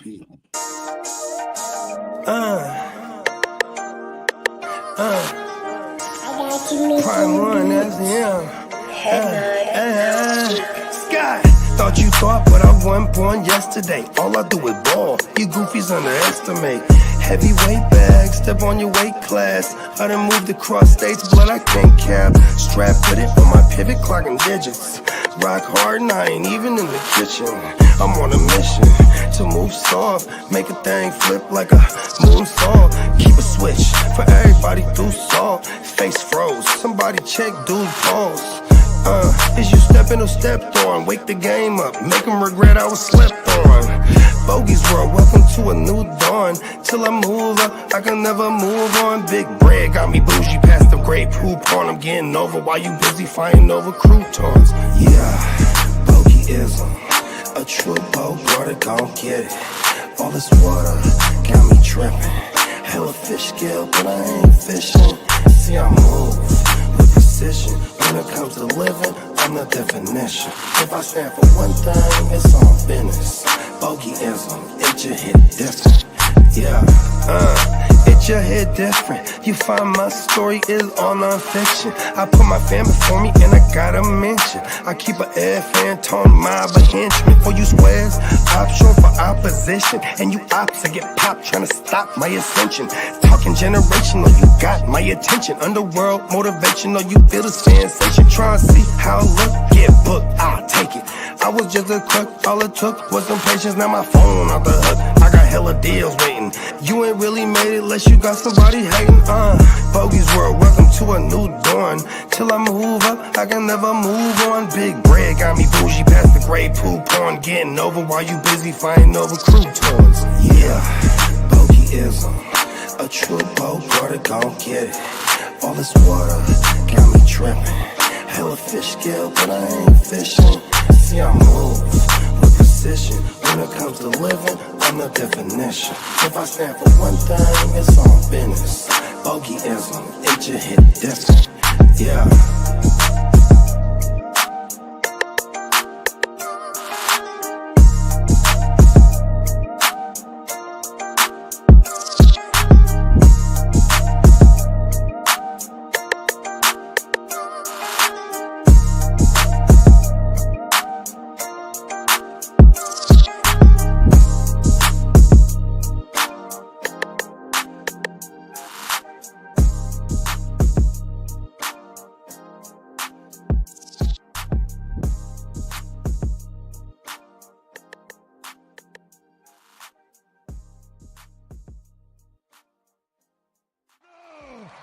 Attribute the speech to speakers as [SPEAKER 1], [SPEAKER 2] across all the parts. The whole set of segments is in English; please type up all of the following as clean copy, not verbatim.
[SPEAKER 1] repeat. Prime one, that's him. Sky, thought you thought, but I wasn't born yesterday. All I do is ball, you goofies underestimate. Heavyweight bag, step on your weight class. I done moved across states, blood I can't cap. Strap with it on my pivot, clocking digits. Rock hard and I ain't even in the kitchen. I'm on a mission to move soft, make a thing flip like a moonsault. Keep a switch for everybody through salt. Face froze, somebody check dude pulse. Is you stepping or stepped on? Wake the game up, make them regret I was slept on. Bogey's world, welcome to a new dawn. Till I move up, I can never move on. Big bread got me bougie past the great poop on. I'm getting over while you busy fighting over croutons. Yeah, bogeyism, a true boat brother gon' get it. All this water got me tripping. Hella fish scale, but I ain't fishing. See I move with precision. When it comes to living, I'm the definition. If I stand for one thing, it's on business. Bogeyism, it just hit different. Yeah, it just hit different. You find my story is all non-fiction. I put my family for me and I gotta mention. I keep an air fan tone mob a henchman. For you squares, option for opposition. And you ops that get popped trying to stop my ascension. Talking generational, you got my attention. Underworld motivational, you feel the sensation. Try to see how I look, get booked, I'll take it. I was just a crook, all it took was some patience. Now my phone off the hook, I got hella deals waiting. You ain't really made it unless you got somebody hating. Bogey's world, welcome to a new dawn. Till I move up, I can never move on. Big bread got me bougie past the gray poop on. Getting over while you busy fighting over croutons. Yeah, bogeyism, a true boat brother gon' get it. All this water got me tripping. Hella fish scale, but I ain't fishing. See I move with precision. When it comes to living, I'm the definition. If I stand for one thing, it's on business. Bogeyism, it just hit different. Yeah.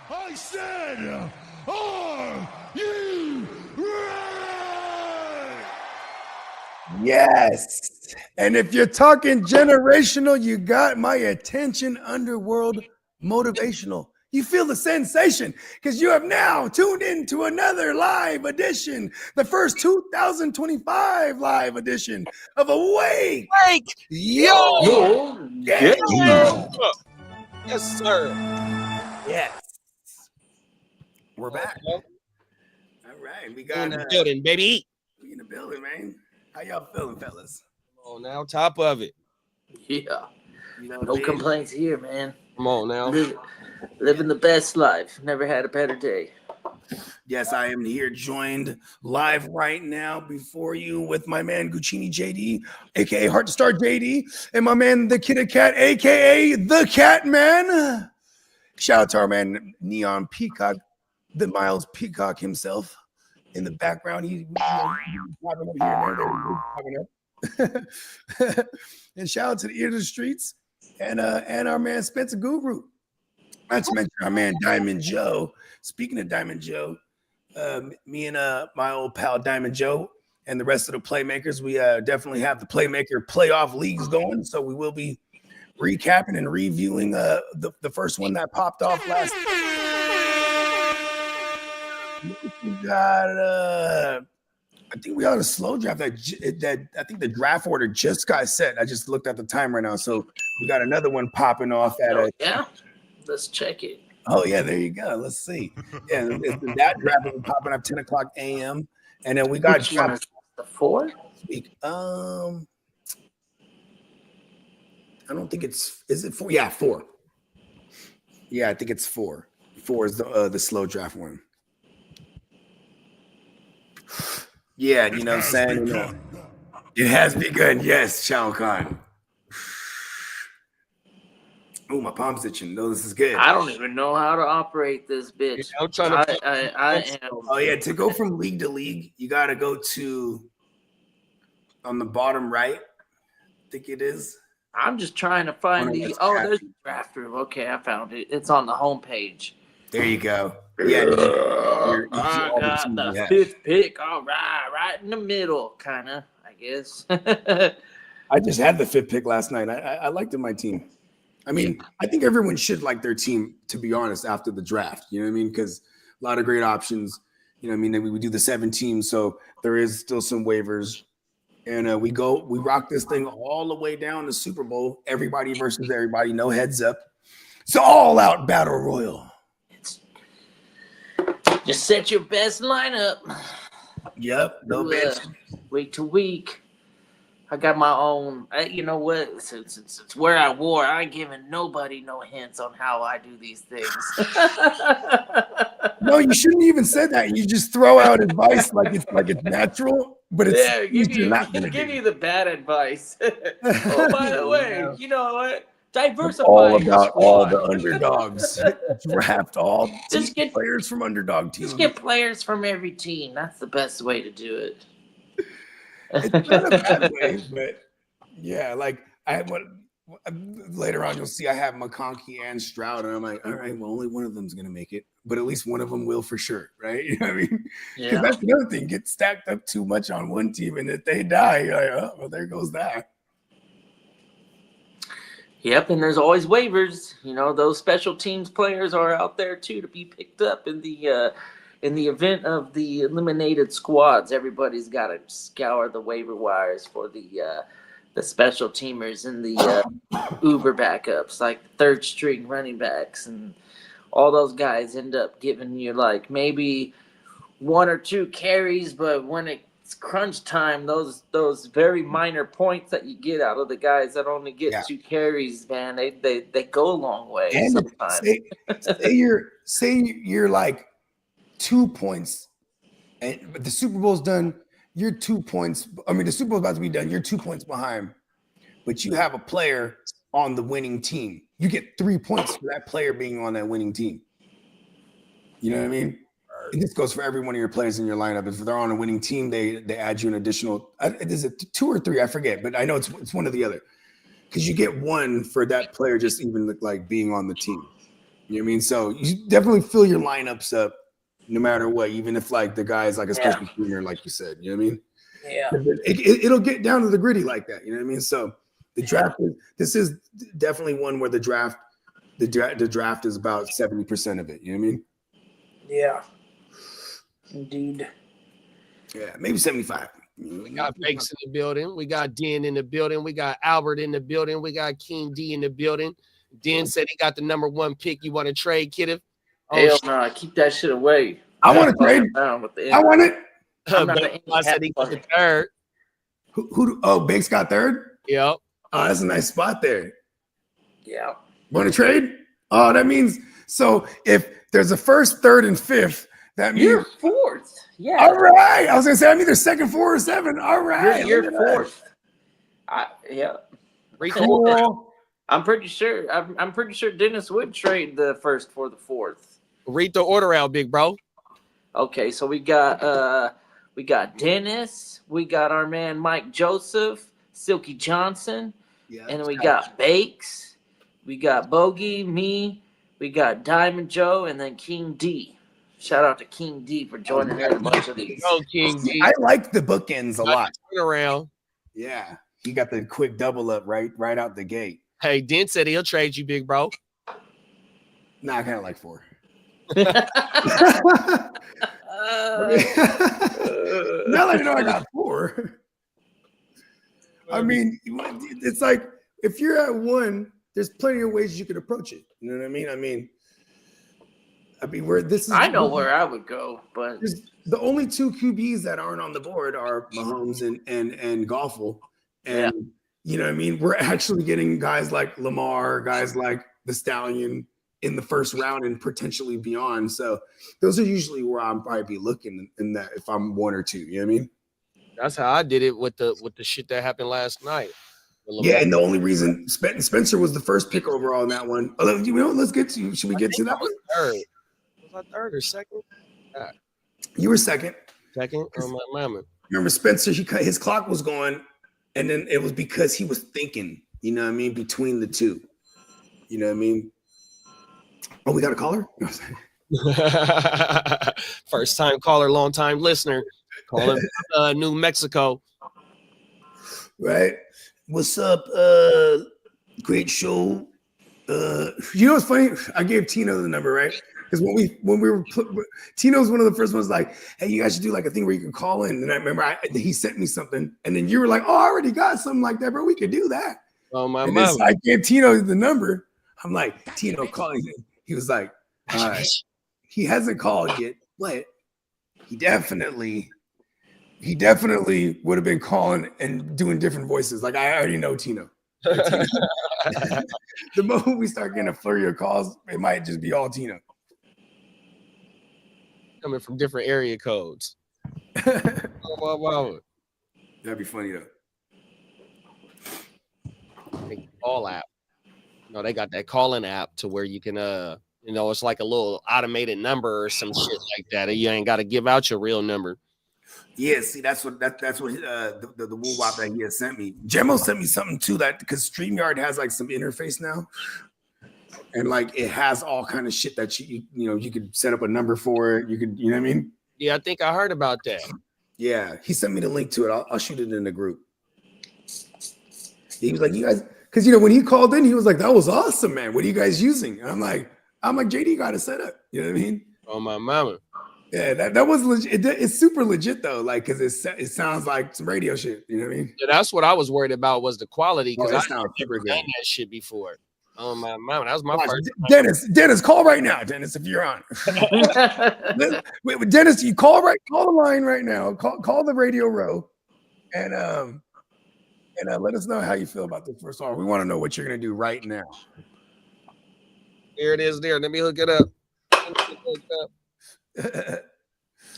[SPEAKER 2] I said, are you ready?
[SPEAKER 3] Yes. And if you're talking generational, you got my attention. Underworld motivational. You feel the sensation because you have now tuned into another live edition, the first 2025 live edition of Awake.
[SPEAKER 4] Yo!
[SPEAKER 3] Yeah.
[SPEAKER 4] Yes, sir.
[SPEAKER 3] Yes. We're back. All right. We got
[SPEAKER 4] In the building, baby.
[SPEAKER 3] We in the building, man. How y'all feeling, fellas?
[SPEAKER 4] Come on now, top of it.
[SPEAKER 5] Yeah.
[SPEAKER 3] You know,
[SPEAKER 5] No complaints here, man.
[SPEAKER 4] Come on now.
[SPEAKER 5] Living the best life. Never had a better day.
[SPEAKER 3] Yes, I am here joined live right now before you with my man Guccini JD, aka Heart to Star JD, and my man the Kitty Cat, aka the Cat Man. Shout out to our man Neon Peacock, the Miles Peacock himself in the background. He's popping up here, man. And shout out to the Ear to the Streets and our man Spencer Guru. Not to mention our man Diamond Joe. Speaking of Diamond Joe, me and my old pal Diamond Joe and the rest of the playmakers, we definitely have the playmaker playoff leagues going. So we will be recapping and reviewing the first one that popped off last. We got I think we ought to slow draft that I think the draft order just got set. I just looked at the time right now, so we got another one popping off at
[SPEAKER 5] yeah. Let's check it.
[SPEAKER 3] Oh yeah, there you go. Let's see. Yeah, that draft is popping up 10 o'clock a.m. And then we got
[SPEAKER 5] the 4
[SPEAKER 3] week. I don't think is it 4? Yeah, 4. Yeah, I think it's 4. 4 is the slow draft one. Yeah, you know what I'm saying? It has begun. Yes, Shao Kahn. Oh, my palm's itching. No, this is good.
[SPEAKER 5] I don't even know how to operate this bitch.
[SPEAKER 4] I'm trying to.
[SPEAKER 5] I am.
[SPEAKER 3] Oh yeah, to go from league to league, you got to go to on the bottom right. I think it is.
[SPEAKER 5] I'm just trying to find
[SPEAKER 3] no,
[SPEAKER 5] the.
[SPEAKER 3] that's
[SPEAKER 5] Oh,
[SPEAKER 3] draft.
[SPEAKER 5] there's the draft room. Okay, I found it. It's on the homepage.
[SPEAKER 3] There you go. Yeah, you see
[SPEAKER 5] I
[SPEAKER 3] all the
[SPEAKER 5] got
[SPEAKER 3] teams you
[SPEAKER 5] the
[SPEAKER 3] have.
[SPEAKER 5] 5th pick. All right in the middle, kind of, I guess.
[SPEAKER 3] I just had the 5th pick last night. I liked my team. I mean, I think everyone should like their team, to be honest, after the draft. You know what I mean? Because a lot of great options. You know what I mean? We do the 7 teams, so there is still some waivers. And we rock this thing all the way down to Super Bowl. Everybody versus everybody, no heads up. It's all out battle royal.
[SPEAKER 5] Just set your best lineup.
[SPEAKER 3] Yep, no bitch.
[SPEAKER 5] Week to week. I got my own. You know what? Since it's where I wore, I ain't giving nobody no hints on how I do these things.
[SPEAKER 3] No, you shouldn't even say that. You just throw out advice like it's natural, but it's
[SPEAKER 5] give you the bad advice. Oh, by the way, you know what? Diversify.
[SPEAKER 3] All about all the underdogs. Draft all
[SPEAKER 5] Just get
[SPEAKER 3] players from underdog teams.
[SPEAKER 5] Just get players from every team. That's the best way to do it.
[SPEAKER 3] It's not a bad way, but yeah, like I have later on you'll see I have McConkey and Stroud, and I'm like, all right, well, only one of them's gonna make it, but at least one of them will for sure, right? You know what I mean? Because that's the other thing, get stacked up too much on one team, and if they die, you're like, oh, well, there goes that.
[SPEAKER 5] Yep, and there's always waivers. You know, those special teams players are out there too to be picked up in the event of the eliminated squads. Everybody's got to scour the waiver wires for the special teamers and the Uber backups, like third string running backs, and all those guys end up giving you like maybe 1 or 2 carries, but when it's crunch time, those very minor points that you get out of the guys that only get 2 carries, man, they go a long way.
[SPEAKER 3] And
[SPEAKER 5] sometimes.
[SPEAKER 3] say you're like 2 points, but the Super Bowl's done. You're 2 points. I mean, the Super Bowl's about to be done. You're 2 points behind, but you have a player on the winning team. You get 3 points for that player being on that winning team. You know what I mean? And this goes for every one of your players in your lineup. If they're on a winning team, they add you an additional. Is it 2 or 3? I forget, but I know it's one or the other. Because you get 1 for that player just even like being on the team. You know what I mean? So you definitely fill your lineups up no matter what, even if like the guy is like a special teamer, like you said. You know what I mean?
[SPEAKER 5] Yeah.
[SPEAKER 3] It'll get down to the gritty like that. You know what I mean? So the draft, this is definitely one where the draft is about 70% of it. You know what I mean?
[SPEAKER 5] Yeah. Indeed.
[SPEAKER 3] Yeah, maybe 75.
[SPEAKER 4] We got Bakes in the building. We got Den in the building. We got Albert in the building. We got King D in the building. Den said he got the number 1 pick. You want to trade, Kidder?
[SPEAKER 5] Hell no, keep that shit away.
[SPEAKER 3] I want to trade. I want it.
[SPEAKER 4] I said he got the 3rd.
[SPEAKER 3] Who? Oh, Bakes got 3rd?
[SPEAKER 4] Yep.
[SPEAKER 3] Oh, that's a nice spot there.
[SPEAKER 5] Yeah.
[SPEAKER 3] Want to trade? Oh, that means so if there's a 1st, 3rd, and 5th, that means
[SPEAKER 5] you're 4th. Yeah.
[SPEAKER 3] All right. I was gonna say I'm either 2nd, 4, or 7. All right.
[SPEAKER 5] You're 4th. Yeah.
[SPEAKER 3] Cool.
[SPEAKER 5] I'm pretty sure. I'm pretty sure Dennis would trade the 1st for the 4th.
[SPEAKER 4] Read the order out, big bro.
[SPEAKER 5] Okay, so we got Dennis, we got our man Mike Joseph, Silky Johnson, and then we got Bakes, we got Bogey, me, we got Diamond Joe, and then King D. Shout out to King D for joining in a bunch of these.
[SPEAKER 4] Oh, King D.
[SPEAKER 3] I like the bookends a lot.
[SPEAKER 4] Around.
[SPEAKER 3] Yeah, he got the quick double up right out the gate.
[SPEAKER 4] Hey, Den said he'll trade you, big bro.
[SPEAKER 3] Nah, I kind of like 4. Now that I know I got 4. I mean, it's like if you're at 1, there's plenty of ways you could approach it. You know what I mean? I mean, where this is.
[SPEAKER 5] I know where I would go, but
[SPEAKER 3] the only 2 QBs that aren't on the board are Mahomes and Goffel, and You know what I mean? We're actually getting guys like Lamar, guys like the Stallion in the first round and potentially beyond. So those are usually where I'm probably be looking in that if I'm one or two. You know what I mean?
[SPEAKER 4] That's how I did it with the shit that happened last night.
[SPEAKER 3] Yeah, and the only reason Spencer was the first pick overall in that one. You know, let's get to. Should we get to that one?
[SPEAKER 4] Third. Was I third or second?
[SPEAKER 3] You were second.
[SPEAKER 4] Second. Oh my mama.
[SPEAKER 3] Remember Spencer? His clock was going, and then it was because he was thinking. You know what I mean? Between the two. You know what I mean? Oh, we got a caller.
[SPEAKER 4] First time caller, long time listener. Calling New Mexico.
[SPEAKER 3] Right. What's up? Great show. You know what's funny? I gave Tino the number, right? Because when we were Tino's one of the first ones like, hey, you guys should do like a thing where you can call in. And I remember he sent me something, and then you were like, oh, I already got something like that, bro. We could do that.
[SPEAKER 4] Oh my
[SPEAKER 3] and
[SPEAKER 4] mom.
[SPEAKER 3] I gave Tino the number. I'm like, Tino calling. He was like, all right. He hasn't called yet, but he definitely would have been calling and doing different voices. Like I already know Tino. The moment we start getting a flurry of calls, it might just be all Tino.
[SPEAKER 4] Coming from different area codes. Wow.
[SPEAKER 3] That'd be funny though.
[SPEAKER 4] Call app. No, they got that calling app to where you can it's like a little automated number or some shit like that. You ain't got to give out your real number.
[SPEAKER 3] Yeah, see, that's what the woo wop that he has sent me. Gemmo sent me something too, that because StreamYard has like some interface now, and like it has all kind of shit that you could set up a number for it. You could, you know what I mean?
[SPEAKER 4] Yeah, I think I heard about that.
[SPEAKER 3] Yeah, he sent me the link to it. I'll shoot it in the group. He was like, you guys, because when he called in, he was like, that was awesome, man. What are you guys using? And I'm like, JD got it set up. You know what I mean?
[SPEAKER 4] Oh my mama.
[SPEAKER 3] Yeah, that was legit. It's super legit though, like because it sounds like some radio shit. You know what I mean?
[SPEAKER 4] Yeah, that's what I was worried about was the quality because I
[SPEAKER 3] sounds super good.
[SPEAKER 4] Done that shit before. Oh my mama, that was my first.
[SPEAKER 3] Dennis, call right now, Dennis, if you're on. Wait, Dennis, you call the line right now. Call the radio row, and let us know how you feel about this first song. We want to know what you're gonna do right now.
[SPEAKER 4] Here it is. There, let me hook it up.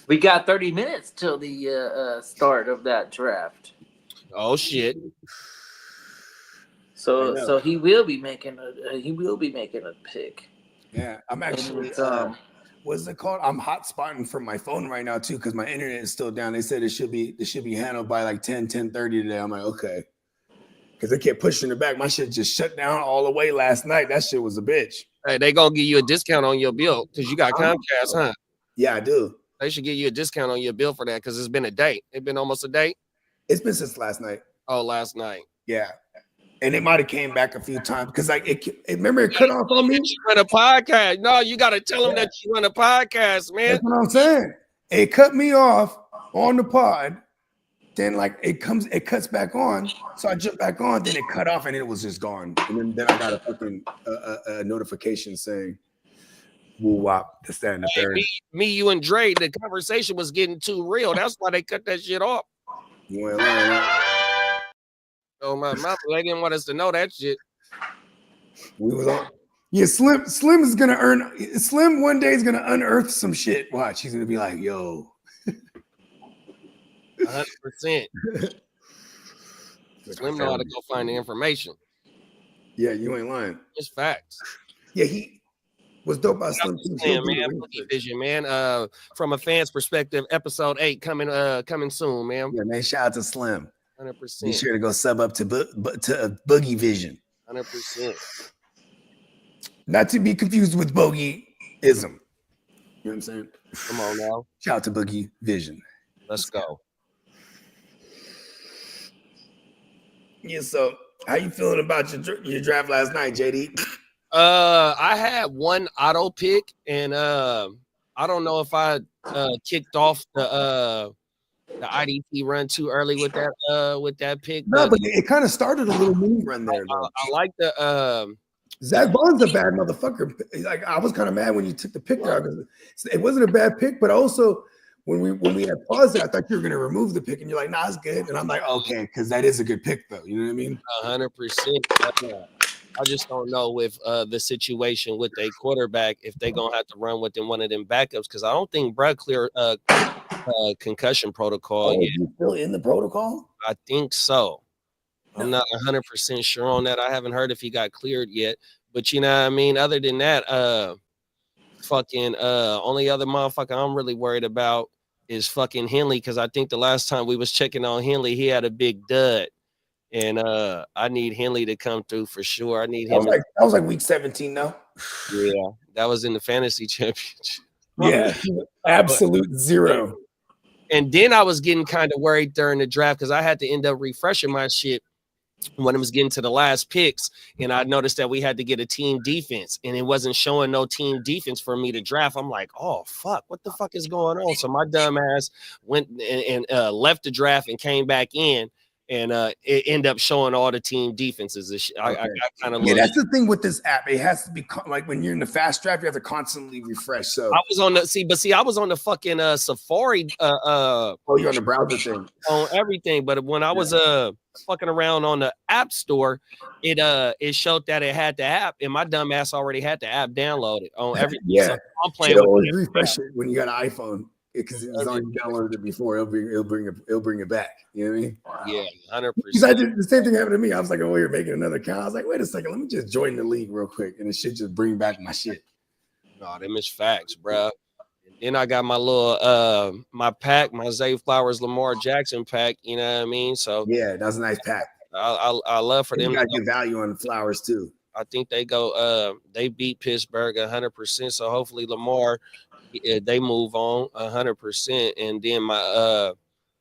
[SPEAKER 5] We got 30 minutes till the start of that draft.
[SPEAKER 4] Oh shit!
[SPEAKER 5] So he will be making a pick.
[SPEAKER 3] Yeah, I'm actually. What's it called? I'm hotspotting from my phone right now too because my internet is still down. They said it should be handled by like 10:30 today. I'm like, okay, because they kept pushing it back. My shit just shut down all the way last night. That shit was a bitch.
[SPEAKER 4] Hey, they gonna give you a discount on your bill because you got Comcast, huh?
[SPEAKER 3] Yeah, I do.
[SPEAKER 4] They should give you a discount on your bill for that because it's been a day. It's been almost a day.
[SPEAKER 3] It's been since last night.
[SPEAKER 4] Oh, last night.
[SPEAKER 3] Yeah, and it might have came back a few times because like remember it cut off on me.
[SPEAKER 4] You run a podcast. No, you got to tell them that you run a podcast, man.
[SPEAKER 3] That's what I'm saying. It cut me off on the pod. Then like it cuts back on. So I jump back on. Then it cut off and it was just gone. And then I got a fucking a notification saying, "Woo wop, this, that, and the third."
[SPEAKER 4] Me, you, and Dre. The conversation was getting too real. That's why they cut that shit off.
[SPEAKER 3] You ain't lying.
[SPEAKER 4] Oh my mama, they didn't want us to know that shit.
[SPEAKER 3] We was on. Yeah, Slim is gonna Slim one day is gonna unearth some shit. Watch, he's gonna be like, "Yo."
[SPEAKER 4] 100%. Slim know how to go find the information.
[SPEAKER 3] Yeah, you ain't lying.
[SPEAKER 4] It's facts.
[SPEAKER 3] Yeah, he was dope by Slim too.
[SPEAKER 4] Yeah, man, Vision, man. From a fan's perspective, episode 8 coming soon, man.
[SPEAKER 3] Yeah, man. Shout out to Slim.
[SPEAKER 4] 100%.
[SPEAKER 3] Be sure to go sub up to Boogie Vision.
[SPEAKER 4] 100%.
[SPEAKER 3] Not to be confused with Bogeyism. You know what I'm saying?
[SPEAKER 4] Come on now.
[SPEAKER 3] Shout out to Boogie Vision.
[SPEAKER 4] Let's go.
[SPEAKER 3] Yeah, so how you feeling about your draft last night, JD?
[SPEAKER 4] I had one auto pick, and I don't know if I kicked off the IDT run too early with that pick.
[SPEAKER 3] No, but it kind of started a little mini run there.
[SPEAKER 4] I like the
[SPEAKER 3] Zach Bond's a bad motherfucker. Like I was kind of mad when you took the pick there because it wasn't a bad pick, but also when we had paused it, I thought you were gonna remove the pick, and you're like, nah, it's good. And I'm like, okay, because that is a good pick, though. You know what I mean?
[SPEAKER 4] 100%. I just don't know with the situation with a quarterback if they're gonna have to run within one of them backups because I don't think Brad cleared concussion protocol yet.
[SPEAKER 3] You still in the protocol?
[SPEAKER 4] I think so. I'm not 100% sure on that. I haven't heard if he got cleared yet. But you know what I mean? Other than that, only other motherfucker I'm really worried about is fucking Henley because I think the last time we was checking on Henley, he had a big dud. And I need Henley to come through for sure. I need him.
[SPEAKER 3] That was like week 17, though.
[SPEAKER 4] Yeah, that was in the fantasy championship.
[SPEAKER 3] Yeah, absolute zero.
[SPEAKER 4] And then I was getting kind of worried during the draft because I had to end up refreshing my shit when it was getting to the last picks. And I noticed that we had to get a team defense and it wasn't showing no team defense for me to draft. I'm like, oh, fuck, what the fuck is going on? So my dumb ass went and left the draft and came back in. And it ended up showing all the team defenses. I kind of
[SPEAKER 3] that's the thing with this app. It has to be like when you're in the fast draft, you have to constantly refresh. So
[SPEAKER 4] I was on the I was on the fucking Safari.
[SPEAKER 3] You're on the browser thing
[SPEAKER 4] on everything. But when I was fucking around on the app store, it showed that it had the app, and my dumb ass already had the app downloaded on everything.
[SPEAKER 3] Yeah,
[SPEAKER 4] so I'm playing with
[SPEAKER 3] refresh it when you got an iPhone. Because it's already downloaded it before, it'll bring it back. You know what I mean?
[SPEAKER 4] Yeah, 100%.
[SPEAKER 3] Because I did the same thing happened to me. I was like, oh, you're making another account. I was like, wait a second, let me just join the league real quick, and it should just bring back my shit.
[SPEAKER 4] No, them is facts, bro. And then I got my little my pack, my Zay Flowers Lamar Jackson pack. You know what I mean? So
[SPEAKER 3] yeah, that's a nice pack.
[SPEAKER 4] I love for them.
[SPEAKER 3] You got good value on the Flowers too.
[SPEAKER 4] I think they go. They beat Pittsburgh 100%. So hopefully Lamar. They move on 100%, and then my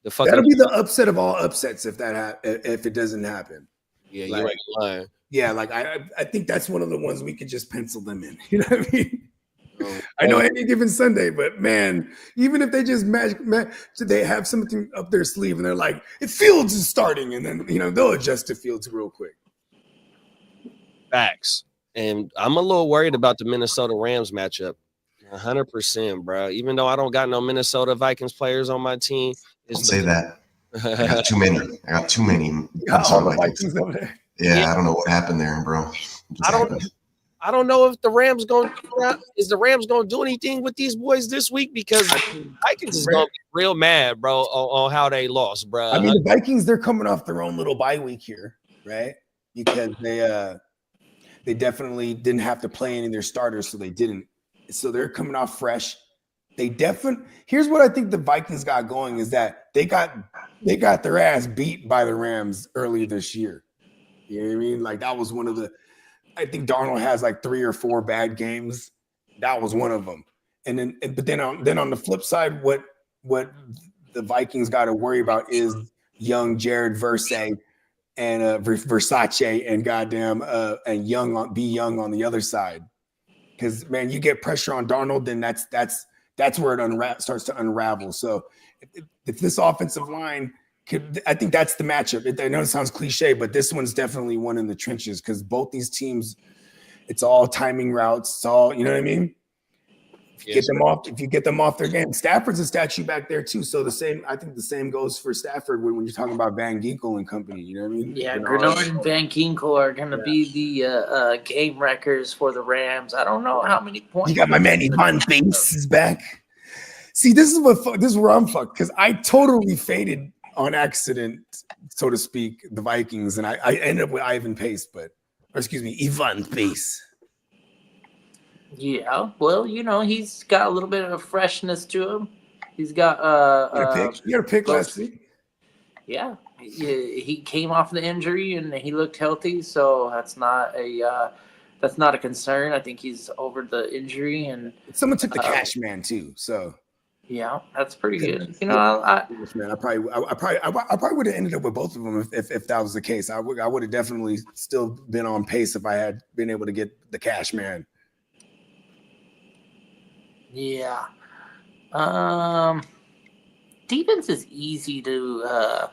[SPEAKER 4] the fucking
[SPEAKER 3] that'll be the upset of all upsets if if it doesn't happen.
[SPEAKER 4] Yeah,
[SPEAKER 3] like,
[SPEAKER 4] you're right. Lying.
[SPEAKER 3] Yeah, like I think that's one of the ones we could just pencil them in. You know what I mean? I know any given Sunday, but man, even if they just they have something up their sleeve and they're like, if Fields is starting, and then they'll adjust to Fields real quick.
[SPEAKER 4] Facts, and I'm a little worried about the Minnesota Rams matchup. 100%, bro. Even though I don't got no Minnesota Vikings players on my team,
[SPEAKER 6] don't say that. I got too many.
[SPEAKER 3] Vikings over there.
[SPEAKER 6] Yeah, I don't know what happened there, bro.
[SPEAKER 4] I don't know if the Rams is the Rams gonna do anything with these boys this week because the Vikings is gonna be real mad, bro, on how they lost, bro.
[SPEAKER 3] I mean, the Vikings, they're coming off their own little bye week here, right? Because they definitely didn't have to play any of their starters, so they didn't. So they're coming off fresh. Here's what I think the Vikings got going is that they got their ass beat by the Rams earlier this year. You know what I mean? Like that was one of the. I think Darnold has like 3 or 4 bad games. That was one of them. But then on the flip side, what the Vikings got to worry about is young Jared Versace and Versace and goddamn and B Young on the other side. Because man, you get pressure on Darnold, then that's where it starts to unravel. So if this offensive line I think that's the matchup. I know it sounds cliche, but this one's definitely one in the trenches because both these teams, it's all timing routes. It's all, you know what I mean? If you get them off their game. Stafford's a statue back there too. So I think the same goes for Stafford when you're talking about Van Ginkel and company. You know what I mean?
[SPEAKER 5] Yeah, Grenard and Van Ginkel are going to be the game wreckers for the Rams. I don't know how many points.
[SPEAKER 3] You got my man Ivan Bass is back. See, this is where I'm fucked because I totally faded on accident, so to speak, the Vikings, and I ended up with Ivan Pace, Ivan Pace.
[SPEAKER 5] Yeah, well, he's got a little bit of freshness to him. He's got
[SPEAKER 3] you got a pick last week.
[SPEAKER 5] Yeah, he came off the injury and he looked healthy, so that's not a concern. I think he's over the injury, and
[SPEAKER 3] someone took the cash man too, so.
[SPEAKER 5] Yeah, that's pretty good.
[SPEAKER 3] I probably would have ended up with both of them if that was the case. I would have definitely still been on pace if I had been able to get the cash man.
[SPEAKER 5] Yeah. Defense is easy to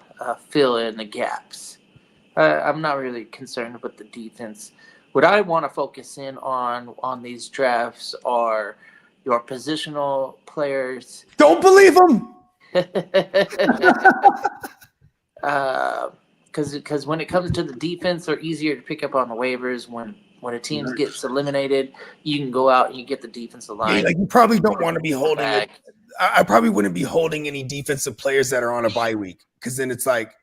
[SPEAKER 5] fill in the gaps. I'm not really concerned with the defense. What I want to focus in on these drafts are your positional players.
[SPEAKER 3] Don't believe him.
[SPEAKER 5] Because when it comes to the defense, they're easier to pick up on the waivers. When a team gets eliminated, you can go out and you get the defensive line.
[SPEAKER 3] Yeah, like you probably don't want to be holding it.
[SPEAKER 5] back.
[SPEAKER 3] I probably wouldn't be holding any defensive players that are on a bye week because then it's like,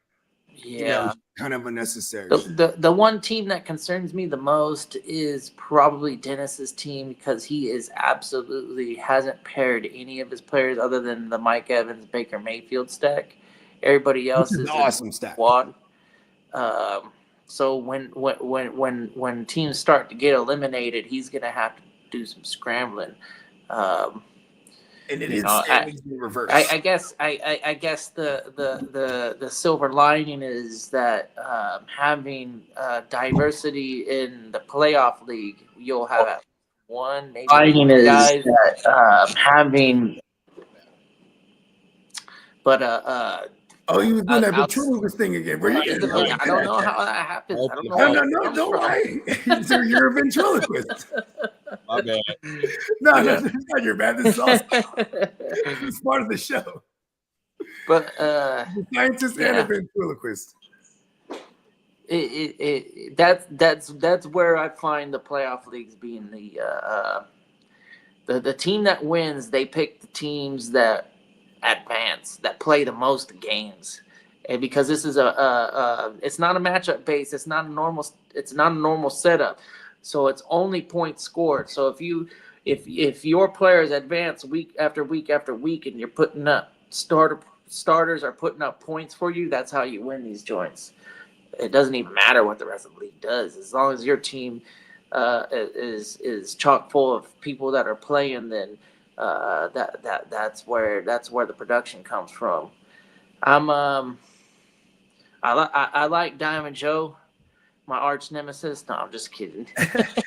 [SPEAKER 3] kind of unnecessary.
[SPEAKER 5] The one team that concerns me the most is probably Dennis's team because he is absolutely hasn't paired any of his players other than the Mike Evans Baker Mayfield stack. Everybody else is
[SPEAKER 3] an awesome stack.
[SPEAKER 5] Squad. So when teams start to get eliminated, he's gonna have to do some scrambling.
[SPEAKER 3] And it
[SPEAKER 5] You
[SPEAKER 3] is
[SPEAKER 5] know,
[SPEAKER 3] in reverse.
[SPEAKER 5] I guess the silver lining is that having diversity in the playoff league, you'll have one maybe two guys that having. But
[SPEAKER 3] oh, you was doing that ventriloquist thing again. Where you
[SPEAKER 5] I don't know how that happens. I don't know.
[SPEAKER 3] No, don't worry. So you're a ventriloquist.
[SPEAKER 4] My bad.
[SPEAKER 3] No, it's not your bad. This is awesome. It's part of the show.
[SPEAKER 5] But
[SPEAKER 3] Scientist and a ventriloquist.
[SPEAKER 5] That's where I find the playoff leagues being the team that wins. They pick the teams that advance, that play the most games, and because this is it's not a matchup base. It's not a normal setup. So it's only points scored. So if your players advance week after week after week, and you're putting up starters are putting up points for you, that's how you win these joints. It doesn't even matter what the rest of the league does, as long as your team is chock full of people that are playing. Then that's where the production comes from. I like Diamond Joe, my arch nemesis. No, I'm just kidding.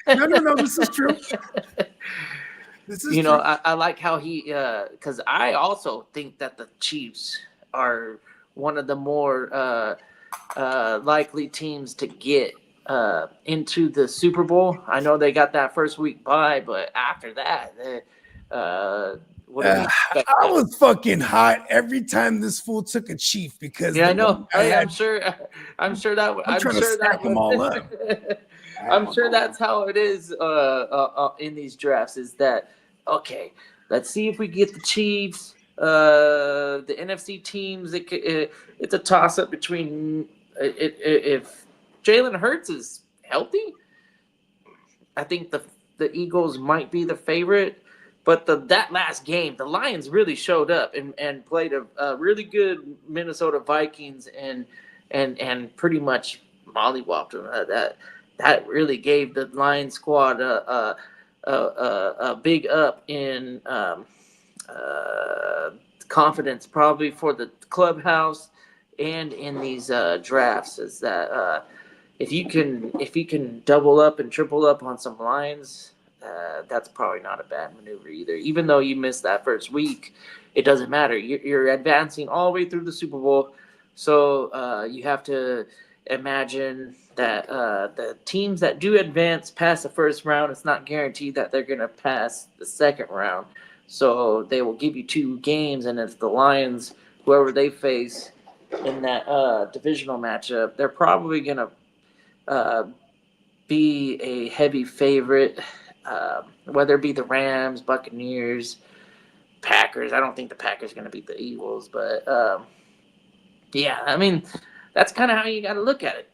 [SPEAKER 3] No, this is true. This is true.
[SPEAKER 5] I like how he because I also think that the Chiefs are one of the more likely teams to get into the Super Bowl. I know they got that first week bye, but after that, what do we expect?
[SPEAKER 3] I was fucking hot every time this fool took a Chief because
[SPEAKER 5] I know. I'm sure that. I'm sure
[SPEAKER 3] to stack them all up.
[SPEAKER 5] I'm sure that's how it is in these drafts. Is that okay? Let's see if we get the Chiefs, the NFC teams. It's a toss up between if Jalen Hurts is healthy. I think the Eagles might be the favorite. But that last game, the Lions really showed up and played a really good Minnesota Vikings and pretty much mollywopped them. That really gave the Lions squad a big up in confidence, probably for the clubhouse and in these drafts. Is that if you can double up and triple up on some Lions. That's probably not a bad maneuver either. Even though you missed that first week, it doesn't matter. You're advancing all the way through the Super Bowl, so you have to imagine that the teams that do advance past the first round, it's not guaranteed that they're going to pass the second round. So they will give you 2 games, and if the Lions, whoever they face in that divisional matchup, they're probably going to be a heavy favorite. Whether it be the Rams, Buccaneers, Packers. I don't think the Packers are going to beat the Eagles, but yeah, I mean, that's kind of how you got to look at it.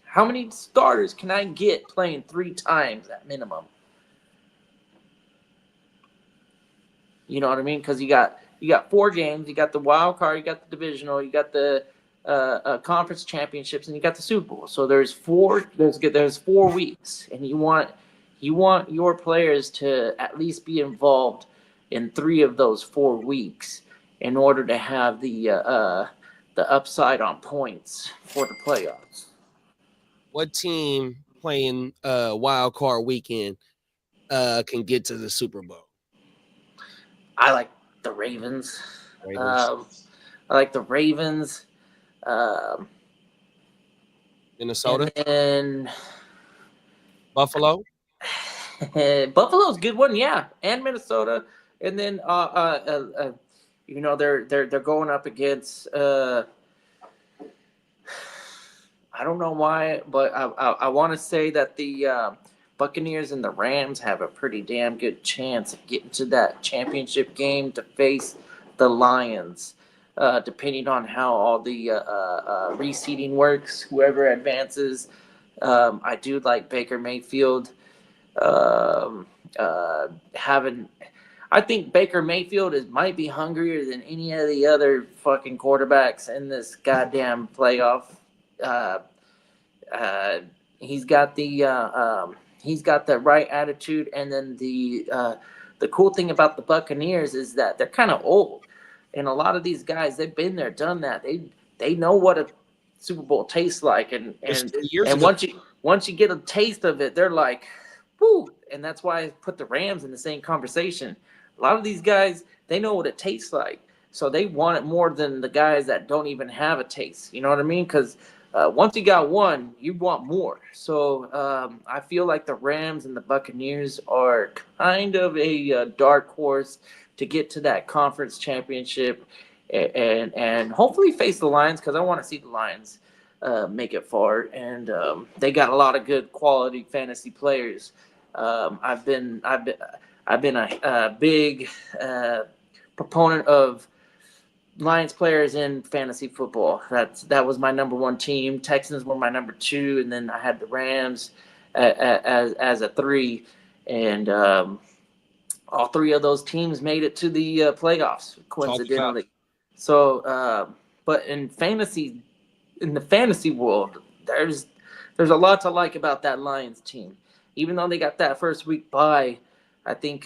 [SPEAKER 5] How many starters can I get playing 3 times at minimum? You know what I mean? Because you got 4 games. You got the wild card. You got the divisional. You got the conference championships, and you got the Super Bowl. So there's 4 weeks, and you want your players to at least be involved in 3 of those 4 weeks in order to have the upside on points for the playoffs.
[SPEAKER 4] What team playing wild card weekend can get to the Super Bowl?
[SPEAKER 5] I like the Ravens. I like the Ravens.
[SPEAKER 4] Minnesota?
[SPEAKER 5] And
[SPEAKER 4] Buffalo?
[SPEAKER 5] Buffalo's a good one, yeah, and Minnesota, and then they're going up against I don't know why, but I want to say that the Buccaneers and the Rams have a pretty damn good chance of getting to that championship game to face the Lions. Depending on how all the reseeding works, whoever advances, I do like Baker Mayfield um, having. I think Baker Mayfield might be hungrier than any of the other fucking quarterbacks in this goddamn playoff. Uh, uh, he's got the right attitude, and then the cool thing about the Buccaneers is that they're kind of old, and a lot of these guys they've been there, done that. They know what a Super Bowl tastes like, and
[SPEAKER 4] It's
[SPEAKER 5] and
[SPEAKER 4] 3 years
[SPEAKER 5] and
[SPEAKER 4] ago.
[SPEAKER 5] once you get a taste of it, they're like, whoo, and that's why I put the Rams in the same conversation. A lot of these guys they know what it tastes like, so they want it more than the guys that don't even have a taste. You know what I mean? Because once you got one, you want more. So I feel like the Rams and the Buccaneers are kind of a dark horse to get to that conference championship and hopefully face the Lions because I want to see the Lions make it far. And they got a lot of good quality fantasy players. I've been a big proponent of Lions players in fantasy football. That was my number one team. Texans were my number two, and then I had the Rams as a three, and all three of those teams made it to the playoffs coincidentally. So, but in the fantasy world, there's a lot to like about that Lions team. Even though they got that first week bye, I think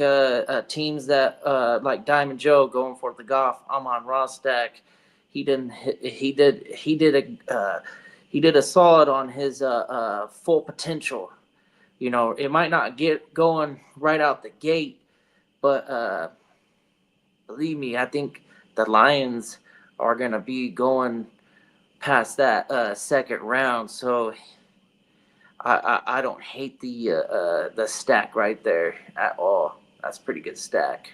[SPEAKER 5] teams that like Diamond Joe going for the golf, Amon Rostak, he did a solid on his full potential. You know, it might not get going right out the gate, but believe me, I think the Lions are gonna be going past that second round. So I don't hate the stack right there at all. That's a pretty good stack.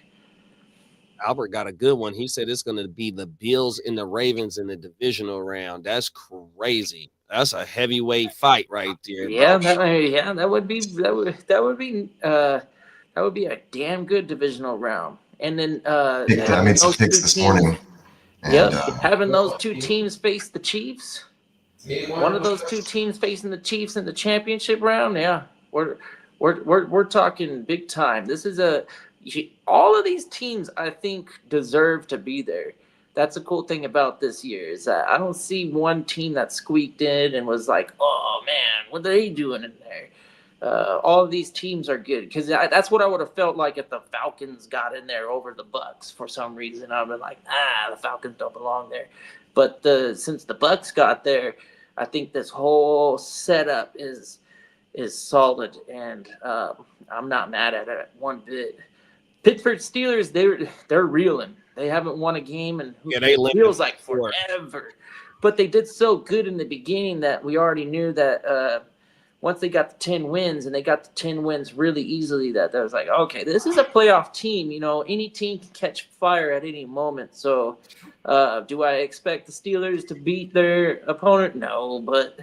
[SPEAKER 4] Albert got a good one. He said it's going to be the Bills and the Ravens in the divisional round. That's crazy. That's a heavyweight fight right there.
[SPEAKER 5] Yeah,
[SPEAKER 4] Bro.
[SPEAKER 5] that would be a damn good divisional round. And then
[SPEAKER 6] I
[SPEAKER 5] having
[SPEAKER 6] made some
[SPEAKER 5] those
[SPEAKER 6] picks
[SPEAKER 5] two
[SPEAKER 6] this
[SPEAKER 5] teams,
[SPEAKER 6] morning, and
[SPEAKER 5] yep, having those two teams face the Chiefs. One of those two teams facing the Chiefs in the championship round, yeah, we're talking big time. This is all of these teams I think deserve to be there. That's the cool thing about this year is that I don't see one team that squeaked in and was like, oh man, what are they doing in there? All of these teams are good because that's what I would have felt like if the Falcons got in there over the Bucks for some reason. I'd been like, the Falcons don't belong there. But since the Bucks got there, I think this whole setup is solid, and I'm not mad at it one bit. Pittsburgh Steelers, they're reeling. They haven't won a game, and it feels like forever. But they did so good in the beginning that we already knew that once they got the 10 wins, and they got the 10 wins really easily, that was like, okay, this is a playoff team. You know, any team can catch fire at any moment. So do I expect the Steelers to beat their opponent? No, but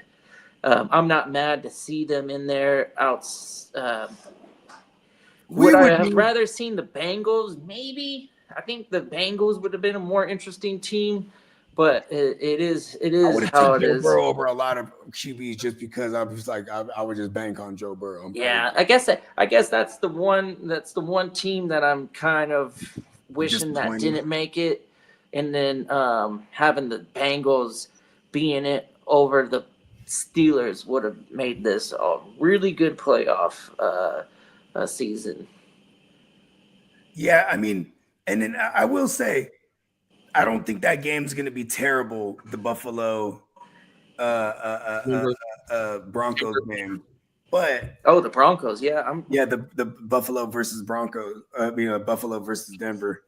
[SPEAKER 5] I'm not mad to see them in there. Would I have rather seen the Bengals? Maybe. I think the Bengals would have been a more interesting team, but it is how it is.
[SPEAKER 3] Joe Burrow over a lot of QBs just because I was like I would just bank on Joe Burrow.
[SPEAKER 5] Yeah, I guess that's the one team that I'm kind of wishing that didn't make it, and then having the Bengals being it over the Steelers would have made this a really good playoff season.
[SPEAKER 3] Yeah, I mean, and then I will say, I don't think that game's going to be terrible. The Buffalo Broncos game, but
[SPEAKER 5] the Broncos, yeah,
[SPEAKER 3] the Buffalo versus Broncos, Buffalo versus Denver.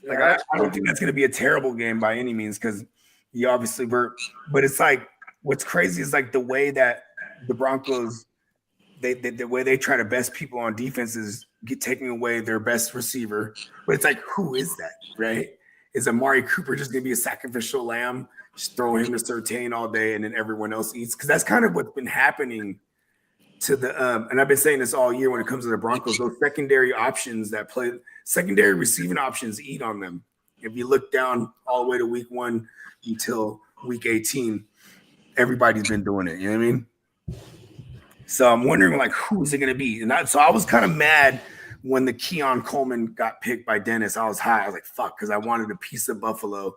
[SPEAKER 3] Like
[SPEAKER 5] yeah,
[SPEAKER 3] I don't think that's going to be a terrible game by any means because you obviously were, but it's like what's crazy is like the way that the Broncos the way they try to best people on defense is taking away their best receiver. But it's like, who is that, right? Is Amari Cooper just going to be a sacrificial lamb? Just throw him to Surtain all day and then everyone else eats? Because that's kind of what's been happening to the and I've been saying this all year when it comes to the Broncos. Those secondary options that play, secondary receiving options eat on them. If you look down all the way to week 1 until week 18, everybody's been doing it. You know what I mean? So I'm wondering, like, who is it going to be? And so I was kind of mad when the Keon Coleman got picked by Dennis. I was high. I was like, fuck, because I wanted a piece of Buffalo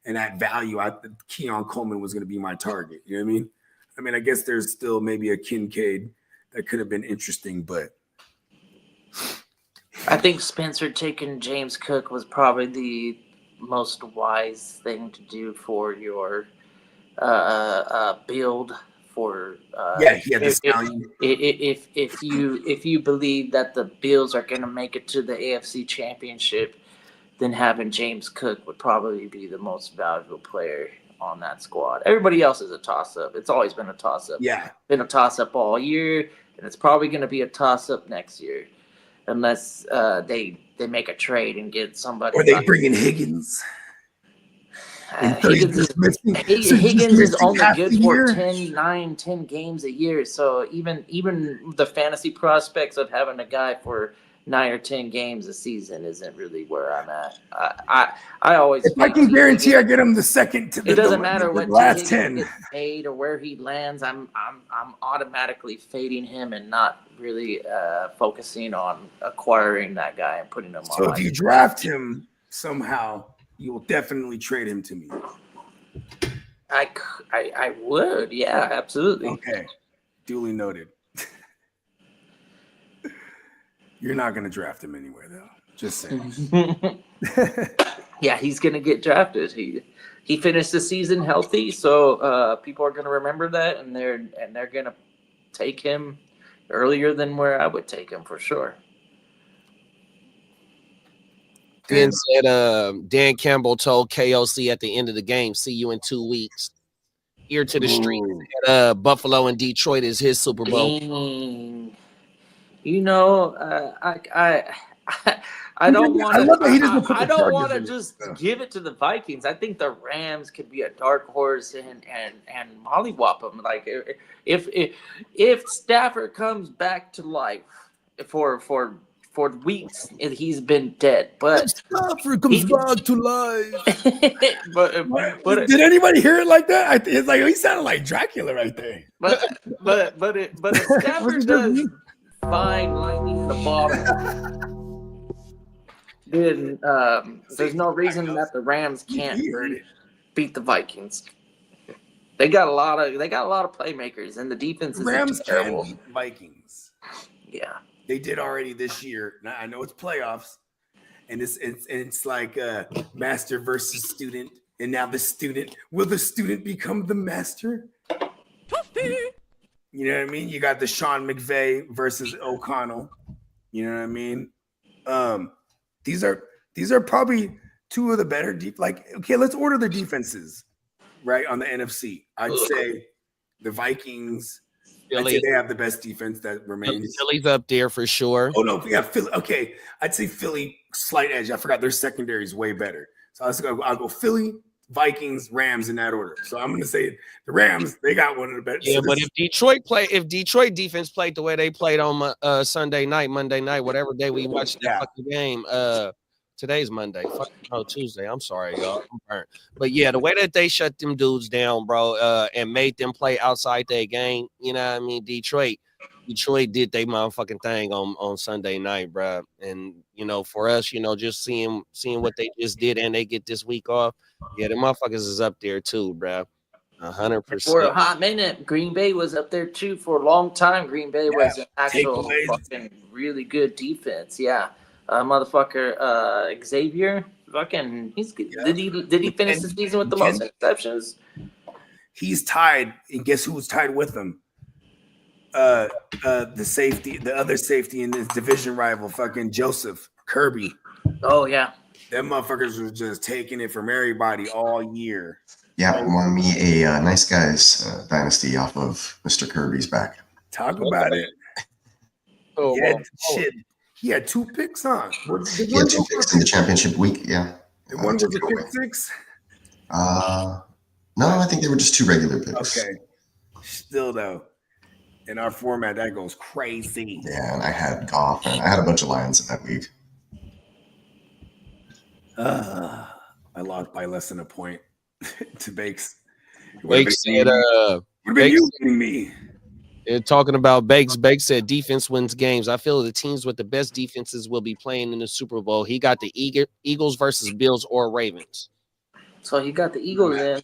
[SPEAKER 3] and that value. Keon Coleman was going to be my target. You know what I mean? I mean, I guess there's still maybe a Kincaid that could have been interesting, but
[SPEAKER 5] I think Spencer taking James Cook was probably the most wise thing to do for your build. For
[SPEAKER 3] he had the stallion.
[SPEAKER 5] If you believe that the Bills are going to make it to the AFC Championship, then having James Cook would probably be the most valuable player on that squad. Everybody else is a toss-up. It's always been a toss-up.
[SPEAKER 3] Yeah,
[SPEAKER 5] been a toss-up all year, and it's probably going to be a toss-up next year, unless they make a trade and get somebody.
[SPEAKER 3] Or they bring in Higgins.
[SPEAKER 5] Higgins is only good for 10 games a year. So even the fantasy prospects of having a guy for 9 or 10 games a season isn't really where I'm at. I always.
[SPEAKER 3] If I can guarantee I get him the second to the.
[SPEAKER 5] It doesn't matter what
[SPEAKER 3] last 10
[SPEAKER 5] gets paid or where he lands. I'm automatically fading him and not really focusing on acquiring that guy and putting him on.
[SPEAKER 3] So if you draft him somehow, you will definitely trade him to me.
[SPEAKER 5] I would, yeah, absolutely.
[SPEAKER 3] Okay, duly noted. You're not going to draft him anywhere, though. Just saying.
[SPEAKER 5] Yeah, he's going to get drafted. He finished the season healthy, so people are going to remember that, and they're going to take him earlier than where I would take him for sure.
[SPEAKER 4] Dan Campbell told KOC at the end of the game, "See you in 2 weeks." Ear to the street. Buffalo and Detroit is his Super Bowl.
[SPEAKER 5] Dang. You know, I don't want to just give it to the Vikings. I think the Rams could be a dark horse and mollywop them. Like if Stafford comes back to life for weeks, he's been dead. But
[SPEAKER 3] Stafford comes back to life.
[SPEAKER 5] but
[SPEAKER 3] did anybody hear it like that? It's like he sounded like Dracula right there.
[SPEAKER 5] But if Stafford does find lightning in the bottle, then there's no reason that the Rams can't beat the Vikings. They got a lot of playmakers, and the defense is
[SPEAKER 3] Rams
[SPEAKER 5] terrible.
[SPEAKER 3] can beat Vikings.
[SPEAKER 5] Yeah,
[SPEAKER 3] they did already this year. Now I know it's playoffs, and it's like master versus student, and now will the student become the master? You know what I mean? You got the Sean McVay versus O'Connell. You know what I mean? These are probably two of the better okay, let's order the defenses right on the NFC. I'd say the Vikings. I'd say they have the best defense that remains.
[SPEAKER 4] Philly's up there for sure.
[SPEAKER 3] Oh no, yeah, Philly. Okay, I'd say Philly slight edge. I forgot their secondary is way better. So I'll go Philly, Vikings, Rams in that order. So I'm going to say the Rams, they got one of the best.
[SPEAKER 4] Yeah, but if Detroit defense played the way they played on Sunday night, Monday night, whatever day we watched that fucking game, today's Monday, Tuesday. I'm sorry, y'all. I'm burnt. But yeah, the way that they shut them dudes down, bro, and made them play outside their game, you know what I mean? Detroit did their motherfucking thing on Sunday night, bro. And you know, for us, you know, just seeing what they just did and they get this week off, yeah, the motherfuckers is up there too, bro. 100%.
[SPEAKER 5] For a hot minute, Green Bay was up there too for a long time. Green Bay was an actual fucking really good defense. Yeah. Motherfucker, Xavier, fucking, he's good. Yeah. Did he finish the season with the most interceptions?
[SPEAKER 3] He's tied, and guess who was tied with him? The other safety in this division rival, fucking Joseph Kirby.
[SPEAKER 5] Oh yeah,
[SPEAKER 3] them motherfuckers was just taking it from everybody all year.
[SPEAKER 6] Yeah, won me a Nice Guys dynasty off of Mr. Kirby's back.
[SPEAKER 3] Talk about it.
[SPEAKER 4] Oh,
[SPEAKER 3] Yeah,
[SPEAKER 4] well,
[SPEAKER 3] shit. He had 2 picks, huh? Did
[SPEAKER 6] He
[SPEAKER 3] one
[SPEAKER 6] had 2
[SPEAKER 3] go for a
[SPEAKER 6] picks in the
[SPEAKER 3] pick?
[SPEAKER 6] championship week. Yeah.
[SPEAKER 3] And one was
[SPEAKER 6] Took
[SPEAKER 3] a
[SPEAKER 6] it away.
[SPEAKER 3] pick 6?
[SPEAKER 6] No, I think they were just 2 regular picks.
[SPEAKER 3] Okay. Still though, in our format, that goes crazy.
[SPEAKER 6] Yeah, and I had Goff, and I had a bunch of Lions in that week.
[SPEAKER 3] I lost by less than a point to Bakes. It would have
[SPEAKER 4] Bakes said,
[SPEAKER 3] been
[SPEAKER 4] Bakes
[SPEAKER 3] you beating me.
[SPEAKER 4] talking about Bakes. Bakes said defense wins games. I feel the teams with the best defenses will be playing in the Super Bowl. He got the Eagles versus Bills or Ravens.
[SPEAKER 5] So you got the Eagles in.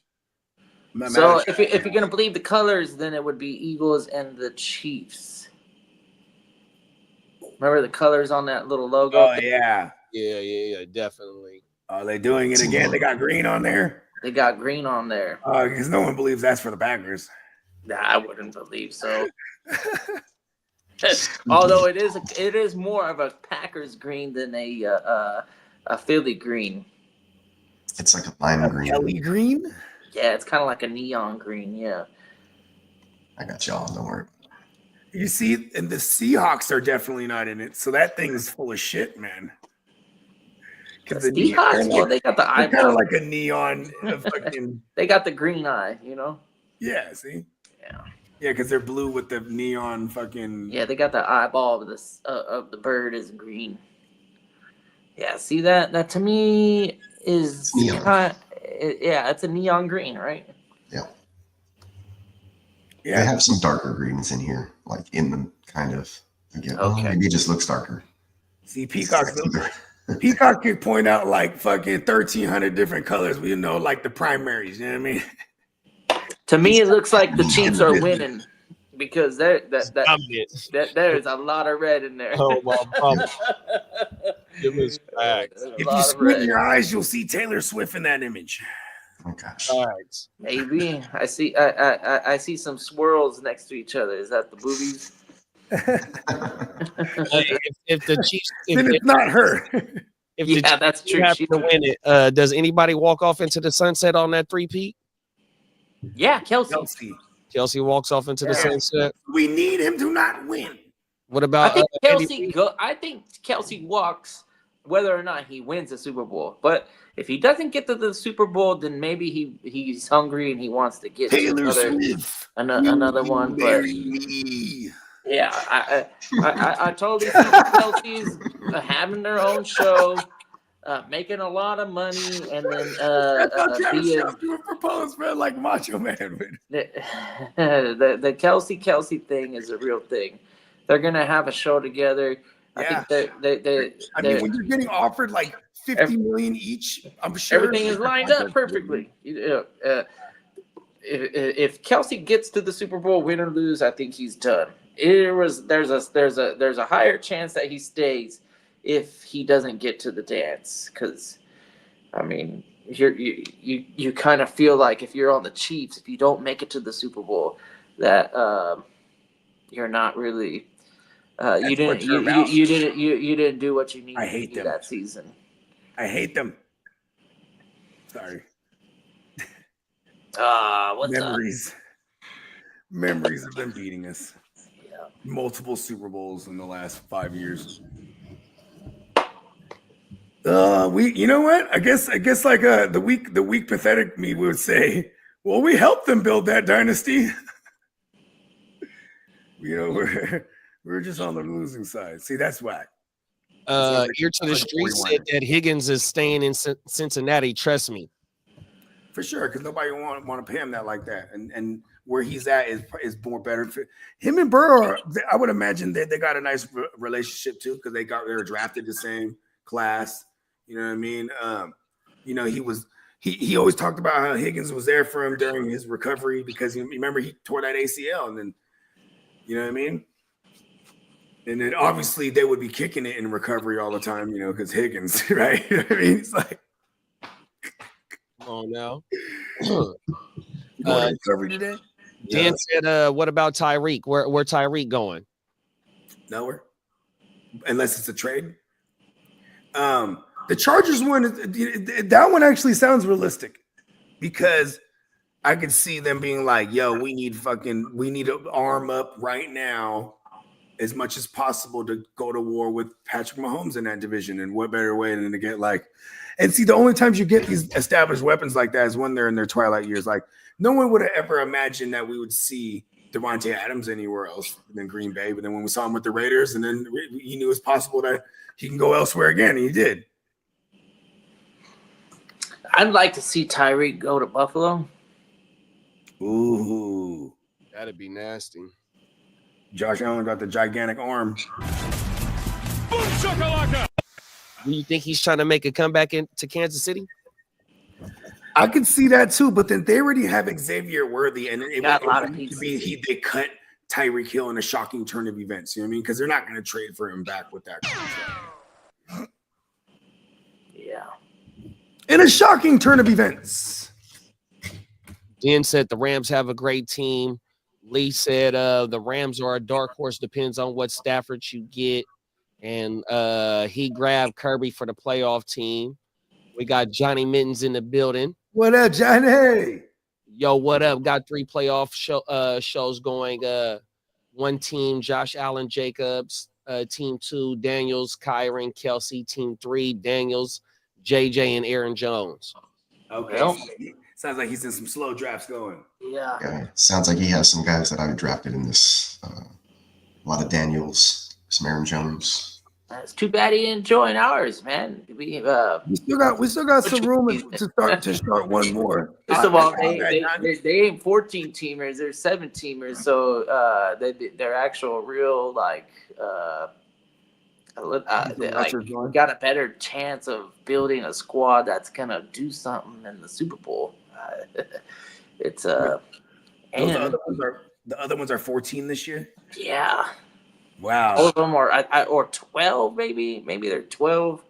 [SPEAKER 3] I'm
[SPEAKER 5] So
[SPEAKER 3] mad at
[SPEAKER 5] if you're gonna believe the colors, then it would be Eagles and the Chiefs. Remember the colors on that little logo?
[SPEAKER 3] Oh yeah.
[SPEAKER 4] Yeah, definitely.
[SPEAKER 3] Are they doing it again? They got green on there.
[SPEAKER 5] They got green on there.
[SPEAKER 3] Because no one believes that's for the Packers.
[SPEAKER 5] Nah, I wouldn't believe so. Although it is more of a Packers green than a Philly green.
[SPEAKER 6] It's like a lime green.
[SPEAKER 3] Kelly green?
[SPEAKER 5] Yeah, it's kind of like a neon green. Yeah.
[SPEAKER 6] I got y'all. Don't worry.
[SPEAKER 3] You see, and the Seahawks are definitely not in it. So that thing is full of shit, man.
[SPEAKER 5] The Seahawks, well, they got the
[SPEAKER 3] kind of
[SPEAKER 5] eyeball.
[SPEAKER 3] like a neon fucking.
[SPEAKER 5] They got the green eye, you know.
[SPEAKER 3] Yeah, see.
[SPEAKER 5] Yeah.
[SPEAKER 3] Yeah, because they're blue with the neon fucking.
[SPEAKER 5] Yeah, they got the eyeball of the bird is green. Yeah, see that? That to me is
[SPEAKER 6] neon.
[SPEAKER 5] Yeah, it's a neon green, right?
[SPEAKER 6] Yeah.
[SPEAKER 3] Yeah.
[SPEAKER 6] They have some darker greens in here, like in the kind of. Again,
[SPEAKER 5] Okay.
[SPEAKER 6] maybe it just looks darker.
[SPEAKER 3] See, Peacock could point out like fucking 1,300 different colors. We know like the primaries. You know what I mean?
[SPEAKER 5] To me, it looks like the Chiefs are winning because there's a lot of red in there.
[SPEAKER 4] Oh, my It was facts.
[SPEAKER 3] If you squint your eyes, you'll see Taylor Swift in that image.
[SPEAKER 6] Oh gosh.
[SPEAKER 4] Facts.
[SPEAKER 5] Maybe I see some swirls next to each other. Is that the boobies?
[SPEAKER 4] If the Chiefs,
[SPEAKER 3] Then it's not her.
[SPEAKER 5] That's true.
[SPEAKER 4] Happen to win it, does anybody walk off into the sunset on that 3-peat?
[SPEAKER 5] Yeah, Kelsey.
[SPEAKER 4] Kelsey walks off into the sunset.
[SPEAKER 3] We need him to not win.
[SPEAKER 4] What about
[SPEAKER 5] I think Kelsey walks whether or not he wins the Super Bowl. But if he doesn't get to the Super Bowl, then maybe he's hungry and he wants to get
[SPEAKER 3] Taylor
[SPEAKER 5] to
[SPEAKER 3] Swift,
[SPEAKER 5] another one. But
[SPEAKER 3] me.
[SPEAKER 5] yeah, I totally see Kelsey's having their own show, making a lot of money, and then being
[SPEAKER 3] doing propose, man, like Macho Man.
[SPEAKER 5] the Kelsey thing is a real thing. They're gonna have a show together. I think
[SPEAKER 3] I mean, when you're getting offered like $50 million each, I'm sure
[SPEAKER 5] everything is lined up perfectly. If Kelsey gets to the Super Bowl, win or lose, I think he's done. There's a higher chance that he stays if he doesn't get to the dance, because I mean you kind of feel like if you're on the Chiefs, if you don't make it to the Super Bowl, that you're not really you didn't do what you needed to do that season.
[SPEAKER 3] I hate them. Sorry.
[SPEAKER 5] What's
[SPEAKER 3] Memories of them beating us.
[SPEAKER 5] Yeah.
[SPEAKER 3] Multiple Super Bowls in the last 5 years. You know what? I guess like the weak pathetic me would say, well, we helped them build that dynasty. You know, we're just on the losing side. See, that's whack.
[SPEAKER 4] Ear to the Street said that Higgins is staying in Cincinnati. Trust me.
[SPEAKER 3] For sure, because nobody want to pay him that like that, and where he's at is more better. For him and Burrow, I would imagine that they got a nice relationship too, because they were drafted the same class. You know what I mean? You know, he always talked about how Higgins was there for him during his recovery, because you remember he tore that ACL, and then you know what I mean. And then obviously they would be kicking it in recovery all the time, you know, because Higgins, right? You know what I mean? It's like,
[SPEAKER 4] come on now.
[SPEAKER 3] You going to recovery today?
[SPEAKER 4] Dan said, "What about Tyreek? Where Tyreek going?"
[SPEAKER 3] Nowhere, unless it's a trade. The Chargers one, that one actually sounds realistic, because I could see them being like, "Yo, we need an arm up right now." as much as possible to go to war with Patrick Mahomes in that division. And what better way than to get like, and see, the only times you get these established weapons like that is when they're in their twilight years. Like, no one would have ever imagined that we would see Devontae Adams anywhere else than Green Bay. But then when we saw him with the Raiders, and then he knew it was possible that he can go elsewhere again, and he did.
[SPEAKER 5] I'd like to see Tyreek go to Buffalo.
[SPEAKER 3] Ooh.
[SPEAKER 7] That'd be nasty.
[SPEAKER 3] Josh Allen got the gigantic arm.
[SPEAKER 2] Boom shakalaka!
[SPEAKER 4] Do you think he's trying to make a comeback into Kansas City?
[SPEAKER 3] I can see that too, but then they already have Xavier Worthy, and it
[SPEAKER 5] Got a lot of
[SPEAKER 3] to
[SPEAKER 5] pieces.
[SPEAKER 3] be they cut Tyreek Hill in a shocking turn of events. You know what I mean? Because they're not going to trade for him back with that contract.
[SPEAKER 5] Yeah.
[SPEAKER 3] In a shocking turn of events.
[SPEAKER 4] Dan said the Rams have a great team. Lee said the Rams are a dark horse, depends on what Stafford you get. And he grabbed Kirby for the playoff team. We got Johnny Mittens in the building.
[SPEAKER 3] What up, Johnny?
[SPEAKER 4] Yo, what up? Got 3 playoff shows going. One team, Josh Allen Jacobs. Team 2, Daniels, Kyron, Kelsey. Team 3, Daniels, JJ, and Aaron Jones.
[SPEAKER 3] Okay.
[SPEAKER 5] Well.
[SPEAKER 3] Sounds like he's in some slow drafts going.
[SPEAKER 5] Yeah.
[SPEAKER 6] Yeah, sounds like he has some guys that I drafted in this. A lot of Daniels, some Aaron Jones.
[SPEAKER 5] It's too bad he didn't join ours, man.
[SPEAKER 3] We still got some room to start one more.
[SPEAKER 5] First of all, they ain't 14 teamers, they're 7 teamers, so they're actual real we got a better chance of building a squad that's gonna do something in the Super Bowl. It's
[SPEAKER 3] the
[SPEAKER 5] and
[SPEAKER 3] other ones are 14 this year.
[SPEAKER 5] yeah,
[SPEAKER 3] Wow.
[SPEAKER 5] all of them are or 12 maybe they're 12.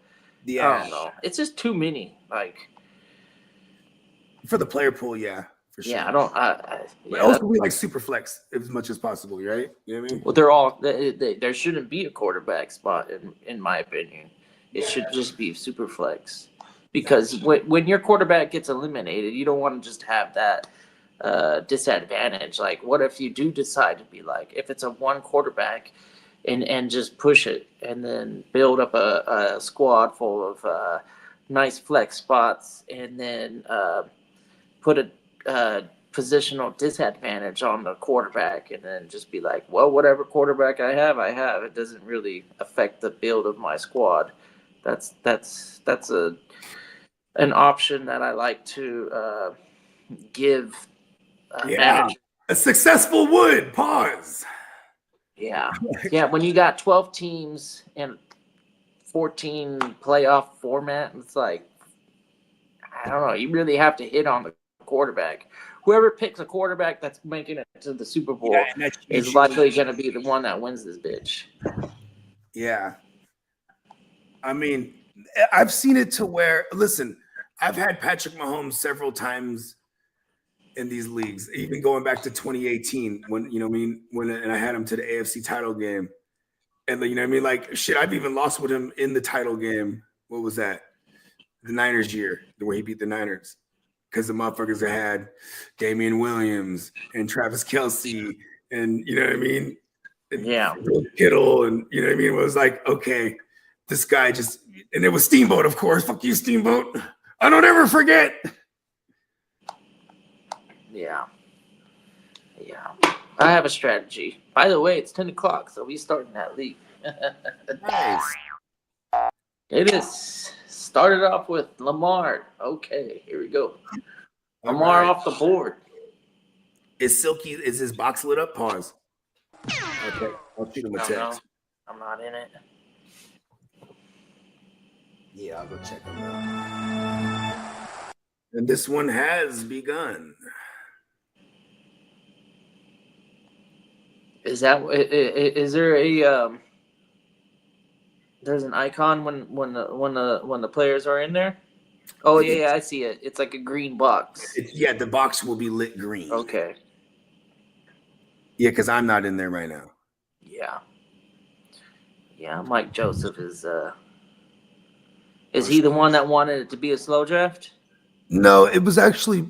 [SPEAKER 3] Yeah.
[SPEAKER 5] I don't know. It's just too many. Like
[SPEAKER 3] For the player pool, yeah. For sure.
[SPEAKER 5] yeah, I don't.
[SPEAKER 3] But also, we like super flex as much as possible, right? You know what I mean?
[SPEAKER 5] Well, they're all. There shouldn't be a quarterback spot, in my opinion. It should just be super flex, because when your quarterback gets eliminated, you don't want to just have that disadvantage. Like, what if you do decide to be like, if it's a one quarterback, and just push it, and then build up a squad full of nice flex spots, and then put a positional disadvantage on the quarterback, and then just be like, well, whatever quarterback I have. It doesn't really affect the build of my squad. That's an option that I like to give. Managers.
[SPEAKER 3] A successful would pause.
[SPEAKER 5] Yeah. When you got 12 teams and 14 playoff format, it's like, I don't know. You really have to hit on the quarterback. Whoever picks a quarterback that's making it to the Super Bowl is likely going to be the one that wins this bitch.
[SPEAKER 3] Yeah. I mean, I've seen it to where, listen, I've had Patrick Mahomes several times in these leagues, even going back to 2018 when, you know what I mean, and I had him to the AFC title game. And, you know what I mean? Like, shit, I've even lost with him in the title game. What was that? The Niners year, the way he beat the Niners. Because the motherfuckers that had Damian Williams and Travis Kelce and, you know what I mean?
[SPEAKER 5] Yeah.
[SPEAKER 3] Kittle and, you know what I mean? It was like, okay, this guy just – and it was Steamboat, of course. Fuck you, Steamboat. I don't ever forget.
[SPEAKER 5] Yeah. I have a strategy. By the way, it's 10 o'clock, so we starting that league.
[SPEAKER 7] Nice.
[SPEAKER 5] It is. Started off with Lamar. Okay, here we go. Lamar off the board.
[SPEAKER 3] Is his box lit up? Pause. Okay, I'll shoot him a text.
[SPEAKER 5] I'm not in it.
[SPEAKER 3] Yeah, I'll go check him out. And this one has begun.
[SPEAKER 5] Is there a there's an icon when the players are in there? Oh yeah, I see it. It's like a green box.
[SPEAKER 3] The box will be lit green.
[SPEAKER 5] Okay.
[SPEAKER 3] Yeah, because I'm not in there right now.
[SPEAKER 5] Yeah, Mike Joseph is he the one that wanted it to be a slow draft?
[SPEAKER 3] No, it was actually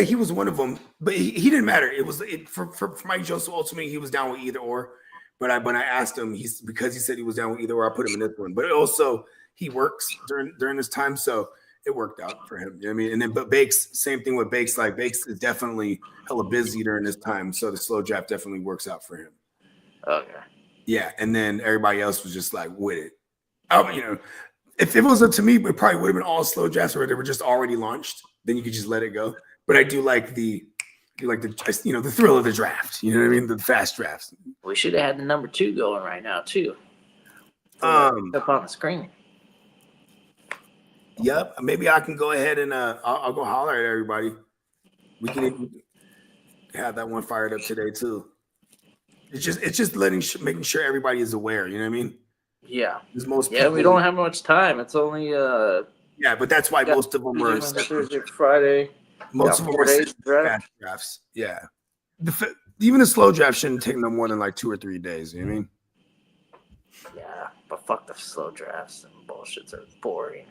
[SPEAKER 3] he was one of them, but he didn't matter. It was for Mike Joseph. Ultimately, he was down with either or, But I asked him, because he said he was down with either, or I put him in this one. But also he works during this time, so it worked out for him. You know what I mean? And then but Bakes, same thing with Bakes. Like Bakes is definitely hella busy during this time, so the slow draft definitely works out for him.
[SPEAKER 5] Okay.
[SPEAKER 3] Yeah, and then everybody else was just like with it. If it was up to me, it probably would have been all slow drafts where they were just already launched. Then you could just let it go. But I do like the thrill of the draft. You know what I mean? The fast drafts.
[SPEAKER 5] We should have had the number 2 going right now too. Up on the screen.
[SPEAKER 3] Yep. Maybe I can go ahead and I'll go holler at everybody. We can have that one fired up today too. It's just making sure everybody is aware. You know what I mean?
[SPEAKER 5] Yeah.
[SPEAKER 3] People,
[SPEAKER 5] we don't have much time. It's only
[SPEAKER 3] yeah, but that's why most of them were
[SPEAKER 5] Thursday, Friday.
[SPEAKER 3] Most of them were fast drafts. Yeah. Even the slow draft shouldn't take no more than like 2 or 3 days. You know what I mean?
[SPEAKER 5] Yeah, but fuck the slow drafts and bullshits are boring.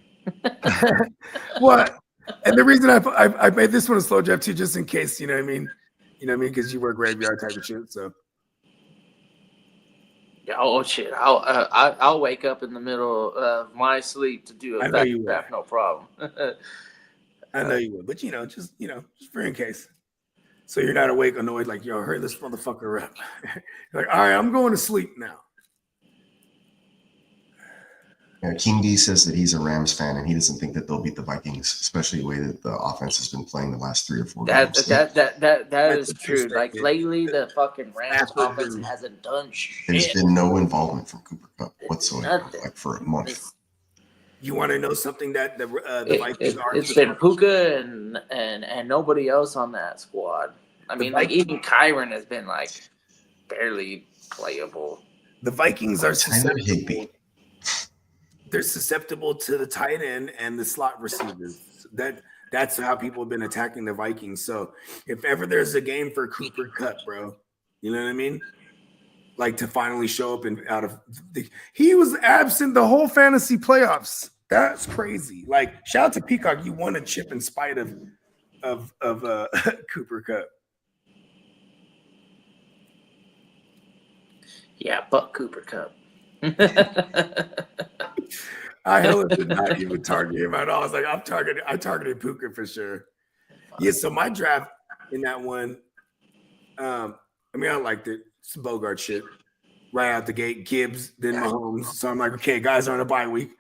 [SPEAKER 3] What? And the reason I made this one a slow draft too, just in case, you know what I mean? You know what I mean? Because you work graveyard type of shit. So.
[SPEAKER 5] Yeah. Oh shit! I'll wake up in the middle of my sleep to do a fast draft. No problem.
[SPEAKER 3] I know you would, but just for in case. So you're not awake, annoyed, like, yo, hurry this motherfucker up. You're like, all right, I'm going to sleep now.
[SPEAKER 6] King D says that he's a Rams fan and he doesn't think that they'll beat the Vikings, especially the way that the offense has been playing the last 3 or 4 games.
[SPEAKER 5] That is true. Like lately, the fucking Rams offense hasn't done shit.
[SPEAKER 6] There's been no involvement from Cooper Kupp whatsoever, like for a month.
[SPEAKER 3] You want to know something that the Vikings are?
[SPEAKER 5] It's been Puka and nobody else on that squad. I mean, like even Kyron has been like barely playable.
[SPEAKER 3] The Vikings are susceptible. They're susceptible to the tight end and the slot receivers. That's how people have been attacking the Vikings. So if ever there's a game for Cooper Kupp, bro, you know what I mean? Like to finally show up he was absent the whole fantasy playoffs. That's crazy. Like shout out to Peacock, you won a chip in spite of Cooper Kupp.
[SPEAKER 5] Yeah, but Cooper Kupp.
[SPEAKER 3] I did not even target him at all. I was like, I targeted Puka for sure. Yeah, so my draft in that one, I liked it. It's Bogart shit. Right out the gate, Gibbs, then Mahomes. So I'm like, okay, guys are on a bye week.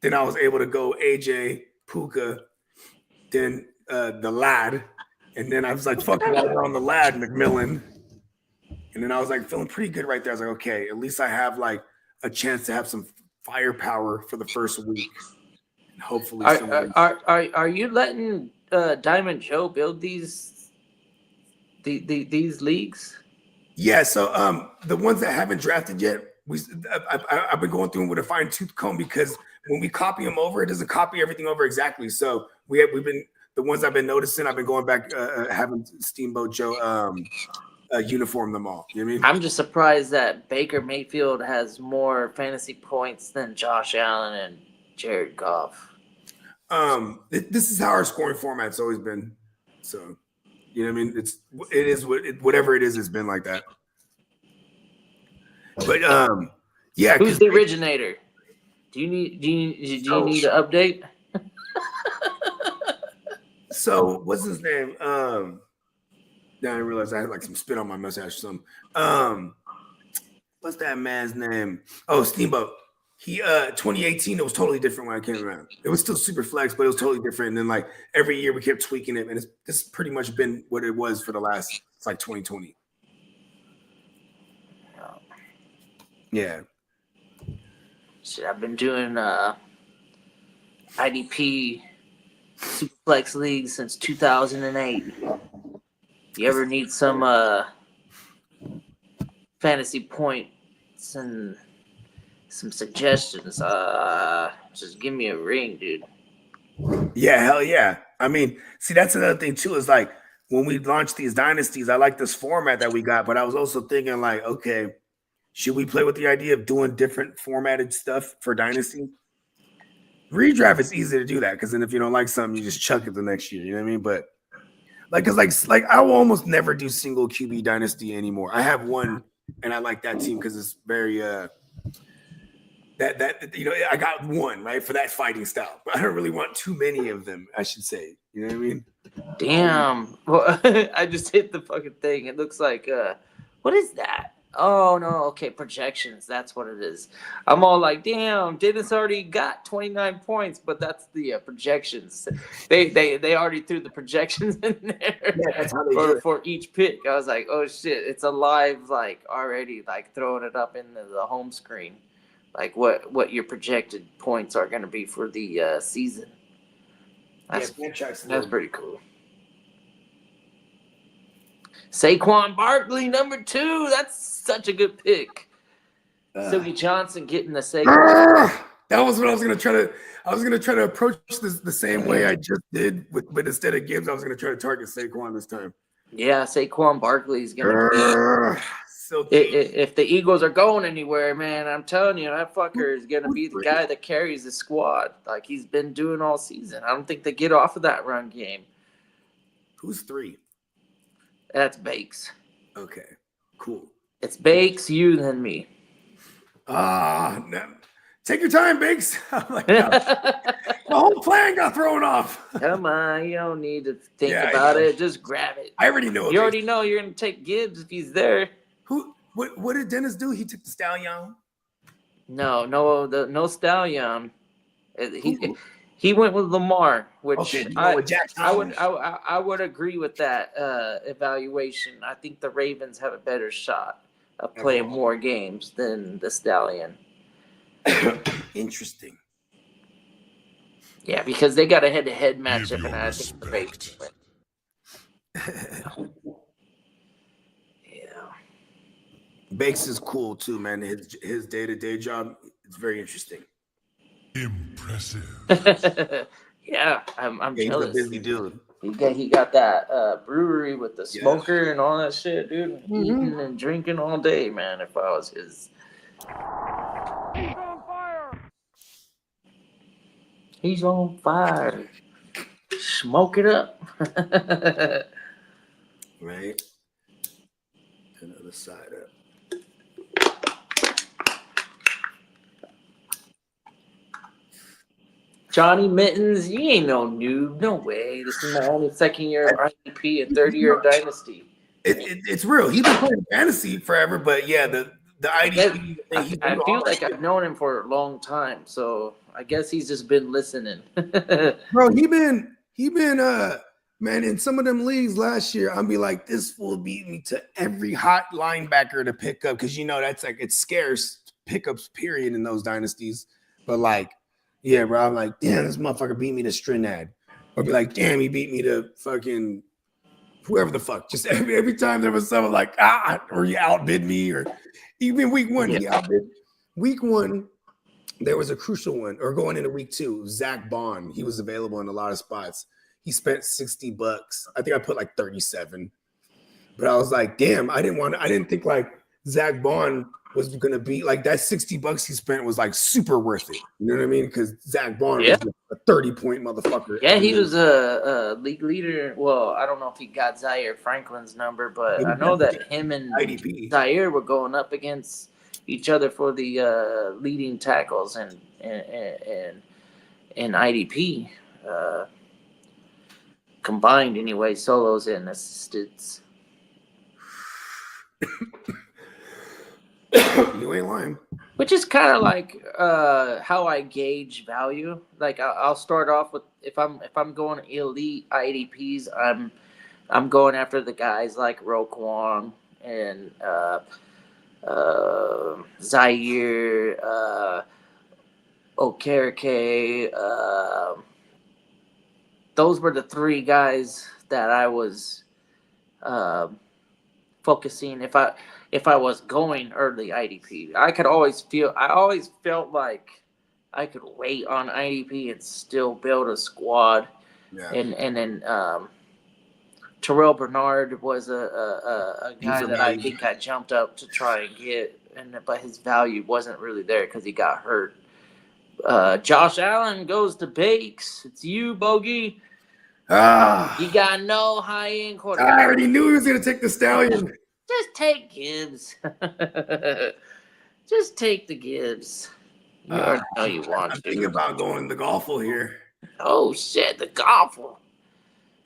[SPEAKER 3] Then I was able to go AJ, Puka, then the lad. And then I was like, fuck it, I'm on the lad, McMillan. And then I was like feeling pretty good right there. I was like, okay, at least I have like a chance to have some firepower for the first week. And hopefully
[SPEAKER 5] are you letting Diamond Joe build these leagues?
[SPEAKER 3] Yeah, so the ones that haven't drafted yet, I've been going through them with a fine-tooth comb because when we copy them over, it doesn't copy everything over exactly. So we've been the ones I've been noticing, I've been going back having Steamboat Joe uniform them all. You know what I mean?
[SPEAKER 5] I'm just surprised that Baker Mayfield has more fantasy points than Josh Allen and Jared Goff.
[SPEAKER 3] This is how our scoring format's always been. So, you know what I mean? It is whatever it is, it's been like that. But yeah.
[SPEAKER 5] Who's the originator? Do you need an update?
[SPEAKER 3] So what's his name? Now I realized I had like some spit on my mustache or something. What's that man's name? Oh, Steamboat. He 2018, it was totally different when I came around. It was still super flex, but it was totally different. And then like every year we kept tweaking it, and this has pretty much been what it was for the last, it's like 2020. Yeah.
[SPEAKER 5] Shit, I've been doing IDP Superflex League since 2008. You ever need some fantasy points and some suggestions, just give me a ring, dude.
[SPEAKER 3] Yeah, hell yeah. I mean, see, that's another thing too, is like when we launched these dynasties, I like this format that we got, but I was also thinking like, okay, should we play with the idea of doing different formatted stuff for dynasty? Redraft is easy to do that because then if you don't like something, you just chuck it the next year. You know what I mean? But like, cause like I will almost never do single QB dynasty anymore. I have one and I like that team because it's very I got one right for that fighting style. I don't really want too many of them. I should say, you know what I mean?
[SPEAKER 5] Damn. Well, I just hit the fucking thing. It looks like what is that? Oh no, okay, projections. That's what it is. I'm all like, damn, Dennis already got 29 points, but that's the projections. They already threw the projections in there
[SPEAKER 3] That's how they do it.
[SPEAKER 5] for each pick. I was like, oh shit, it's a live like already like throwing it up into the home screen, like what your projected points are going to be for the season. That's pretty cool. Saquon Barkley, number 2. That's such a good pick. Silky Johnson getting the Saquon.
[SPEAKER 3] That was what I was gonna try to. I was gonna try to approach this the same way I just did, but instead of Gibbs, I was gonna try to target Saquon this time.
[SPEAKER 5] Yeah, Saquon Barkley is gonna. If the Eagles are going anywhere, man, I'm telling you, that fucker is gonna be the guy that carries the squad, like he's been doing all season. I don't think they get off of that run game.
[SPEAKER 3] Who's 3?
[SPEAKER 5] That's Bakes.
[SPEAKER 3] Okay, cool.
[SPEAKER 5] It's Bakes, you, then me.
[SPEAKER 3] No. Take your time, Biggs. I'm like, no. The whole plan got thrown off.
[SPEAKER 5] Come on, you don't need to think about it. Just grab it.
[SPEAKER 3] I already know.
[SPEAKER 5] You already know you're gonna take Gibbs if he's there.
[SPEAKER 3] What did Dennis do? He took the Stallion.
[SPEAKER 5] No Stallion. He went with Lamar, which I would agree with that evaluation. I think the Ravens have a better shot of playing more games than the Stallion.
[SPEAKER 3] Interesting.
[SPEAKER 5] Yeah, because they got a head-to-head matchup, and I think the Ravens win. Yeah.
[SPEAKER 3] Bakes is cool too, man. His day-to-day job is very interesting.
[SPEAKER 2] Impressive.
[SPEAKER 5] Yeah, I'm jealous.
[SPEAKER 3] He's a busy dude.
[SPEAKER 5] He got that brewery with the smoker and all that shit, dude. Eating and drinking all day, man. If I was his.
[SPEAKER 2] He's on fire.
[SPEAKER 5] He's on fire. Smoke it up.
[SPEAKER 3] Right. Another side up.
[SPEAKER 5] Johnny Mittens, you ain't no noob. No way. This is my only second year of IDP and third year of Dynasty.
[SPEAKER 3] It's real. He's been playing fantasy forever, but yeah, the IDP thing.
[SPEAKER 5] I feel like I've known him for a long time, so I guess he's just been listening.
[SPEAKER 3] Bro, he been man, in some of them leagues last year, I'd be like, this fool beat me to every hot linebacker to pick up, because that's like it's scarce pickups period in those dynasties. But like, yeah, bro, I'm like, damn, this motherfucker beat me to Strinad. Or be like, damn, he beat me to fucking whoever the fuck. Just every time there was someone like, or he outbid me, or even week 1, he outbid. Week 1, there was a crucial one, or going into week 2, Zach Bond. He was available in a lot of spots. He spent $60. I think I put like 37. But I was like, damn, I didn't think like Zach Bond was gonna be like that. $60 he spent was like super worth it. You know what I mean? Because Zach Bond was a 30-point motherfucker.
[SPEAKER 5] Yeah, he was a league leader. Well, I don't know if he got Zaire Franklin's number, but I know that him and IDP. Zaire were going up against each other for the leading tackles and IDP combined anyway, solos and assistants.
[SPEAKER 3] You ain't lying.
[SPEAKER 5] Which is kind of like how I gauge value. Like I'll start off with if I'm going elite IDPs, I'm going after the guys like Roquan and Zaire, Okereke. Those were the 3 guys that I was focusing. If I was going early IDP, I always felt like I could wait on IDP and still build a squad. Yeah. And then Terrell Bernard was a guy that I think I jumped up to try and get, but his value wasn't really there because he got hurt. Josh Allen goes to Bakes. It's you, Bogey. He got no high-end quarterback.
[SPEAKER 3] I already knew he was going to take the Stallion.
[SPEAKER 5] Just take Gibbs. Just take the Gibbs. You already know you want
[SPEAKER 3] I'm
[SPEAKER 5] to.
[SPEAKER 3] thinking about going the golfle here.
[SPEAKER 5] Oh shit, the golfer.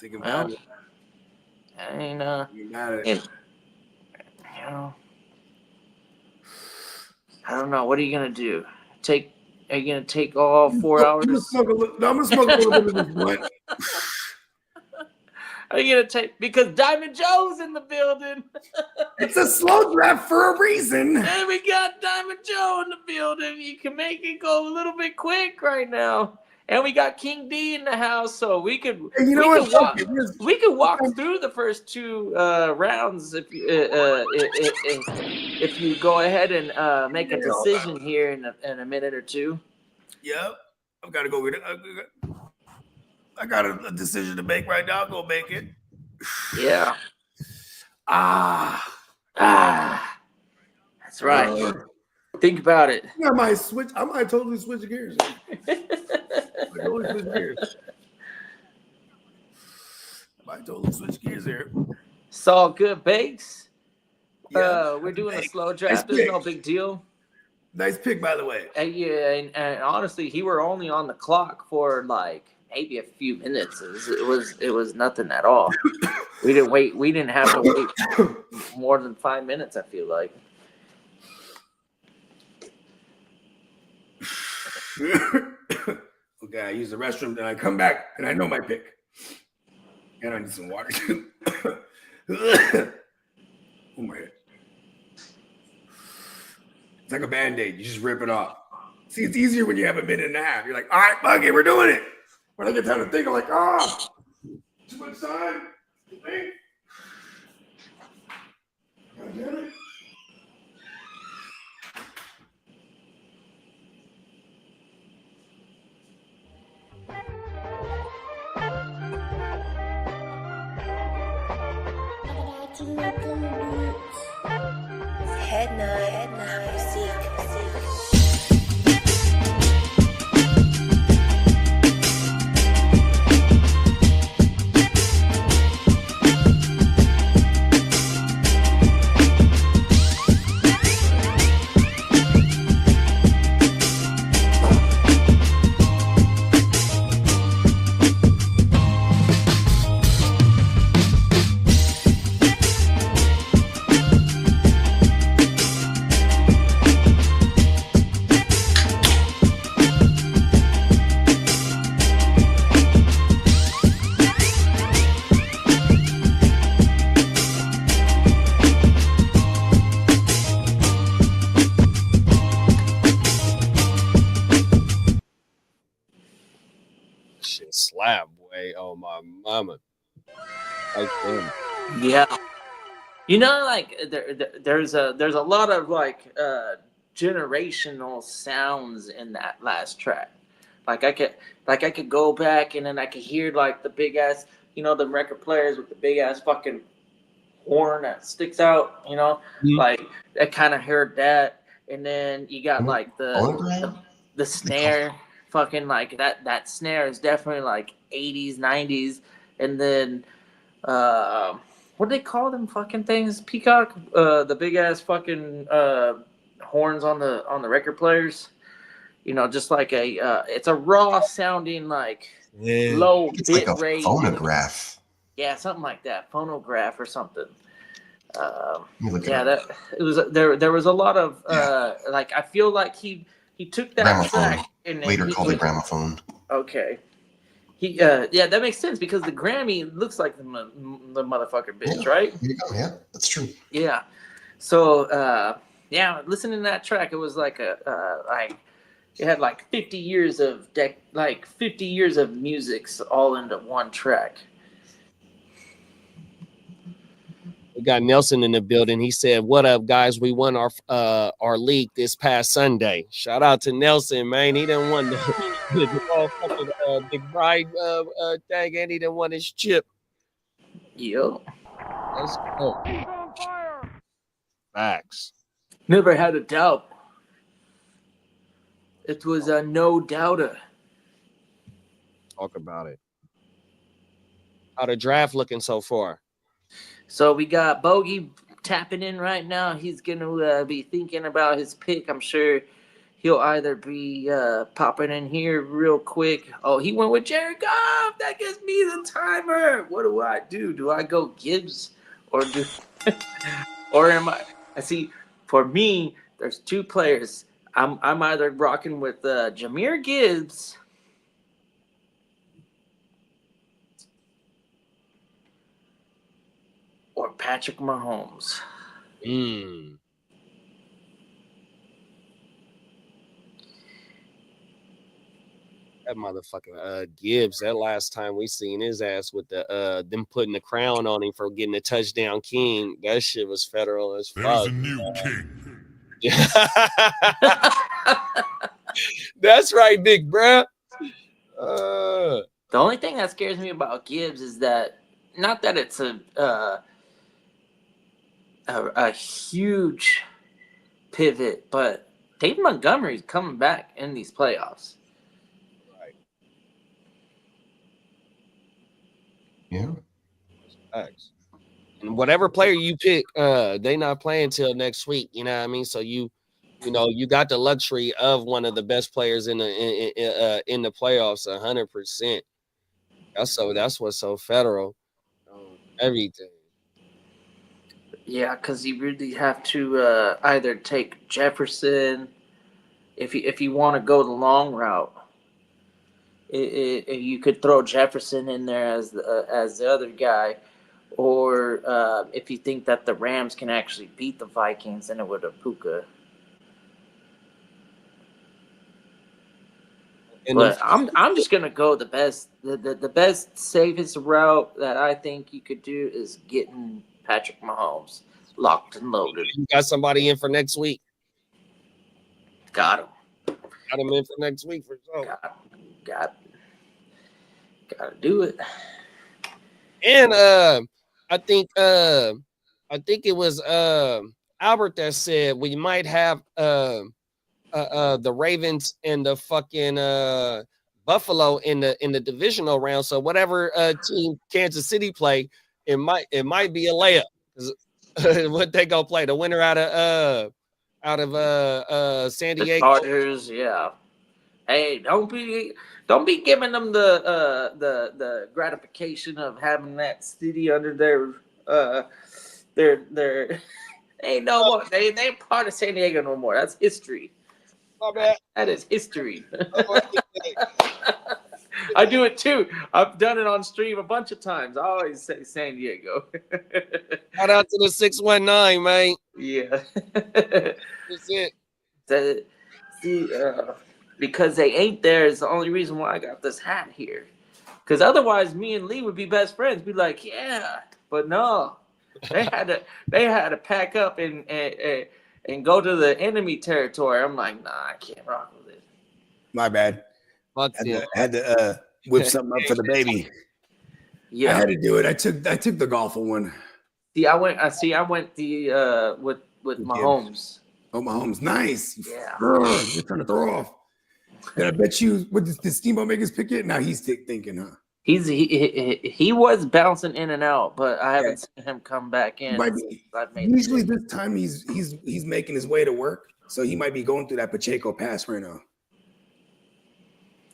[SPEAKER 3] Thinking
[SPEAKER 5] Well,
[SPEAKER 3] about it.
[SPEAKER 5] I mean,
[SPEAKER 3] Thinking about it.
[SPEAKER 5] you know, I don't know. What are you gonna do? Are you gonna take all 4 hours?
[SPEAKER 3] I'm gonna smoke a little bit of this blunt.
[SPEAKER 5] Are you gonna take because Diamond Joe's in the building?
[SPEAKER 3] It's a slow draft for a reason.
[SPEAKER 5] And we got Diamond Joe in the building. You can make it go a little bit quick right now. And we got King D in the house, so we could
[SPEAKER 3] And you know
[SPEAKER 5] we
[SPEAKER 3] what?
[SPEAKER 5] could walk we could walk through the first two rounds if you go ahead and make a decision here in a minute or two.
[SPEAKER 3] Yep. I've got to go. I got a decision to make right now. I'll go make it.
[SPEAKER 5] Yeah. That's right. Think about it.
[SPEAKER 3] I might switch. I might totally switch gears. I might totally switch gears here.
[SPEAKER 5] It's all good, Bakes.
[SPEAKER 3] Yeah,
[SPEAKER 5] We're doing a slow draft. There's no big deal.
[SPEAKER 3] Nice pick, by the way.
[SPEAKER 5] Yeah, and honestly, he were only on the clock for like maybe a few minutes. It was nothing at all. We didn't wait. We didn't have to wait more than 5 minutes. I feel like.
[SPEAKER 3] Okay, I use the restroom, then I come back and I know my pick. And I need some water too. Oh my head. It's like a band-aid. You just rip it off. See, it's easier when you have a minute and a half. You're like, all right, fuck it, we're doing it. When I get time to think, I'm like, too much time. Think. God damn it.
[SPEAKER 8] Head nod, music.
[SPEAKER 4] Shit slap, boy. Oh my mama. Like, damn.
[SPEAKER 5] Yeah. You know, like there's a lot of like generational sounds in that last track. Like I could go back and then I could hear like the big ass, you know, the record players with the big ass fucking horn that sticks out, you know, like I kind of heard that. And then you got like the snare, fucking like that snare is definitely like 80s, 90s. And then what do they call them fucking things? Peacock, the big ass fucking horns on the record players. You know, just like it's a raw sounding like low
[SPEAKER 6] It's
[SPEAKER 5] bit
[SPEAKER 6] like a
[SPEAKER 5] rate.
[SPEAKER 6] phonograph.
[SPEAKER 5] Yeah, something like that, phonograph or something.
[SPEAKER 6] Yeah,
[SPEAKER 5] that it was. There was a lot of like I feel like he took that
[SPEAKER 6] gramophone.
[SPEAKER 5] track and
[SPEAKER 6] Later called it gramophone.
[SPEAKER 5] Okay. Yeah, that makes sense because the Grammy looks like the motherfucker bitch, right?
[SPEAKER 6] Here you go. Yeah, that's true.
[SPEAKER 5] Yeah. So listening to that track, it was like like it had like 50 years of 50 years of musics all into one track.
[SPEAKER 4] We got Nelson in the building. He said, "What up, guys? We won our league this past Sunday. Shout out to Nelson, man. He didn't won the big bride tag, and he didn't won his chip.
[SPEAKER 5] Yo,
[SPEAKER 4] Let's go.
[SPEAKER 2] He's on fire.
[SPEAKER 4] Facts.
[SPEAKER 5] never had a doubt. It was a no doubter.
[SPEAKER 4] Talk about it. How the draft looking so far?
[SPEAKER 5] So we got Bogey tapping in right now. He's gonna be thinking about his pick. I'm sure he'll either be popping in here real quick. Oh, he went with Jared Goff. That gives me the timer. What do I do? Do I go Gibbs or do or am I? I see. For me, there's two players. I'm either rocking with Jahmyr Gibbs or Patrick Mahomes.
[SPEAKER 4] That motherfucker Gibbs, that last time we seen his ass with the them putting the crown on him for getting the touchdown king, that shit was federal as fuck.
[SPEAKER 9] There's a new king.
[SPEAKER 4] That's right, big bruh.
[SPEAKER 5] The only thing that scares me about Gibbs is that not that it's a huge pivot, but David Montgomery's coming back in these playoffs.
[SPEAKER 4] Right.
[SPEAKER 6] Yeah.
[SPEAKER 4] Facts. And whatever player you pick, they not playing till next week. You know what I mean? So you got the luxury of one of the best players in the playoffs, 100%. That's what's so federal. Everything.
[SPEAKER 5] Yeah, because you really have to either take Jefferson if you want to go the long route. You could throw Jefferson in there as the other guy, or if you think that the Rams can actually beat the Vikings, then it would have Puka. But I'm just gonna go the best safest route that I think you could do is getting Patrick Mahomes locked and loaded.
[SPEAKER 4] You got somebody in for next week.
[SPEAKER 5] Got him.
[SPEAKER 4] Got him in for next week for sure.
[SPEAKER 5] Got to do it.
[SPEAKER 4] And I think it was Albert that said we might have the Ravens and the fucking Buffalo in the divisional round. So whatever team Kansas City play, it might be a layup. What they gonna play? The winner out of San Diego.
[SPEAKER 5] The Chargers, yeah. Hey, don't be giving them the gratification of having that city under their ain't no more. They ain't part of San Diego no more. That's history.
[SPEAKER 4] My bad.
[SPEAKER 5] That is history. I do it too. I've done it on stream a bunch of times. I always say San Diego.
[SPEAKER 4] Shout out to the 619, man.
[SPEAKER 5] Yeah.
[SPEAKER 4] That's it.
[SPEAKER 5] Because they ain't there is the only reason why I got this hat here. Because otherwise, me and Lee would be best friends. Be like, yeah, but no, they had to pack up and go to the enemy territory. I'm like, nah, I can't rock with it.
[SPEAKER 3] My bad. Had to whip something up for the baby. Yeah, I had to do it. I took the golfer one.
[SPEAKER 5] I went the with Mahomes.
[SPEAKER 3] Oh, Mahomes, nice.
[SPEAKER 5] Yeah,
[SPEAKER 3] you're trying to throw off. And I bet you, did Steamboat make his pick yet? Now he's thinking, huh?
[SPEAKER 5] He was bouncing in and out, but I haven't seen him come back in.
[SPEAKER 3] Usually this time he's making his way to work, so he might be going through that Pacheco pass right now.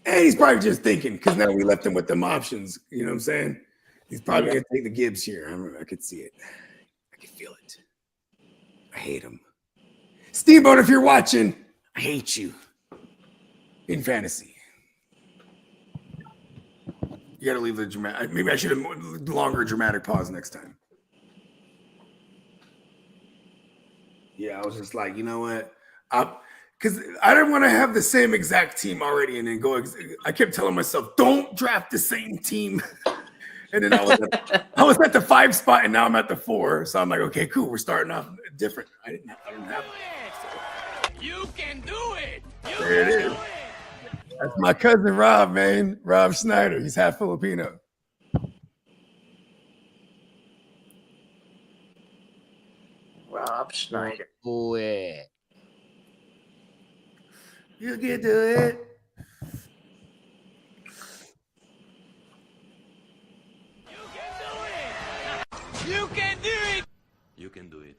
[SPEAKER 3] And he's probably just thinking, because now we left him with them options. You know what I'm saying? He's probably going to take the Gibbs here. I could see it. I can feel it. I hate him. Steamboat, if you're watching, I hate you. In fantasy. You got to leave the dramatic. Maybe I should have longer dramatic pause next time. Yeah, I was just like, you know what? Because I didn't want to have the same exact team already and then go. I kept telling myself, don't draft the same team. And then I was at the 5 spot and now I'm at the 4. So I'm like, okay, cool. We're starting off different. I didn't have it.
[SPEAKER 2] You can do it.
[SPEAKER 3] There it is. That's my cousin Rob, man. Rob Schneider. He's half Filipino.
[SPEAKER 5] Rob Schneider.
[SPEAKER 4] Boy.
[SPEAKER 3] You can do it.
[SPEAKER 2] You can do it.
[SPEAKER 9] You can do it.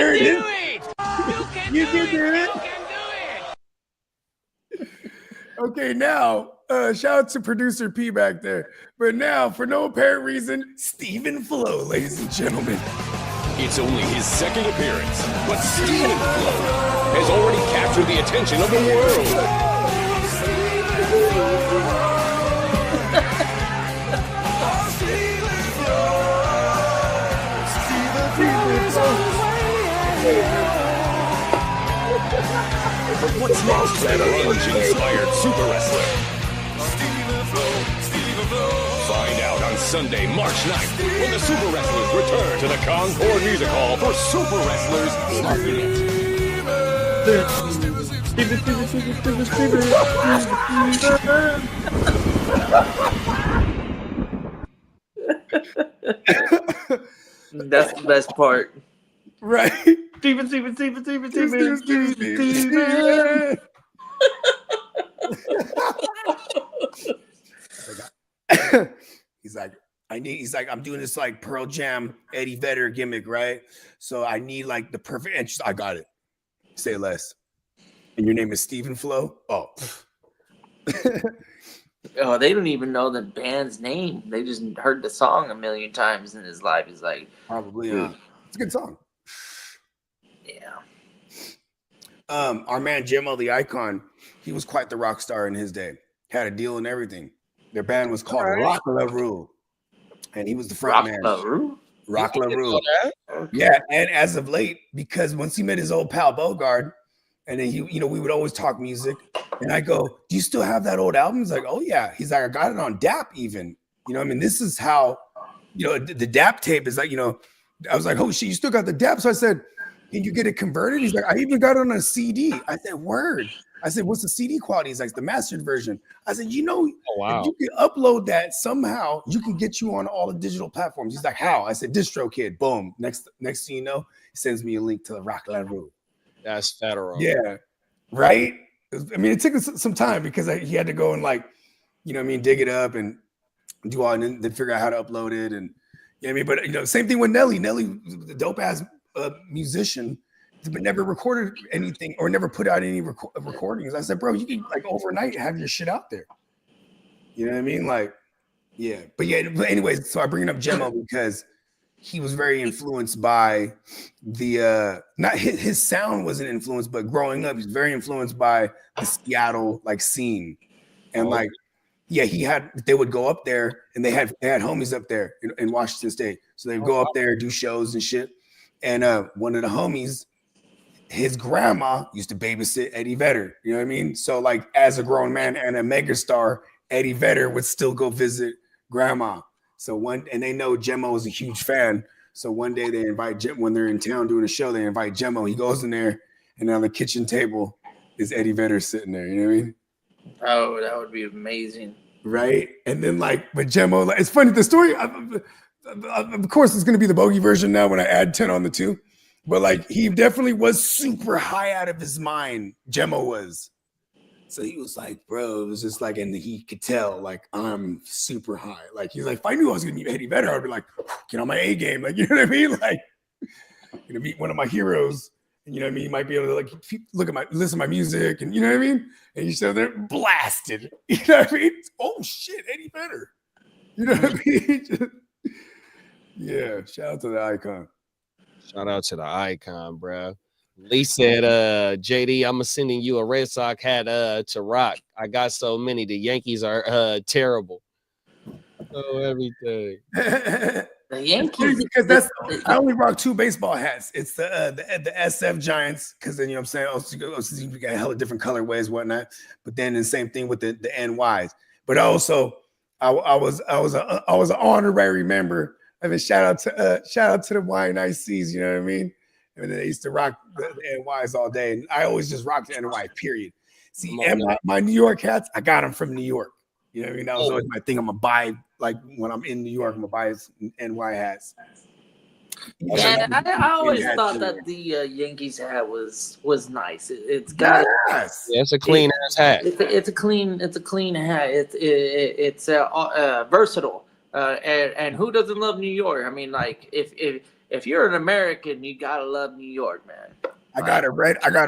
[SPEAKER 3] There it is. You can do it. Okay, now shout out to producer P back there. But now, for no apparent reason, Stephen Flo, ladies and gentlemen.
[SPEAKER 9] It's only his second appearance, but Stephen Flo has already captured the attention of the world. What's next for that grunge-inspired super wrestler? Find out on Sunday, March 9th, when the Super Wrestlers return to the Concord Music Hall for Super Wrestlers
[SPEAKER 5] That's the best part.
[SPEAKER 3] Right.
[SPEAKER 5] Steven.
[SPEAKER 3] He's like, I'm doing this like Pearl Jam Eddie Vedder gimmick, right? So I need like the perfect entrance. I got it. Say less. And your name is Stephen Flo? Oh.
[SPEAKER 5] Oh, they don't even know the band's name. They just heard the song a million times in his life. He's like,
[SPEAKER 3] Probably, it's a good song.
[SPEAKER 5] yeah.
[SPEAKER 3] Our man Jimmo the Icon, he was quite the rock star in his day. Had a deal and everything. Their band was called Rock La Rue, and he was the front man. Rock La Rue. Yeah, and as of late, because once he met his old pal Bogard, and then we would always talk music, and I go, "Do you still have that old album?" He's like, "Oh yeah." He's like, "I got it on DAP even." I mean, this is how, the DAP tape is like, I was like, "Oh shit, you still got the DAP?" So I said, "Can you get it converted?" He's like, "I even got it on a CD." I said, "Word." I said, "What's the CD quality?" He's like, "The mastered version." I said, if you can upload that somehow, you can get you on all the digital platforms. He's like, "How?" I said, "DistroKid." Boom. Next thing you know, he sends me a link to the Rock La Rue.
[SPEAKER 4] That's federal.
[SPEAKER 3] Yeah. Right. I mean, it took us some time because he had to go and dig it up and do all, and then figure out how to upload it. And but same thing with Nelly. Nelly was a dope ass musician, but never recorded anything or never put out any recordings. I said, "Bro, you can overnight have your shit out there." You know what I mean? Like, yeah. But anyways, so I bring up Jimmo because he was very influenced by the not his sound wasn't influenced, but growing up, he's very influenced by the Seattle scene. And they would go up there and they had homies up there in Washington State. So they'd go up there, do shows and shit. And one of the homies, his grandma used to babysit Eddie Vedder. You know what I mean? So as a grown man and a megastar, Eddie Vedder would still go visit grandma. So and they know Jimmo is a huge fan. So one day they invite Jim when they're in town doing a show. They invite Jimmo. He goes in there, and on the kitchen table is Eddie Vedder sitting there. You know what I mean?
[SPEAKER 5] Oh, that would be amazing,
[SPEAKER 3] right? And then but Jimmo, it's funny. The story, of course, it's going to be the bogey version now when I add 10 on the 2. But he definitely was super high out of his mind. Jimmo was. So he was like, bro, it was just and he could tell, I'm super high. He's like, if I knew I was going to meet Eddie Vedder, I'd be like, get on my A game. You know what I mean? Gonna meet one of my heroes. And you know what I mean? You might be able to listen to my music. And you know what I mean? And you sit there blasted. You know what I mean? Oh shit, Eddie Vedder. You know what I mean? Yeah, shout out to the icon.
[SPEAKER 4] Shout out to the icon, bro. Lee said, JD, I'm sending you a Red Sox hat to rock. I got so many. The Yankees are terrible. Oh, everything.
[SPEAKER 5] The Yankees,
[SPEAKER 3] because I only rock 2 baseball hats. It's the SF Giants, because then what I'm saying, you got hella different colorways, whatnot. But then the same thing with the NYs. But also, I was an honorary member. I mean, shout out to the YNICs. You know what I mean? And then they used to rock the NYs all day. And I always just rocked the NY, period. See, and my New York hats, I got them from New York. You know what I mean? That was always my thing. I'm going to buy, when I'm in New York, I'm going to buy NY hats.
[SPEAKER 5] Yeah, I always thought that the Yankees hat was nice. It's got
[SPEAKER 4] it's a clean ass hat.
[SPEAKER 5] It's a clean hat. It's versatile. And who doesn't love New York? I mean, if if you're an American, you gotta love New York, man.
[SPEAKER 3] I got a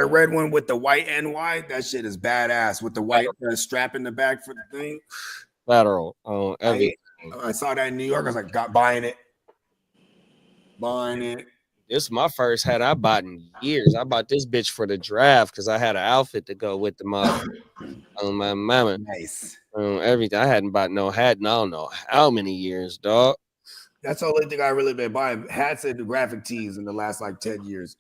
[SPEAKER 3] red one with the white NY. That shit is badass with the white strap in the back for the thing.
[SPEAKER 4] Federal on everything.
[SPEAKER 3] I saw that in New York. I was like, buying it.
[SPEAKER 4] This is my first hat I bought in years. I bought this bitch for the draft because I had an outfit to go with the motherfucker. On my mama.
[SPEAKER 3] Nice.
[SPEAKER 4] Everything. I hadn't bought no hat in I don't know how many years, dog.
[SPEAKER 3] That's the only thing I really been buying. Hats and graphic tees in the last like 10 years.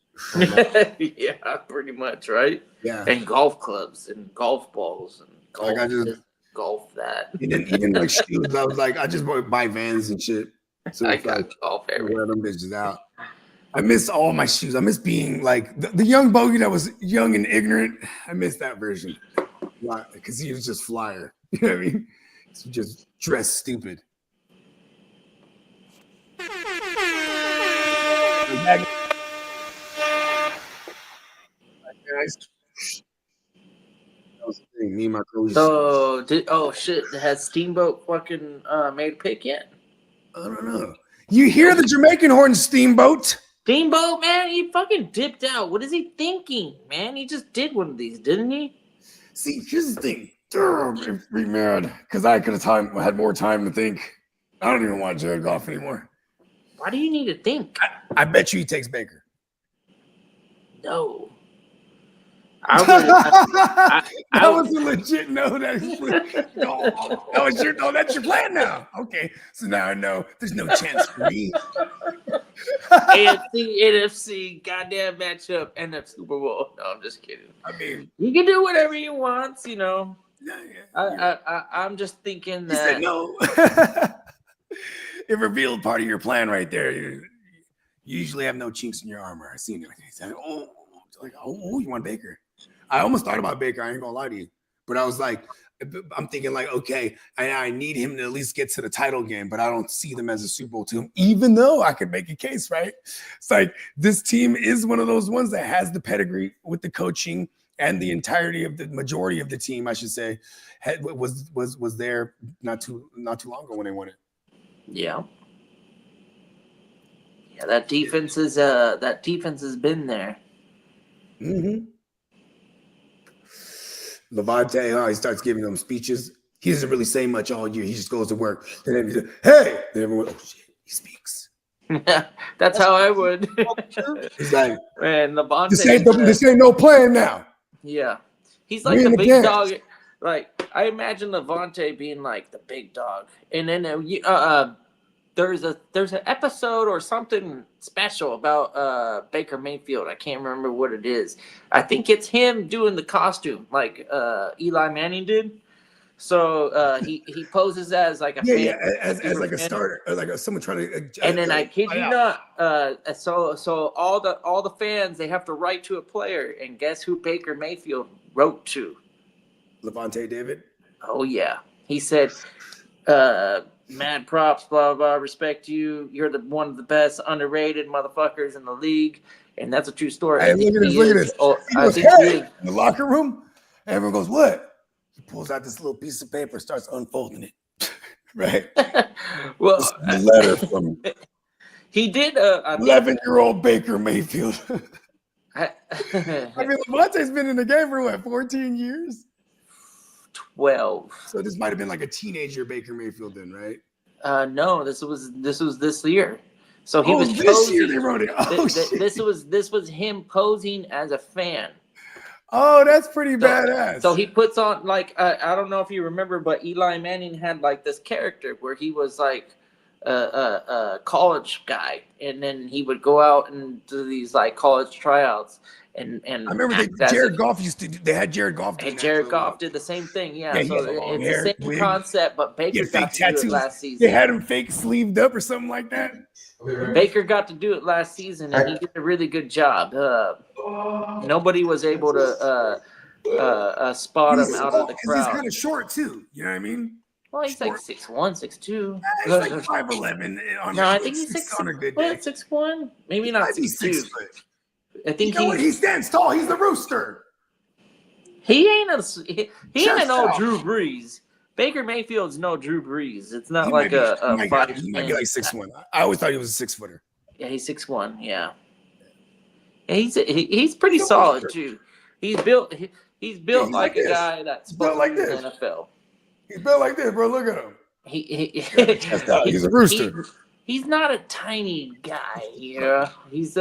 [SPEAKER 5] Yeah, pretty much, right?
[SPEAKER 3] Yeah.
[SPEAKER 5] And golf clubs and golf balls and golf,
[SPEAKER 3] Like I just
[SPEAKER 5] golf that.
[SPEAKER 3] even like shoes. I was like, I just buy Vans and shit. So
[SPEAKER 5] I
[SPEAKER 3] it's
[SPEAKER 5] got
[SPEAKER 3] like,
[SPEAKER 5] golf everywhere.
[SPEAKER 3] wear them bitches out. I miss all my shoes. I miss being like the young bogey that was young and ignorant. I miss that version. Why? Because he was just flyer. You know what I mean? He just dressed stupid. Me and my coach.
[SPEAKER 5] So has Steamboat fucking made a pick yet?
[SPEAKER 3] I don't know. You hear the Jamaican horn, Steamboat?
[SPEAKER 5] Steamboat, man, he fucking dipped out. What is he thinking, man? He just did one of these, didn't he?
[SPEAKER 3] See, here's the thing. I'm pretty mad because I could have had more time to think. I don't even want Jared Goff anymore.
[SPEAKER 5] Why do you need to think?
[SPEAKER 3] I bet you he takes Baker.
[SPEAKER 5] No.
[SPEAKER 3] That was a legit no. That's your plan now. Okay, so now I know there's no chance for me.
[SPEAKER 5] AFC, NFC, goddamn matchup, and the Super Bowl. No, I'm just kidding.
[SPEAKER 3] I mean,
[SPEAKER 5] you can do whatever you want, you know.
[SPEAKER 3] Yeah.
[SPEAKER 5] I'm just thinking
[SPEAKER 3] He
[SPEAKER 5] that.
[SPEAKER 3] said no. It revealed part of your plan right there. You usually have no chinks in your armor. I seen it. He said, oh, you want Baker? I almost thought about Baker. I ain't gonna lie to you, but I was like, I'm thinking like, okay, I need him to at least get to the title game, but I don't see them as a Super Bowl team, even though I could make a case, right? It's like this team is one of those ones that has the pedigree with the coaching and the entirety of the majority of the team, I should say, was there not too long ago when they won it.
[SPEAKER 5] Yeah. Yeah, that defense has been there.
[SPEAKER 3] Mm-hmm. Levante, he starts giving them speeches. He doesn't really say much all year. He just goes to work. And then he says, hey! And everyone, oh shit, he speaks.
[SPEAKER 5] That's how I would.
[SPEAKER 3] He's like,
[SPEAKER 5] man, Levante.
[SPEAKER 3] This ain't no plan now.
[SPEAKER 5] Yeah. He's like the big dog. Like, I imagine Levante being like the big dog. And then there's an episode or something special about Baker Mayfield. I can't remember what it is. I think it's him doing the costume like Eli Manning did. So he poses as like a fan,
[SPEAKER 3] as like a starter, or like someone trying to.
[SPEAKER 5] And then I kid you not, so all the fans, they have to write to a player, and guess who Baker Mayfield wrote to?
[SPEAKER 3] Levante David.
[SPEAKER 5] Oh yeah, he said, "Mad props, blah blah. Respect you. You're one of the best underrated motherfuckers in the league." And that's a true story.
[SPEAKER 3] Hey, look at this. He goes, hey, in the locker room, everyone goes, "What?" He pulls out this little piece of paper, starts unfolding it. Right.
[SPEAKER 5] Well,
[SPEAKER 3] a letter from
[SPEAKER 5] he did.
[SPEAKER 3] 11-year-old Baker Mayfield. I mean, Levante's been in the game for what, 14 years?
[SPEAKER 5] 12.
[SPEAKER 3] So this might have been like a teenager Baker Mayfield then, right?
[SPEAKER 5] No, this was this year. So he was
[SPEAKER 3] this
[SPEAKER 5] posing.
[SPEAKER 3] year they wrote it.
[SPEAKER 5] This was him posing as a fan.
[SPEAKER 3] Oh, that's pretty badass.
[SPEAKER 5] So he puts on like I don't know if you remember, but Eli Manning had like this character where he was like a college guy, and then he would go out and do these like college tryouts. And I
[SPEAKER 3] remember Jared Goff used to. They had Jared Goff.
[SPEAKER 5] And Jared Goff did the same thing. Yeah, so it's the same
[SPEAKER 3] wig,
[SPEAKER 5] concept, but Baker got to do it last season.
[SPEAKER 3] They had him fake sleeved up or something like that.
[SPEAKER 5] Baker got to do it last season, and he did a really good job. Nobody was able to spot him out of the crowd.
[SPEAKER 3] He's kind of short too. You know what I mean?
[SPEAKER 5] Well, he's like 6'1", 6'2".
[SPEAKER 3] He's like 5'11".
[SPEAKER 5] No, I think he's 6'1". Maybe not 6'2". I think
[SPEAKER 3] he stands tall. He's the rooster.
[SPEAKER 5] He ain't no Drew Brees. Baker Mayfield's no Drew Brees. It's not like a
[SPEAKER 3] he might be like 6'1". I always thought he was a 6-footer.
[SPEAKER 5] Yeah, he's 6'1". Yeah, he's pretty solid too. He's built he's built
[SPEAKER 3] he's
[SPEAKER 5] like
[SPEAKER 3] like
[SPEAKER 5] a
[SPEAKER 3] this.
[SPEAKER 5] guy that's
[SPEAKER 3] He's built
[SPEAKER 5] supposed to
[SPEAKER 3] like
[SPEAKER 5] be in
[SPEAKER 3] this.
[SPEAKER 5] the NFL.
[SPEAKER 3] He's built like this, bro. Look at him. He's a
[SPEAKER 5] He-
[SPEAKER 3] rooster.
[SPEAKER 5] he's not a tiny guy, He's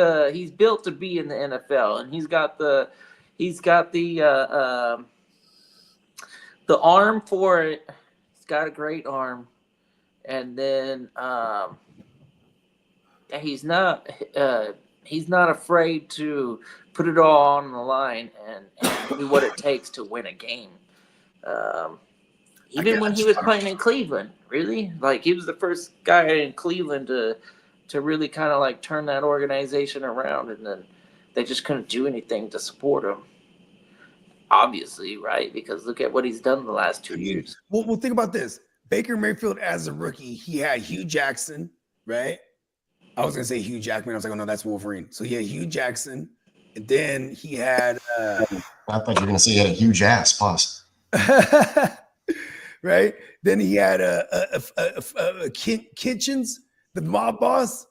[SPEAKER 5] built to be in the NFL, and he's got the arm for it. He's got a great arm, and then he's not afraid to put it all on the line and do what it takes to win a game. Even when he was playing in Cleveland, really, like he was the first guy in Cleveland to really kind of like turn that organization around, and then they just couldn't do anything to support him. Obviously, right? Because look at what he's done the last 2 years.
[SPEAKER 3] Well, think about this. Baker Mayfield as a rookie, he had Hugh Jackson, right? I was gonna say Hugh Jackman. I was like, oh no, that's Wolverine. So he had Hugh Jackson, and then he had
[SPEAKER 6] I thought you were gonna say he had a huge ass. Pause.
[SPEAKER 3] right. Then he had Kitchens, the mob boss,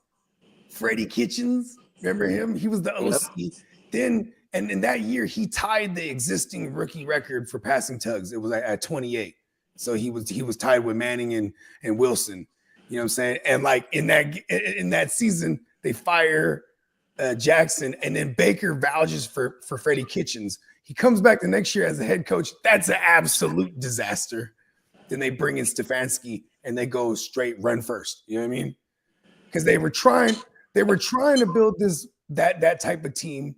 [SPEAKER 3] Freddie Kitchens. Remember him? He was the OC. Yep. Then, and in that year, he tied the existing rookie record for passing tugs. It was at 28. So he was tied with Manning and Wilson. You know what I'm saying? And like in that season, they fire Jackson, and then Baker vouches for Freddie Kitchens. He comes back the next year as the head coach. That's an absolute disaster. Then they bring in Stefanski, and they go straight run first. You know what I mean? Because they were trying to build that type of team.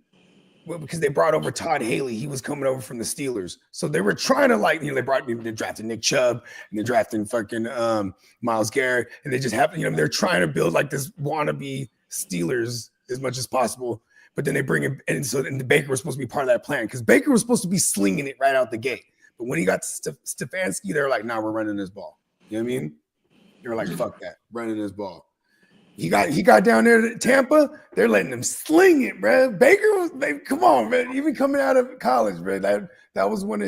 [SPEAKER 3] Because they brought over Todd Haley. He was coming over from the Steelers. So they were trying to they drafted Nick Chubb, and they drafted fucking Myles Garrett, and they just happened, they're trying to build like this wannabe Steelers as much as possible. But then they bring him, and the Baker was supposed to be part of that plan, because Baker was supposed to be slinging it right out the gate. But when he got to Stefanski, they're like, nah, we're running this ball. You know what I mean? They were like, fuck that, running this ball. He got down there to Tampa. They're letting him sling it, bro. Come on, man. Even coming out of college, bro, that was on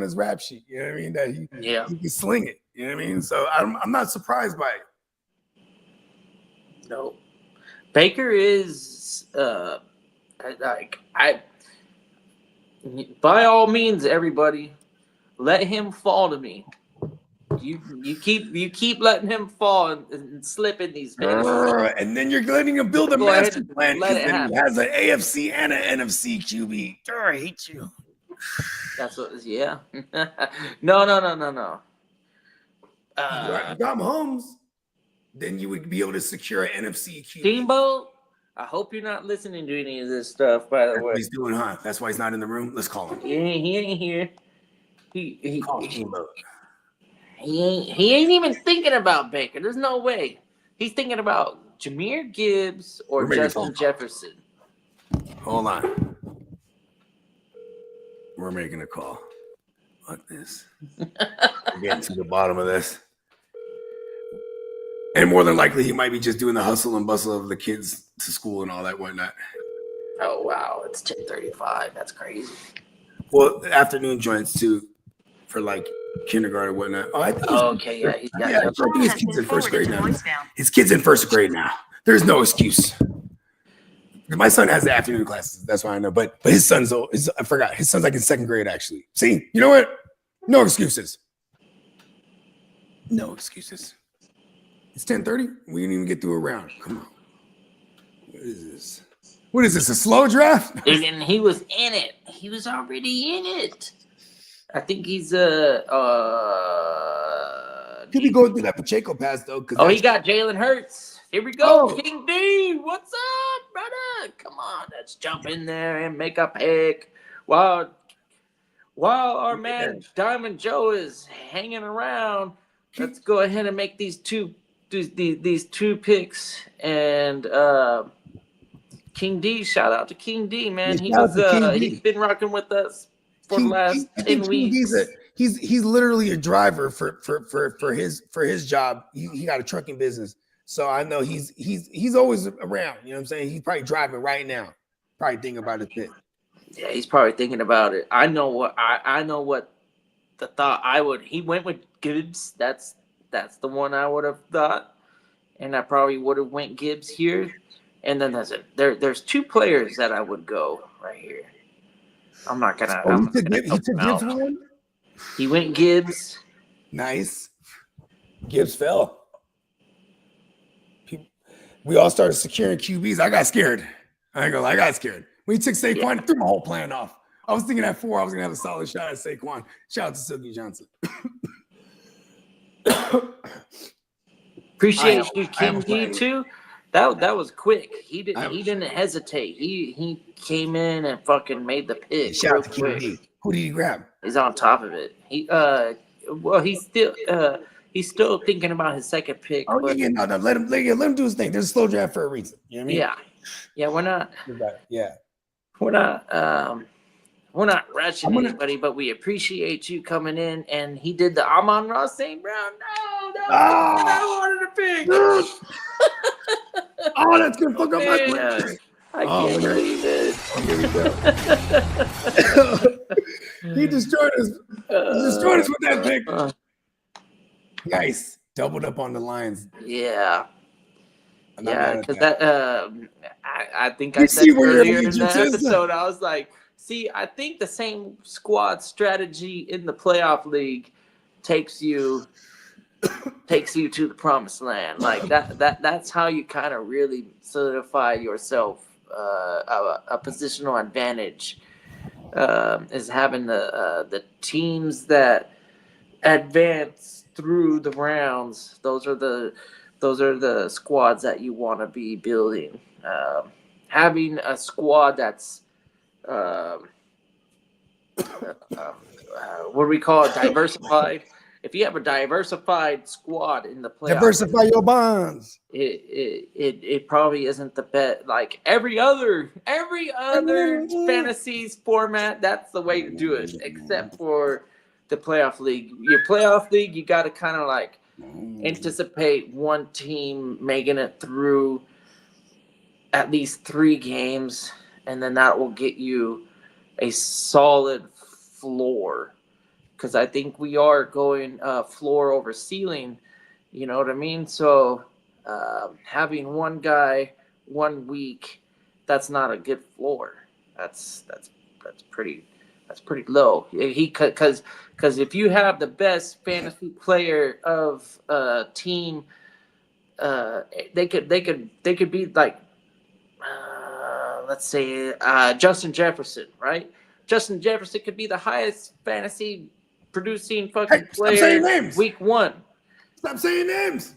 [SPEAKER 3] his rap sheet. You know what I mean? That he can sling it. You know what I mean? So I'm not surprised by it.
[SPEAKER 5] No, Baker is by all means, everybody, let him fall to me. You keep letting him fall and slip in these things.
[SPEAKER 3] And then you're letting him build a master plan, because then he has an AFC and an NFC QB. I hate you.
[SPEAKER 5] That's what. Yeah. No.
[SPEAKER 3] You got Mahomes, then you would be able to secure an NFC QB.
[SPEAKER 5] Steamboat, I hope you're not listening to any of this stuff. By the way,
[SPEAKER 3] what he's doing, huh? That's why he's not in the room. Let's call him.
[SPEAKER 5] He ain't here. He
[SPEAKER 3] Steamboat.
[SPEAKER 5] He ain't even thinking about Baker. There's no way. He's thinking about Jahmyr Gibbs or Justin Jefferson.
[SPEAKER 3] Hold on. We're making a call. Fuck this. We're getting to the bottom of this. And more than likely, he might be just doing the hustle and bustle of the kids to school and all that whatnot.
[SPEAKER 5] Oh, wow. It's 10:35. That's crazy.
[SPEAKER 3] Well, the afternoon joints, too, for like kindergarten and whatnot.
[SPEAKER 5] Okay, yeah. He's got
[SPEAKER 3] I think his kid's in first grade now. His kid's in first grade now. There's no excuse. My son has the afternoon classes. That's why I know. But his son's old. I forgot. His son's like in second grade, actually. See, you know what? No excuses. No excuses. It's 10:30. We didn't even get through a round. Come on. What is this? What is this? A slow draft?
[SPEAKER 5] And he was in it. He was already in it. I think he's
[SPEAKER 3] Could be going through that Pacheco pass though.
[SPEAKER 5] He got Jalen Hurts. Here we go, King D. What's up, brother? Come on, let's jump in there and make a pick while our man Diamond Joe is hanging around. Let's go ahead and make these two picks. And King D, shout out to King D, man. He's been rocking with us for the last 10 weeks.
[SPEAKER 3] He's literally a driver for his job. He got a trucking business, so I know he's always around. You know what I'm saying? He's probably driving right now, probably thinking about his pick.
[SPEAKER 5] Yeah, he's probably thinking about it. I know what the thought I would. He went with Gibbs. That's the one I would have thought, and I probably would have went Gibbs here. And then there's two players that I would go right here. I'm not gonna.
[SPEAKER 3] Oh,
[SPEAKER 5] I'm
[SPEAKER 3] he
[SPEAKER 5] not
[SPEAKER 3] took,
[SPEAKER 5] gonna
[SPEAKER 3] Gibbs, he
[SPEAKER 5] help
[SPEAKER 3] took
[SPEAKER 5] him
[SPEAKER 3] Gibbs
[SPEAKER 5] out.
[SPEAKER 3] one?
[SPEAKER 5] He went Gibbs.
[SPEAKER 3] Nice. Gibbs fell. We all started securing QBs. I got scared. I ain't gonna lie, I got scared. When he took Saquon, it threw my whole plan off. I was thinking at 4, I was gonna have a solid shot at Saquon. Shout out to Silky Johnson.
[SPEAKER 5] Appreciate you,
[SPEAKER 3] I
[SPEAKER 5] King
[SPEAKER 3] have a
[SPEAKER 5] D
[SPEAKER 3] plan.
[SPEAKER 5] too. That was quick. He didn't hesitate. He came in and fucking made the pick
[SPEAKER 3] Shout
[SPEAKER 5] real
[SPEAKER 3] out to King
[SPEAKER 5] quick.
[SPEAKER 3] D. Who did he grab?
[SPEAKER 5] He's on top of it. He's still thinking about his second pick.
[SPEAKER 3] Oh,
[SPEAKER 5] but
[SPEAKER 3] yeah, no, let him do his thing. There's a slow draft for a reason. You know what I mean?
[SPEAKER 5] yeah, we're not ratching anybody, but we appreciate you coming in. And he did the Amon-Ra St. Brown. No, that was the one I wanted to pick.
[SPEAKER 3] Oh, that's gonna fuck up my
[SPEAKER 5] Man,
[SPEAKER 3] plan.
[SPEAKER 5] I can't believe it.
[SPEAKER 3] Here we go. He destroyed us. He destroyed us with that pick. Nice. Doubled up on the Lions.
[SPEAKER 5] Yeah.
[SPEAKER 3] I'm not
[SPEAKER 5] Yeah,
[SPEAKER 3] mad at
[SPEAKER 5] because
[SPEAKER 3] that.
[SPEAKER 5] I think
[SPEAKER 3] You
[SPEAKER 5] I said
[SPEAKER 3] see where your
[SPEAKER 5] earlier in the
[SPEAKER 3] allegiance is?
[SPEAKER 5] episode, I was like, see, I think the same squad strategy in the playoff league takes you to the promised land. Like that's how you kind of really solidify yourself a positional advantage, is having the teams that advance through the rounds. Those are the squads that you want to be building. Having a squad that's what do we call it? Diversified. If you have a diversified squad in the playoffs,
[SPEAKER 3] Diversify your bonds.
[SPEAKER 5] it probably isn't the bet. Like every other fantasy format, that's the way to do it. Except for the playoff league. Your playoff league, you got to kind of like anticipate one team making it through at least 3 games, and then that will get you a solid floor. Because I think we are going floor over ceiling, you know what I mean? So having one guy 1 week, that's not a good floor. That's pretty low. Because if you have the best fantasy player of a team, they could be like let's say Justin Jefferson, right? Justin Jefferson could be the highest fantasy producing fucking player week 1.
[SPEAKER 3] Stop saying names.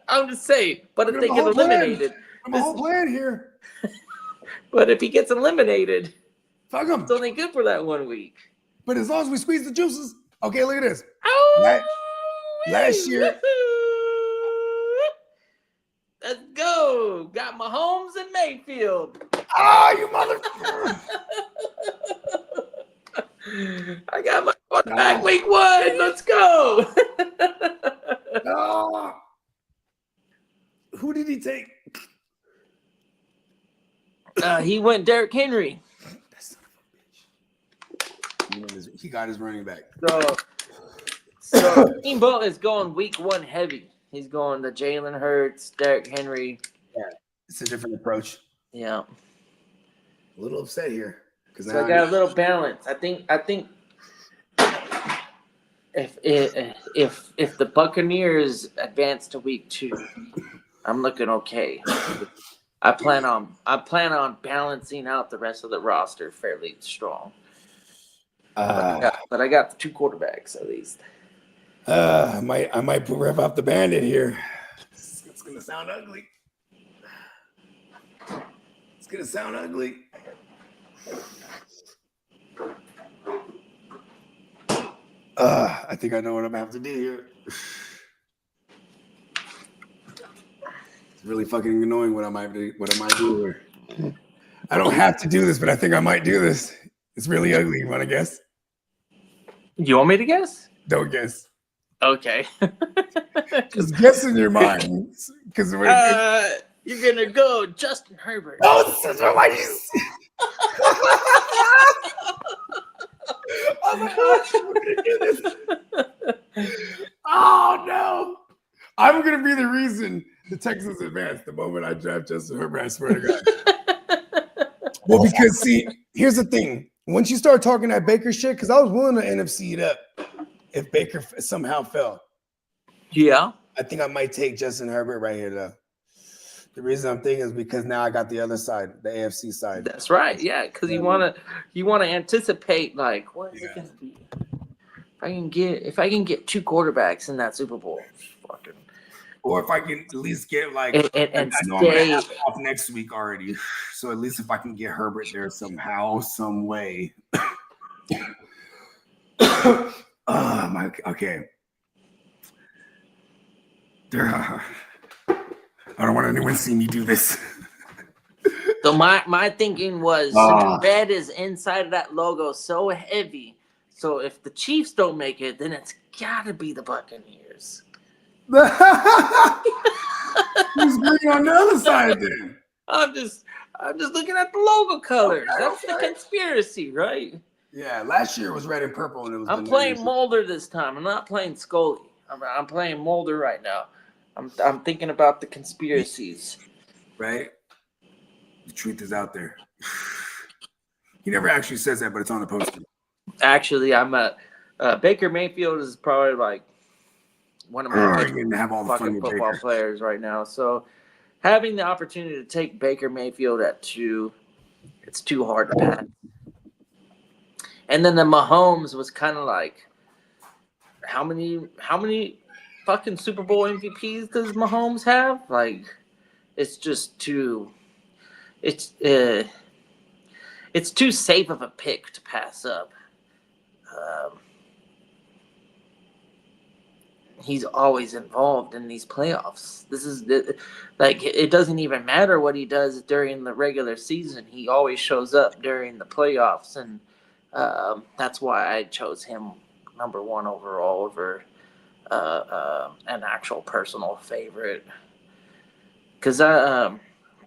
[SPEAKER 5] I'm just saying, but if they get eliminated,
[SPEAKER 3] I'm a whole plan here.
[SPEAKER 5] But if he gets eliminated,
[SPEAKER 3] fuck him.
[SPEAKER 5] It's only good for that 1 week.
[SPEAKER 3] But as long as we squeeze the juices, okay. Look at this.
[SPEAKER 5] Oh,
[SPEAKER 3] last year.
[SPEAKER 5] Let's go. Got Mahomes and Mayfield.
[SPEAKER 3] Oh, you motherfucker.
[SPEAKER 5] I got my quarterback week 1. Let's go.
[SPEAKER 3] Oh. Who did he take?
[SPEAKER 5] He went Derrick Henry.
[SPEAKER 3] That son of a bitch. He got his running back.
[SPEAKER 5] So Steamboat is going week 1 heavy. He's going to Jalen Hurts, Derrick Henry.
[SPEAKER 3] Yeah, it's a different approach.
[SPEAKER 5] Yeah.
[SPEAKER 3] A little upset here.
[SPEAKER 5] So I got a little balance. I think if the Buccaneers advance to week 2, I'm looking okay. I plan on balancing out the rest of the roster fairly strong. But I got the 2 quarterbacks at least.
[SPEAKER 3] I might rip off the bandit here. It's gonna sound ugly. It's gonna sound ugly. I think I know what I'm gonna have to do here. It's really fucking annoying what I might do here. I don't have to do this, but I think I might do this. It's really ugly. You want to guess?
[SPEAKER 5] You want me to guess?
[SPEAKER 3] Don't guess.
[SPEAKER 5] Okay.
[SPEAKER 3] Just guess in your mind. Because
[SPEAKER 5] you're gonna go Justin Herbert.
[SPEAKER 3] Oh, why you? Oh my gosh, we're gonna do this. Oh no. I'm gonna be the reason The Texans advance the moment I draft Justin Herbert. I swear to God. Well, because see, here's the thing. Once you start talking that Baker shit, because I was willing to NFC it up if Baker somehow fell.
[SPEAKER 5] Yeah.
[SPEAKER 3] I think I might take Justin Herbert right here, though. The reason I'm thinking is because now I got the other side, the AFC side.
[SPEAKER 5] That's right. Yeah, because you wanna anticipate like what is it gonna be? If I can get 2 quarterbacks in that Super Bowl, fucking.
[SPEAKER 3] Or if I can at least get like
[SPEAKER 5] And
[SPEAKER 3] I know I'm gonna have off next week already. So at least if I can get Herbert there somehow, some way. Okay. I don't want anyone to see me do this.
[SPEAKER 5] So my thinking was red is inside of that logo so heavy. So if the Chiefs don't make it, then it's gotta be the Buccaneers.
[SPEAKER 3] Who's green on the other side then?
[SPEAKER 5] I'm just looking at the logo colors. That's the conspiracy, right?
[SPEAKER 3] Yeah, last year was red and purple, and it was.
[SPEAKER 5] I'm playing Mulder this time. I'm not playing Scully. I'm playing Mulder right now. I'm thinking about the conspiracies.
[SPEAKER 3] Right? The truth is out there. He never actually says that, but it's on the poster.
[SPEAKER 5] Actually, I'm Baker Mayfield is probably like one of my favorite fucking football players right now. So having the opportunity to take Baker Mayfield at 2, it's too hard to pass. And then the Mahomes was kind of like, how many fucking Super Bowl MVPs does Mahomes have? Like, it's just too, it's too safe of a pick to pass up. He's always involved in these playoffs. This is like, it doesn't even matter what he does during the regular season. He always shows up during the playoffs, and that's why I chose him number 1 overall over an actual personal favorite. Because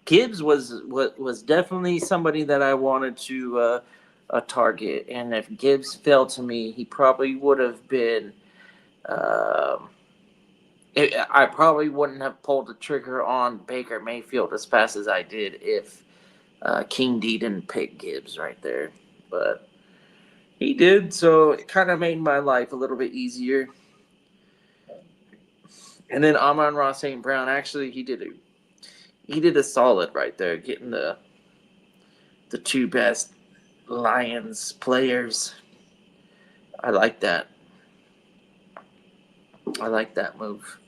[SPEAKER 5] Gibbs was definitely somebody that I wanted to target, and if Gibbs fell to me, he probably would have been. I probably wouldn't have pulled the trigger on Baker Mayfield as fast as I did if King D didn't pick Gibbs right there, but he did, so it kind of made my life a little bit easier. And then Amon-Ra St. Brown, actually, he did a solid right there, getting the 2 best Lions players. I like that. I like that move.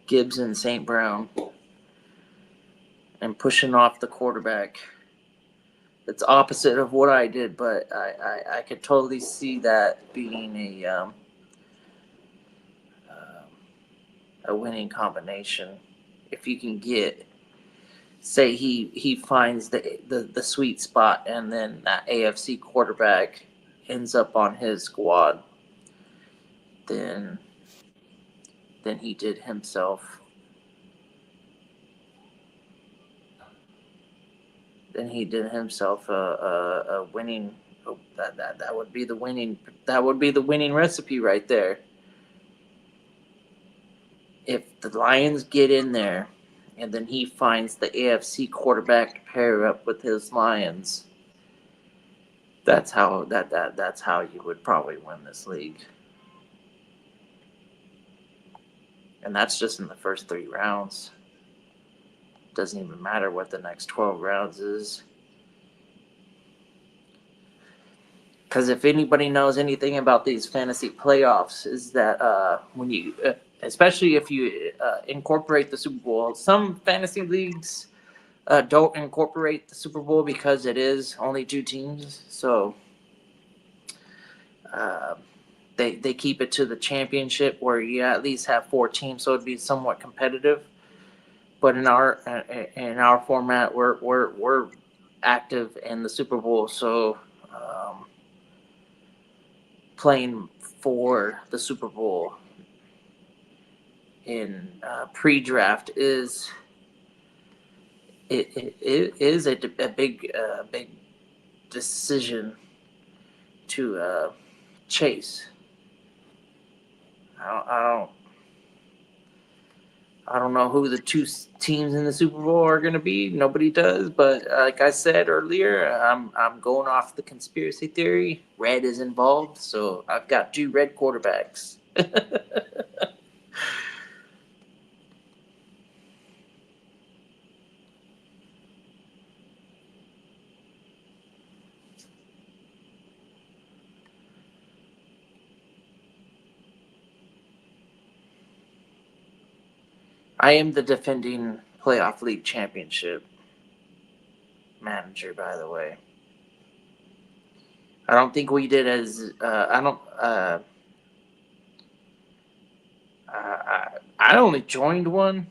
[SPEAKER 5] Gibbs and St. Brown. And pushing off the quarterback. It's opposite of what I did, but I could totally see that being a winning combination. If you can get, say he finds the sweet spot, and then that AFC quarterback ends up on his squad, then he did himself. Then he did himself a winning. That would be the winning. That would be the winning recipe right there. If the Lions get in there, and then he finds the AFC quarterback to pair up with his Lions, that's how that's how you would probably win this league. And that's just in the first 3 rounds. Doesn't even matter what the next 12 rounds is. Because if anybody knows anything about these fantasy playoffs, is that when you, especially if you incorporate the Super Bowl, some fantasy leagues don't incorporate the Super Bowl because it is only 2 teams. So they keep it to the championship, where you at least have 4 teams, so it'd be somewhat competitive. But in our format, we're active in the Super Bowl, so playing for the Super Bowl in pre-draft is a big decision to chase. I I don't know who the two teams in the Super Bowl are going to be. Nobody does, but like I said earlier, I'm going off the conspiracy theory. Red is involved, so I've got 2 red quarterbacks. I am the defending playoff league championship manager, by the way. I don't think we did as I don't. I only joined one,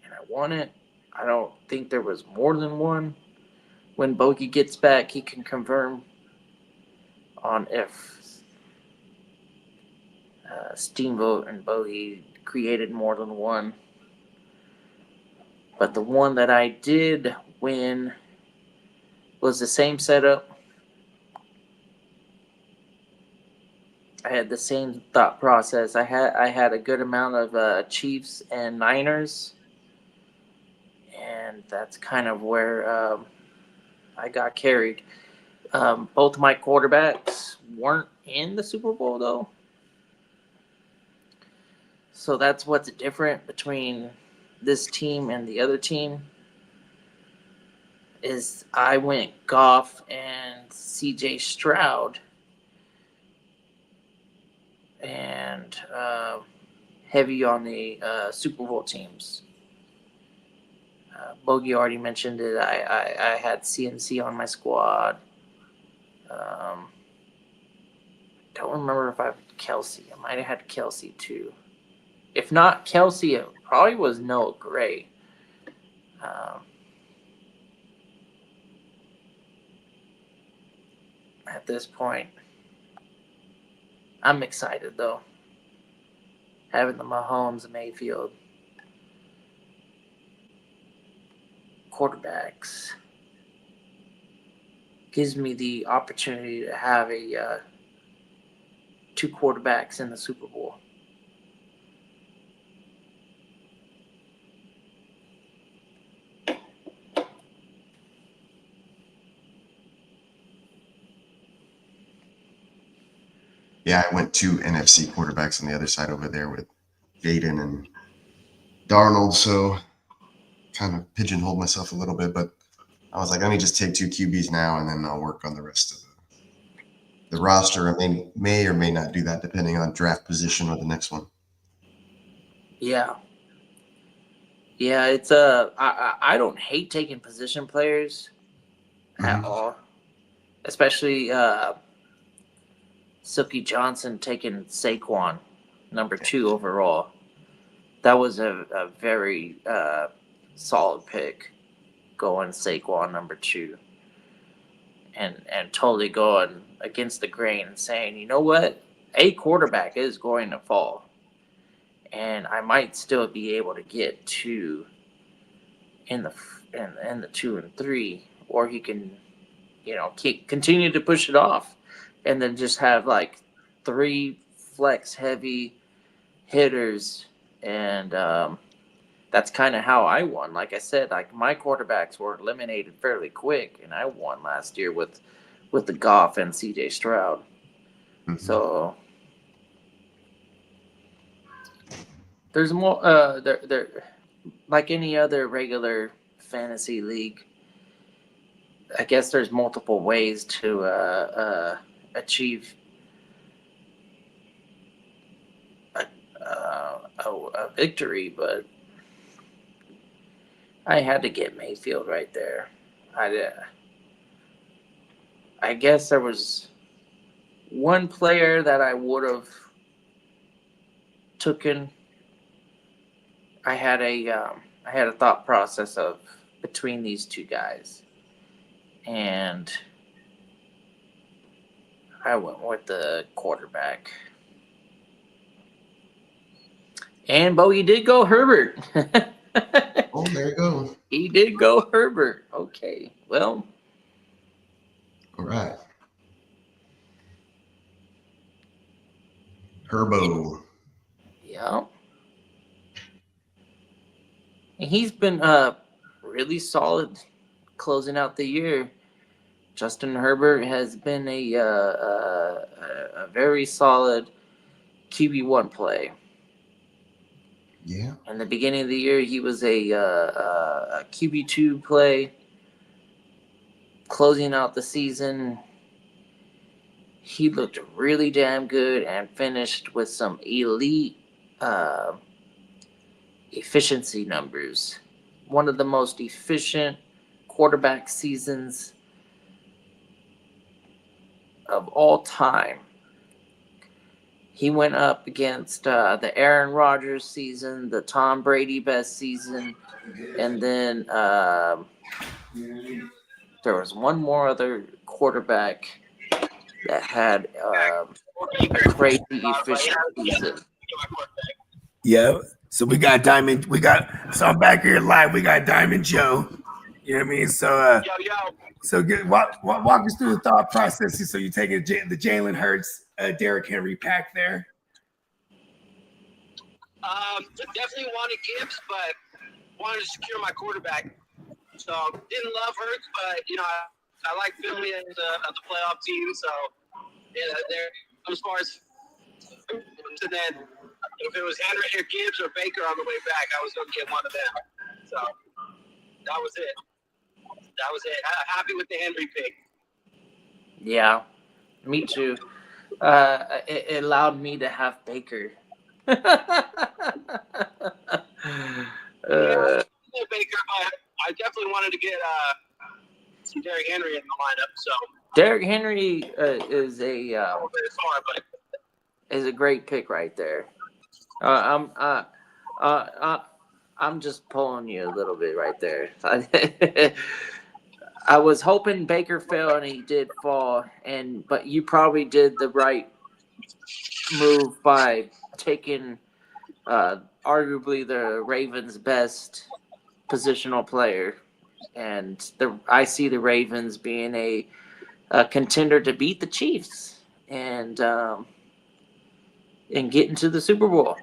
[SPEAKER 5] and I won it. I don't think there was more than one. When Bogey gets back, he can confirm on if Steamboat and Bogey created more than one. But the one that I did win was the same setup. I had the same thought process. I had a good amount of Chiefs and Niners, and that's kind of where I got carried. Both my quarterbacks weren't in the Super Bowl though, so that's what's different between this team and the other team. Is I went Goff and C.J. Stroud, and heavy on the Super Bowl teams. Bogey already mentioned it. I had CMC on my squad. Don't remember if I had Kelsey. I might have had Kelsey too. If not Kelsey, it probably was Noah Gray. At this point, I'm excited though. Having the Mahomes Mayfield quarterbacks gives me the opportunity to have a 2 quarterbacks in the Super Bowl.
[SPEAKER 6] Yeah, I went 2 NFC quarterbacks on the other side over there with Jaden and Darnold, so kind of pigeonholed myself a little bit, but I was like, let me just take 2 QBs now, and then I'll work on the rest of the roster. I may or may not do that depending on draft position or the next one.
[SPEAKER 5] Yeah. Yeah, it's I don't hate taking position players at all. Especially Silky Johnson taking Saquon, number 2 overall. That was a very solid pick, going Saquon number 2, and totally going against the grain and saying, you know what, a quarterback is going to fall, and I might still be able to get 2 in the 2 and 3, or he can, continue to push it off, and then just have like 3 flex heavy hitters, and that's kind of how I won. Like I said, like my quarterbacks were eliminated fairly quick, and I won last year with the Goff and C.J. Stroud. So there's more. There like any other regular fantasy league. I guess there's multiple ways to achieve a victory, but I had to get Mayfield right there. I guess there was one player that I would have taken. I had a thought process of between these 2 guys, and I went with the quarterback. And Bogey did go Herbert.
[SPEAKER 6] Oh, there you go.
[SPEAKER 5] He did go Herbert. Okay, well.
[SPEAKER 6] All right. Herbo.
[SPEAKER 5] Yeah. And he's been really solid closing out the year. Justin Herbert has been a very solid QB1 play.
[SPEAKER 6] Yeah.
[SPEAKER 5] In the beginning of the year, he was a QB2 play. Closing out the season, he looked really damn good and finished with some elite efficiency numbers. One of the most efficient quarterback seasons of all time. He went up against the Aaron Rodgers season, the Tom Brady best season, and then there was one more other quarterback that had a crazy efficient season.
[SPEAKER 3] Yeah. So we got Diamond. So I'm back here live. We got Diamond Joe. You know what I mean? So so walk us through the thought process. So you taking the Jalen Hurts, Derrick Henry pack there.
[SPEAKER 10] Definitely wanted Gibbs, but wanted to secure my quarterback. So didn't love Hurts, but I like Philly as the playoff team. So yeah, there as far as to then if it was Henry or Gibbs or Baker on the way back, I was going to get one of them. So that was it. Happy with the Henry pick.
[SPEAKER 5] Yeah, me too. It allowed me to have Baker.
[SPEAKER 10] Baker, but I definitely wanted to get some Derrick Henry in the lineup. So
[SPEAKER 5] Derrick Henry is a great pick right there. I'm just pulling you a little bit right there. I was hoping Baker fell, and he did fall, but you probably did the right move by taking arguably the Ravens' best positional player, and I see the Ravens being a contender to beat the Chiefs and get into the Super Bowl.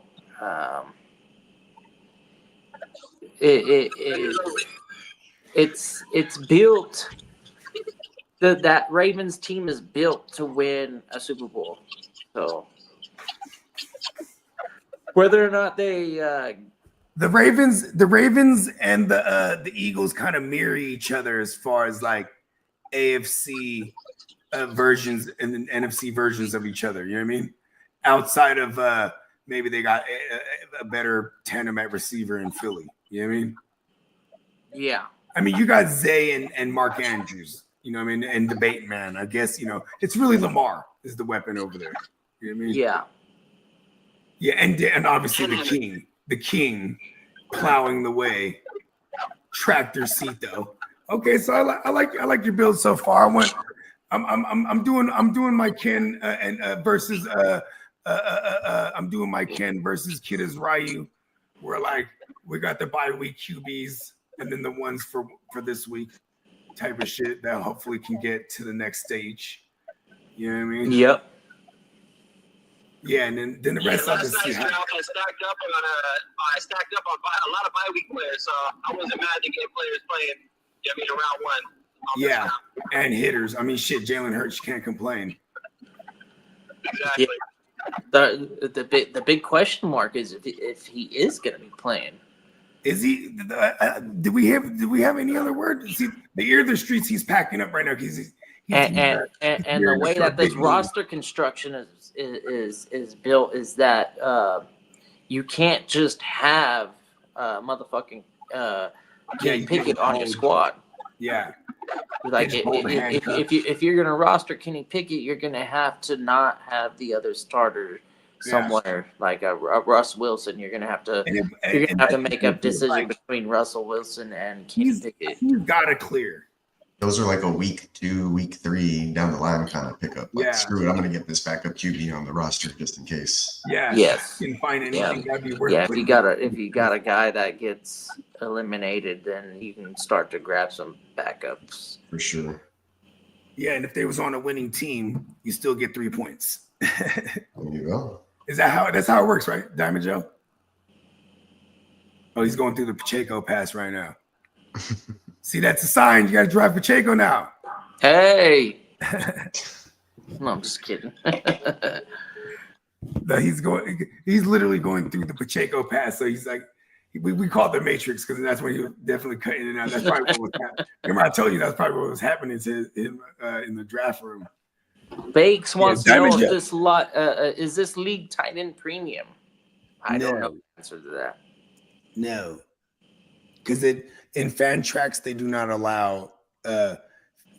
[SPEAKER 5] It's built. That Ravens team is built to win a Super Bowl. So whether or not they
[SPEAKER 3] the Ravens and the Eagles kind of mirror each other as far as like AFC versions and then NFC versions of each other. You know what I mean? Outside of maybe they got a better tandem at receiver in Philly. You know what I mean?
[SPEAKER 5] Yeah.
[SPEAKER 3] I mean, you got Zay and Mark Andrews. You know what I mean? And Debate Man. I guess, it's really Lamar is the weapon over there. You know what I mean?
[SPEAKER 5] Yeah.
[SPEAKER 3] Yeah, and obviously the king plowing the way. Tractor seat though. Okay, so I like your build so far. I'm doing my Ken versus I'm doing my Ken versus Kidda's Ryu. Where we got the bye week QBs and then the ones for this week type of shit that hopefully can get to the next stage. You know what I mean?
[SPEAKER 5] Yep.
[SPEAKER 3] Yeah, and then the rest of the season.
[SPEAKER 10] I stacked up on a lot of bye week players, so I wasn't mad to get players playing. Around one.
[SPEAKER 3] Yeah, and hitters. I mean, shit, Jalen Hurts can't complain.
[SPEAKER 10] Exactly.
[SPEAKER 5] The big question mark is if he is going to be playing.
[SPEAKER 3] Is he? Do we have any other word? See, the ear of the streets he's packing up right now because
[SPEAKER 5] and the way that this roster construction is built is that you can't just have motherfucking Kenny Pickett on your squad.
[SPEAKER 3] Yeah.
[SPEAKER 5] Like if you're gonna roster Kenny Pickett, you're gonna have to not have the other starter somewhere like a Russ Wilson. You're gonna have to make a decision between Russell Wilson and Kenny Pickett.
[SPEAKER 3] He's got to clear.
[SPEAKER 6] Those are like a week 2, week 3 down the line kind of pickup. Like, screw it, I'm going to get this backup QB on the roster just in case.
[SPEAKER 3] Yeah.
[SPEAKER 5] Yes.
[SPEAKER 3] You can find anything that'd be worth.
[SPEAKER 5] Yeah. If you got a guy that gets eliminated, then you can start to grab some backups.
[SPEAKER 6] For sure.
[SPEAKER 3] Yeah, and if they was on a winning team, you still get 3 points.
[SPEAKER 6] There you go.
[SPEAKER 3] That's how it works, right, Diamond Joe? Oh, he's going through the Pacheco Pass right now. See, that's a sign. You got to drive Pacheco now.
[SPEAKER 5] Hey. No, I'm just kidding.
[SPEAKER 3] No, he's literally going through the Pacheco Pass. So he's like, we call it the Matrix because that's when he was definitely cutting it out. That's probably what was happening. Remember, I told you that's probably what was happening to him in the draft room.
[SPEAKER 5] Bakes wants to know if
[SPEAKER 3] Joe.
[SPEAKER 5] this is this league tight end premium. I don't know the answer to that.
[SPEAKER 3] No, because in Fantrax they do not allow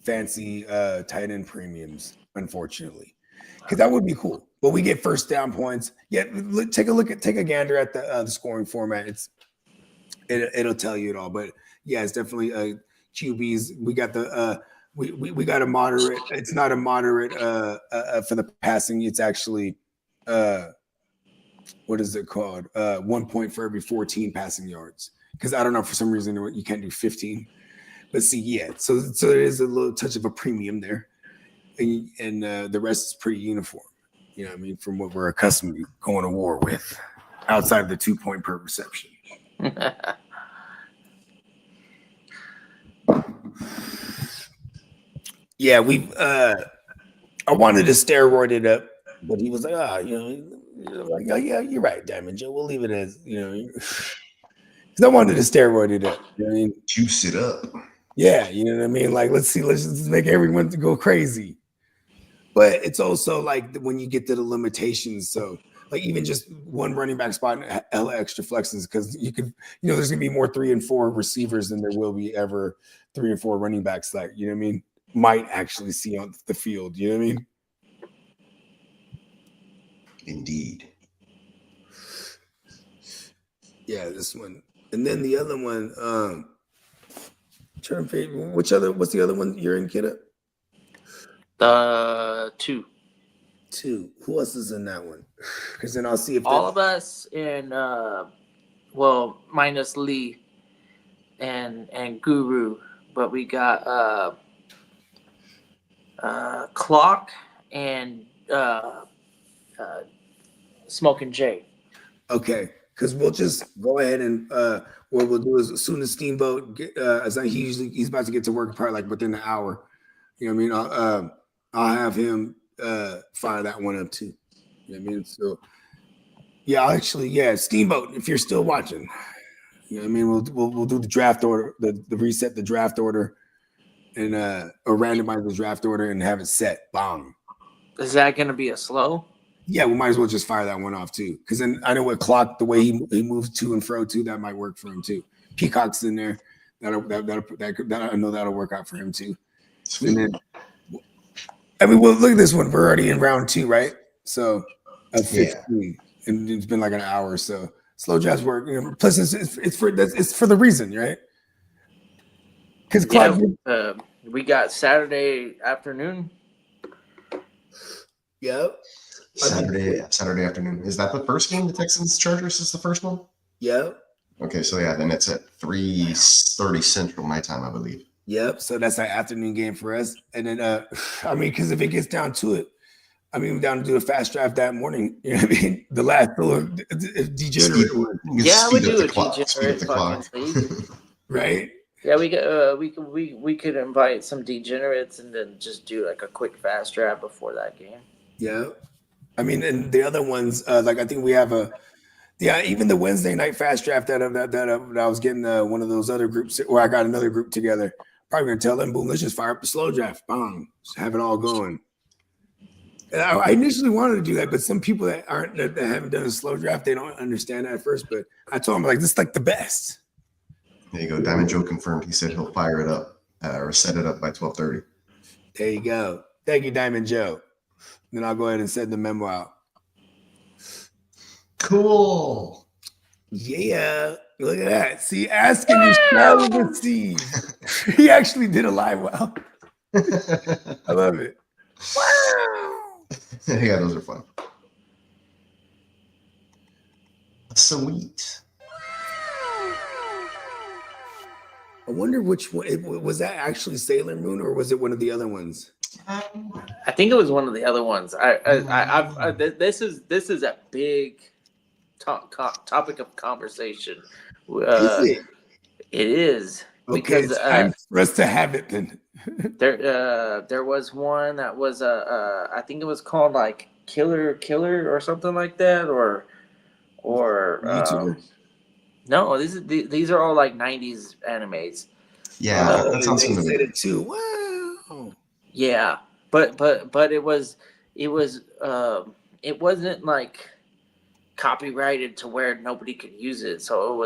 [SPEAKER 3] fancy tight end premiums, unfortunately. Because that would be cool, but we get first down points. Yeah, take a gander at the scoring format. It'll tell you it all. But yeah, it's definitely QBs. We got the we got a moderate. It's not a moderate for the passing. It's actually what is it called? 1 point for every 14 passing yards. Because I don't know, for some reason you can't do 15. But see, yeah, so there is a little touch of a premium there, and the rest is pretty uniform. You know what I mean? From what we're accustomed to going to war with, outside of the 2 point per reception. Yeah, I wanted to steroid it up, but he was like, like, oh, yeah, you're right, Diamond Joe. We'll leave it as, because I wanted to steroid it up. You know what I mean?
[SPEAKER 6] Juice it up.
[SPEAKER 3] Yeah, you know what I mean? Like, let's just make everyone go crazy. But it's also like when you get to the limitations. So, like, even just one running back spot and hella extra flexes, because you could, there's gonna be more 3 and 4 receivers than there will be ever 3 and 4 running backs that, you know what I mean, might actually see on the field. You know what I mean?
[SPEAKER 6] Indeed.
[SPEAKER 3] Yeah, this one. And then the other one, what's the other one you're in, Kidda?
[SPEAKER 5] 2.
[SPEAKER 3] Who else is in that one? Because then I'll see if
[SPEAKER 5] all of us in minus Lee and Guru, but we got Clock and Smoking Jay.
[SPEAKER 3] Okay, because we'll just go ahead and what we'll do is, as soon as Steamboat he's about to get to work probably like within an hour. You know what I mean? I'll have him fire that one up too. You know what I mean? So yeah, Steamboat, if you're still watching, you know what I mean, we'll do the draft order, the reset the draft order, and or randomize the draft order and have it set. Bang.
[SPEAKER 5] Is that going to be a slow?
[SPEAKER 3] Yeah, we might as well just fire that one off too, because then I know what Clock, the way he moves to and fro too, that might work for him too. Peacock's in there, that I know that'll work out for him too. And then, I mean, well, look at this one. We're already in round 2, right? So, 15, and it's been like an hour. So slow drafts work. Plus, it's for the reason, right? Because
[SPEAKER 5] we got Saturday afternoon.
[SPEAKER 3] Yep.
[SPEAKER 6] Saturday afternoon. Is that the first game? The Texans Chargers is the first one?
[SPEAKER 3] Yep.
[SPEAKER 6] Okay, so yeah, then it's at 3:30 Central my time, I believe.
[SPEAKER 3] Yep. So that's our afternoon game for us. And then I mean, because if it gets down to it, I mean, we're down to do a fast draft that morning. You know what I mean? The last degenerate one.
[SPEAKER 5] Yeah, we do a
[SPEAKER 6] degenerate clock.
[SPEAKER 3] Right?
[SPEAKER 5] Yeah, we could invite some degenerates and then just do like a quick fast draft before that game.
[SPEAKER 3] Yeah. I mean, and the other ones, like I think we have even the Wednesday night fast draft that I was getting one of those other groups, or I got another group together. Probably gonna tell them, boom, let's just fire up the slow draft, bang, just have it all going. And I initially wanted to do that, but some people that haven't done a slow draft, they don't understand that at first. But I told them, like, this is like the best.
[SPEAKER 6] There you go. Diamond Joe confirmed. He said he'll fire it up or set it up by 12:30.
[SPEAKER 3] There you go. Thank you, Diamond Joe. Then I'll go ahead and send the memo out.
[SPEAKER 6] Cool.
[SPEAKER 3] Yeah. Look at that. See, asking you shall receive. He actually did a live wow. I love it. Wow.
[SPEAKER 6] Yeah, those are fun. Sweet.
[SPEAKER 3] I wonder which one was that actually Sailor Moon, or was it one of the other ones?
[SPEAKER 5] I think it was one of the other ones. This is a big topic of conversation
[SPEAKER 3] Is it?
[SPEAKER 5] It is
[SPEAKER 3] Okay,
[SPEAKER 5] because
[SPEAKER 3] it's time for us to have it then.
[SPEAKER 5] there was one that was I think it was called like Killer or something like that, or
[SPEAKER 3] YouTuber?
[SPEAKER 5] no, these are all like 90s animes.
[SPEAKER 6] Yeah, that sounds
[SPEAKER 3] They
[SPEAKER 6] familiar.
[SPEAKER 3] said it too. Wow.
[SPEAKER 5] Yeah, but it wasn't like copyrighted to where nobody could use it, so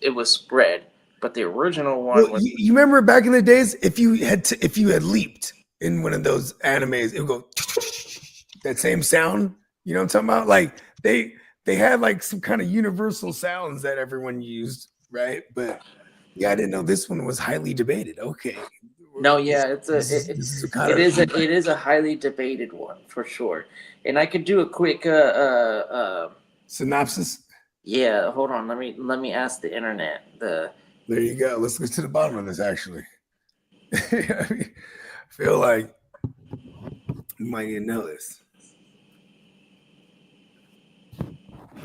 [SPEAKER 5] it was spread. But the original one
[SPEAKER 3] Well,
[SPEAKER 5] was
[SPEAKER 3] you remember back in the days, if you had leaped in one of those animes, it would go that same sound. You know what I'm talking about? Like they had like some kind of universal sounds that everyone used, right? But yeah, I didn't know this one was highly debated. Okay.
[SPEAKER 5] no, yeah,
[SPEAKER 3] This is kind
[SPEAKER 5] it
[SPEAKER 3] of
[SPEAKER 5] is a highly debated one for sure. And I could do a quick
[SPEAKER 3] synopsis.
[SPEAKER 5] yeah, hold on, let me ask the internet.
[SPEAKER 3] There you go. Let's go to the bottom of this. Actually, I feel like you might need to know this.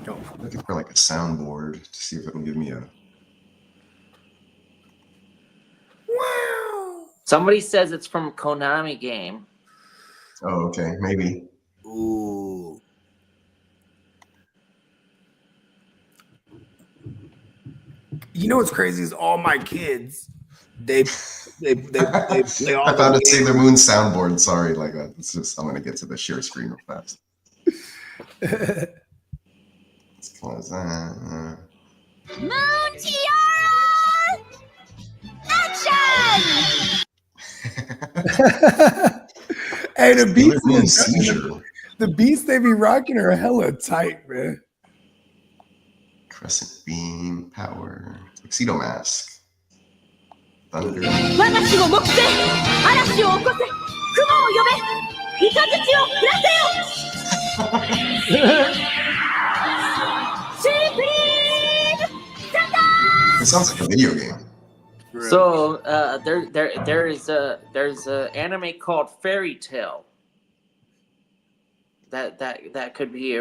[SPEAKER 6] I'm looking for like a soundboard to see if it'll give me a.
[SPEAKER 3] Wow.
[SPEAKER 5] Somebody says it's from Konami game.
[SPEAKER 6] Oh, okay, maybe.
[SPEAKER 3] Ooh. You know what's crazy is all my kids, they play all
[SPEAKER 6] I
[SPEAKER 3] the
[SPEAKER 6] found a
[SPEAKER 3] games.
[SPEAKER 6] Sailor Moon soundboard. Sorry, like it's just I'm gonna get to the share screen real fast. Let's close that.
[SPEAKER 8] Moon Tiara! Action!
[SPEAKER 3] Hey, the beats,
[SPEAKER 6] Sailor Moon seizure.
[SPEAKER 3] the beats they be rocking are hella tight, man.
[SPEAKER 6] Crescent beam power. Tuxedo mask. Thunder.
[SPEAKER 8] 私をもって嵐を起こせ雲を呼べ三日月を降らせよシープリームサンダー
[SPEAKER 6] It sounds like a video game.
[SPEAKER 5] So there's a anime called Fairy Tale. That could be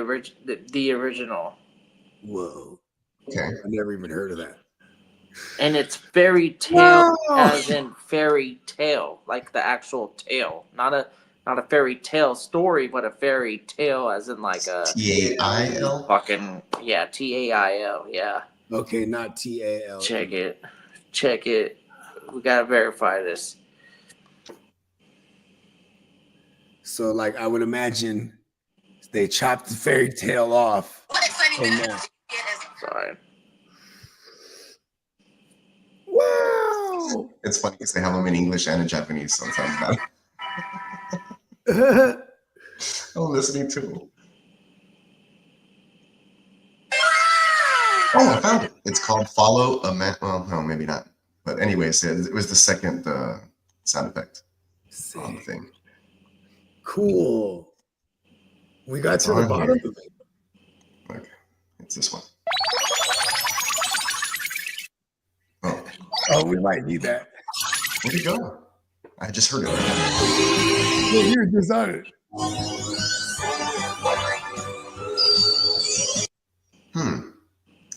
[SPEAKER 5] the original.
[SPEAKER 3] Whoa.
[SPEAKER 6] Okay.
[SPEAKER 3] I never even heard of that.
[SPEAKER 5] And it's fairy tale
[SPEAKER 3] Wow.
[SPEAKER 5] as in fairy tale, like the actual tale, not a fairy tale story, but a fairy tale as in like a
[SPEAKER 6] TAIL.
[SPEAKER 5] fucking yeah, TAIL, yeah.
[SPEAKER 3] Okay, not TAL.
[SPEAKER 5] Check it. We gotta verify this.
[SPEAKER 3] So, like, I would imagine they chopped the fairy tale off.
[SPEAKER 5] Sorry.
[SPEAKER 3] Wow.
[SPEAKER 6] It's funny because they have them in English and in Japanese, so it sounds bad. I'm listening to them. Oh, I found it. It's called Follow a Man. Well, no, maybe not. But anyways, it was the second sound effect on the thing.
[SPEAKER 3] Cool. We got to the
[SPEAKER 6] on
[SPEAKER 3] bottom
[SPEAKER 6] here.
[SPEAKER 3] of it.
[SPEAKER 6] Okay, it's this one.
[SPEAKER 3] Oh, we might need that.
[SPEAKER 6] Where'd it go? I just heard it.
[SPEAKER 3] Well, you're just on it.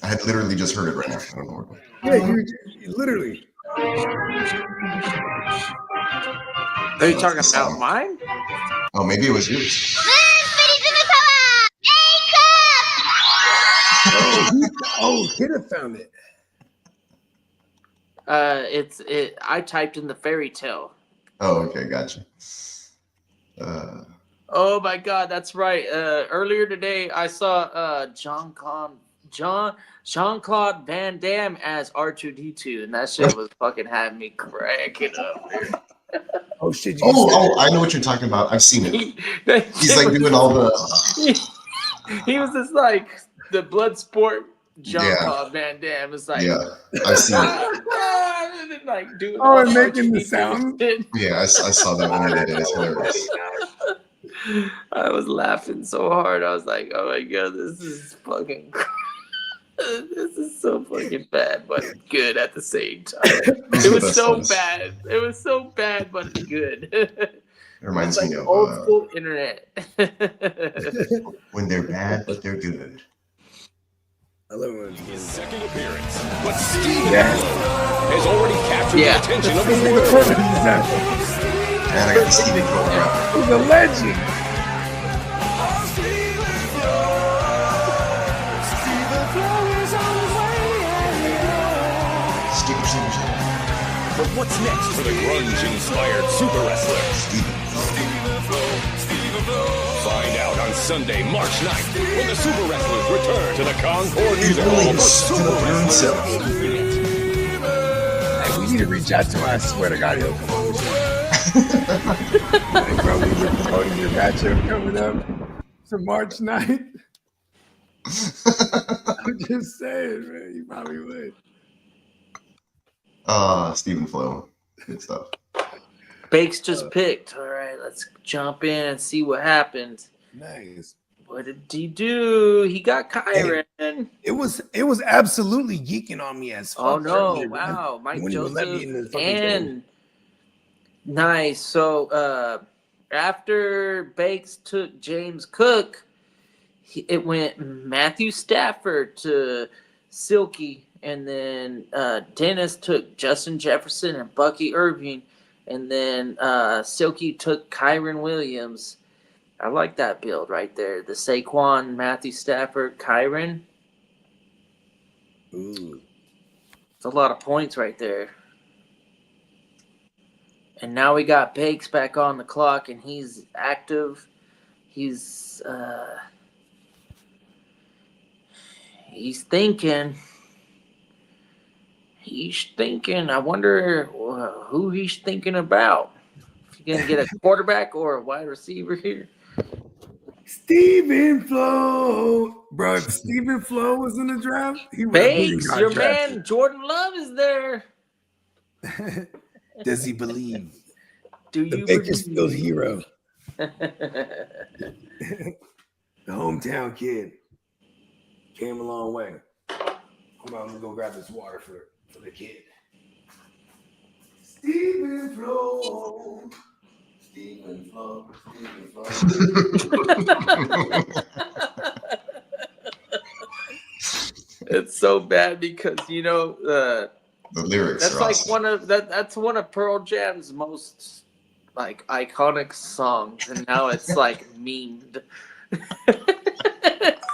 [SPEAKER 6] I had literally just heard it right now. I don't know where it went.
[SPEAKER 3] Yeah, you literally.
[SPEAKER 5] Are you talking about mine?
[SPEAKER 6] Oh, maybe it was yours.
[SPEAKER 3] Oh, Kidda found it.
[SPEAKER 5] I typed in the fairy tale.
[SPEAKER 6] Oh, okay, gotcha.
[SPEAKER 5] Oh my god, that's right. Earlier today I saw Jean-Claude Van Damme as R2D2, and that shit was fucking having me cracking up, dude.
[SPEAKER 3] Oh shit!
[SPEAKER 6] I know what you're talking about. I've seen it. He's like doing all the.
[SPEAKER 5] He was just like the blood sport Jean-Claude Van Damme. It's like
[SPEAKER 6] I've seen it.
[SPEAKER 5] and like doing
[SPEAKER 3] and making the sound.
[SPEAKER 6] Yeah, I saw that when I did it. It's hilarious.
[SPEAKER 5] I was laughing so hard. I was like, "Oh my god, this is fucking." This is so fucking bad, but good at the same time. It was so bad. It was so bad, but it's good.
[SPEAKER 6] It reminds
[SPEAKER 5] like
[SPEAKER 6] me of
[SPEAKER 5] old school internet.
[SPEAKER 6] When they're bad, but they're good.
[SPEAKER 3] I love when it's
[SPEAKER 9] His second appearance, but Steven
[SPEAKER 3] Yes.
[SPEAKER 9] Flo has already captured
[SPEAKER 5] Yeah.
[SPEAKER 9] the attention of the
[SPEAKER 3] Stephen
[SPEAKER 9] world.
[SPEAKER 3] Flo is that-
[SPEAKER 6] And I got the Steven Flo drop.
[SPEAKER 3] He's a legend.
[SPEAKER 6] Steven.
[SPEAKER 9] But what's next for the grunge-inspired super wrestler?
[SPEAKER 6] Steven.
[SPEAKER 9] Find out on Sunday, March 9th, when the super wrestlers return to the Concord
[SPEAKER 6] He
[SPEAKER 9] Music
[SPEAKER 6] really
[SPEAKER 9] Hall for
[SPEAKER 6] stood
[SPEAKER 9] Super
[SPEAKER 6] up for
[SPEAKER 9] Wrestling.
[SPEAKER 6] himself.
[SPEAKER 3] Hey, we need to reach out to him. I swear to God, he'll come on the show. Hey, bro, we were promoting your matchup coming up to March 9th. I'm just saying, man. You probably would.
[SPEAKER 6] Steven Flo. Good stuff.
[SPEAKER 5] Bakes just picked. All right, let's jump in and see what happened.
[SPEAKER 3] Nice.
[SPEAKER 5] What did he do? He got Kyron.
[SPEAKER 3] It was absolutely geeking on me as fuck.
[SPEAKER 5] Oh no!
[SPEAKER 3] earlier,
[SPEAKER 5] Wow, Mike
[SPEAKER 3] when he would let me
[SPEAKER 5] Joseph
[SPEAKER 3] in the fucking thing.
[SPEAKER 5] and nice. So after Bakes took James Cook, it went Matthew Stafford to Silky, and then Dennis took Justin Jefferson and Bucky Irving, and then Silky took Kyron Williams. I like that build right there. The Saquon, Matthew Stafford, Kyron.
[SPEAKER 3] Ooh.
[SPEAKER 5] It's a lot of points right there. And now we got Bakes back on the clock, and he's active. He's thinking. He's thinking. I wonder who he's thinking about. If he's gonna get a quarterback or a wide receiver here.
[SPEAKER 3] Steven Flo. Bro, if Steven Flo was in the draft, he would have been
[SPEAKER 5] Bakes,
[SPEAKER 3] got
[SPEAKER 5] your
[SPEAKER 3] drafted.
[SPEAKER 5] man Jordan Love is there.
[SPEAKER 3] Does he believe?
[SPEAKER 5] Do
[SPEAKER 3] The
[SPEAKER 5] you
[SPEAKER 3] Bakersfield
[SPEAKER 5] believe?
[SPEAKER 3] hero. The hometown kid. Came a long way. Hold on, I'm gonna go grab this water for the kid. Steven Flo. Steven Flo. Steven Flo.
[SPEAKER 5] It's so bad because
[SPEAKER 6] The lyrics
[SPEAKER 5] that's
[SPEAKER 6] are
[SPEAKER 5] like
[SPEAKER 6] awesome.
[SPEAKER 5] that's one of Pearl Jam's most like iconic songs, and now it's like memed.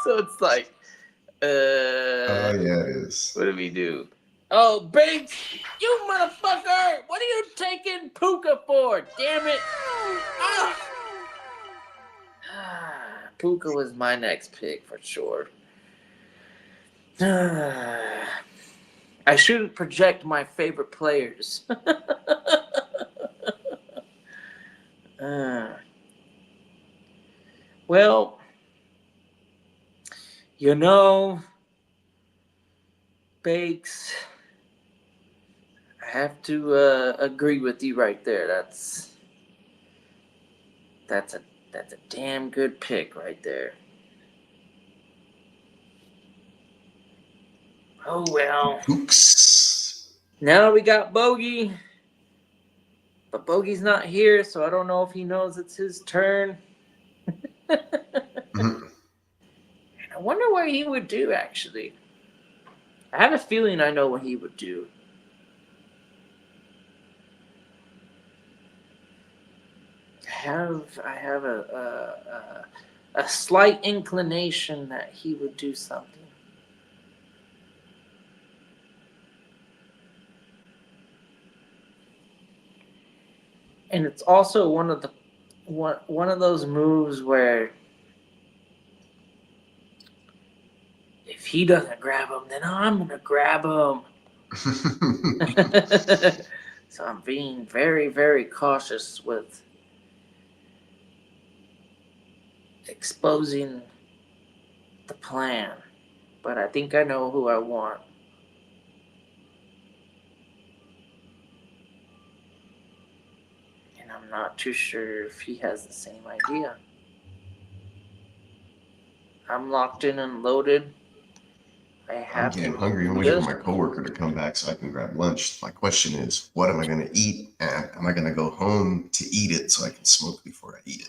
[SPEAKER 5] So it's like,
[SPEAKER 6] Oh, yeah, it is.
[SPEAKER 5] what did we do? Oh, Banks, you motherfucker! What are you taking Puka for? Damn it! Ah! Puka was my next pick for sure. I shouldn't project my favorite players. Well, Bakes, I have to agree with you right there. That's a damn good pick right there. Oh well.
[SPEAKER 6] Oops.
[SPEAKER 5] Now we got Bogey. But Bogey's not here, so I don't know if he knows it's his turn.
[SPEAKER 6] Mhm.
[SPEAKER 5] I wonder what he would do, actually. I have a feeling I know what he would do. I have a slight inclination that he would do something. And it's also one of those moves where if he doesn't grab him, then I'm gonna grab him. So I'm being very, very cautious with exposing the plan. But I think I know who I want. And I'm not too sure if he has the same idea. I'm locked in and loaded.
[SPEAKER 6] I'm getting hungry. I'm waiting for my coworker to come back so I can grab lunch. My question is, what am I going to eat? And am I going to go home to eat it so I can smoke before I eat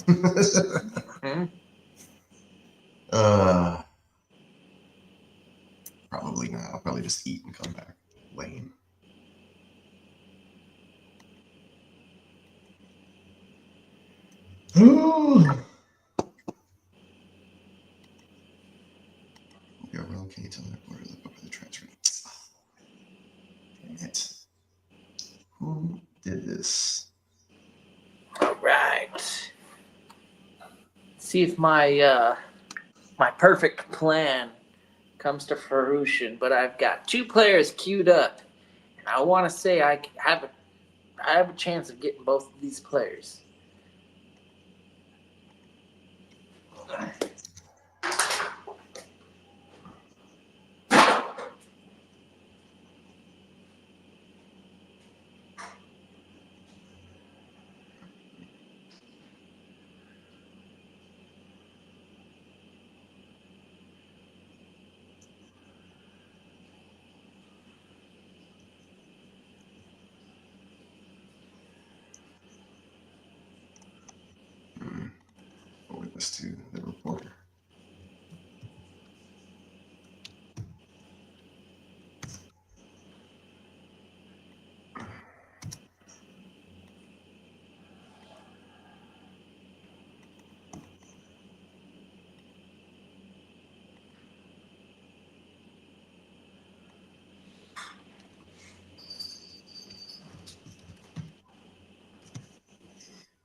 [SPEAKER 6] it? Probably not. I'll probably just eat and come back. Lame. Yeah, well, can you tell me where the transfer? Damn it. Who did this?
[SPEAKER 5] All right. See if my my perfect plan comes to fruition. But I've got 2 players queued up, and I want to say I have a chance of getting both of these players.
[SPEAKER 6] Forward this to the reporter.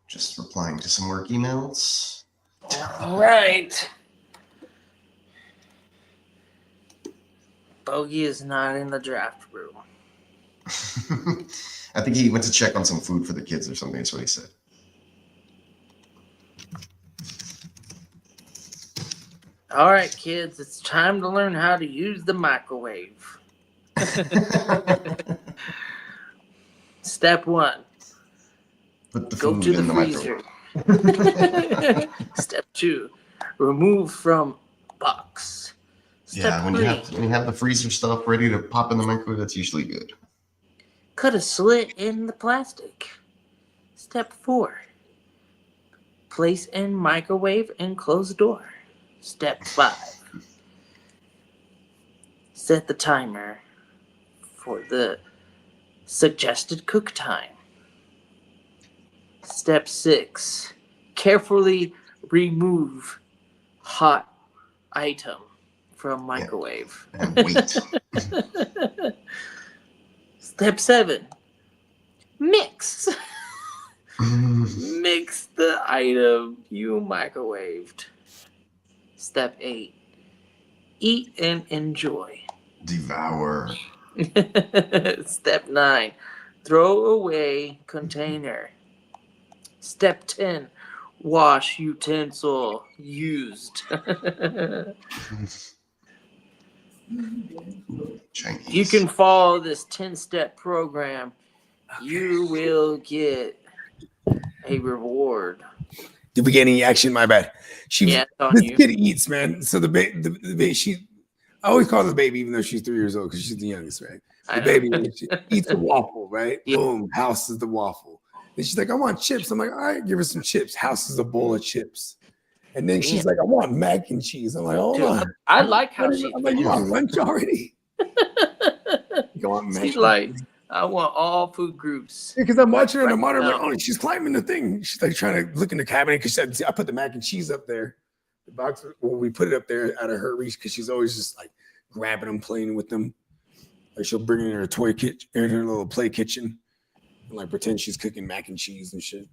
[SPEAKER 6] Just replying to some work emails.
[SPEAKER 5] All right. Bogey is not in the draft room.
[SPEAKER 6] I think he went to check on some food for the kids or something. That's what he said.
[SPEAKER 5] All right, kids, it's time to learn how to use the microwave. Step 1.
[SPEAKER 6] Put the
[SPEAKER 5] Go
[SPEAKER 6] food
[SPEAKER 5] to the
[SPEAKER 6] in the
[SPEAKER 5] freezer.
[SPEAKER 6] microwave.
[SPEAKER 5] Step 2. Remove from box. Step
[SPEAKER 6] Yeah, when
[SPEAKER 5] 3.
[SPEAKER 6] you have the freezer stuff ready to pop in the microwave, that's usually good.
[SPEAKER 5] Cut a slit in the plastic. Step 4. Place in microwave and close the door. Step 5. Set the timer for the suggested cook time. Step 6. Carefully remove hot item from microwave.
[SPEAKER 6] And wait.
[SPEAKER 5] Step 7. Mix. Mix the item you microwaved. Step 8. Eat and enjoy.
[SPEAKER 6] Devour.
[SPEAKER 5] Step 9. Throw away container. Step 10. Wash utensil used.
[SPEAKER 6] Chinese.
[SPEAKER 5] You can follow this 10-step program. Okay. You will get a reward.
[SPEAKER 3] Did we get any action? My bad. This
[SPEAKER 5] you.
[SPEAKER 3] kid eats, man. So the baby, I always call her the baby, even though she's 3 years old, because she's the youngest, right? The baby she eats a waffle, right? Yeah. Boom, house is the waffle. And she's like, I want chips. I'm like, all right, give her some chips. House is a bowl of chips. And then she's like, I want mac and cheese. I'm like, hold on.
[SPEAKER 5] I like how she.
[SPEAKER 3] I'm like, you want lunch already? You want mac?
[SPEAKER 5] She's like, I want all food groups.
[SPEAKER 3] Because I'm watching her on the monitor, like, oh, she's climbing the thing. She's like trying to look in the cabinet because I put the mac and cheese up there. The box, well, we put it up there out of her reach because she's always just like grabbing them, playing with them. Like she'll bring it in her toy kitchen, in her little play kitchen, and like pretend she's cooking mac and cheese and shit.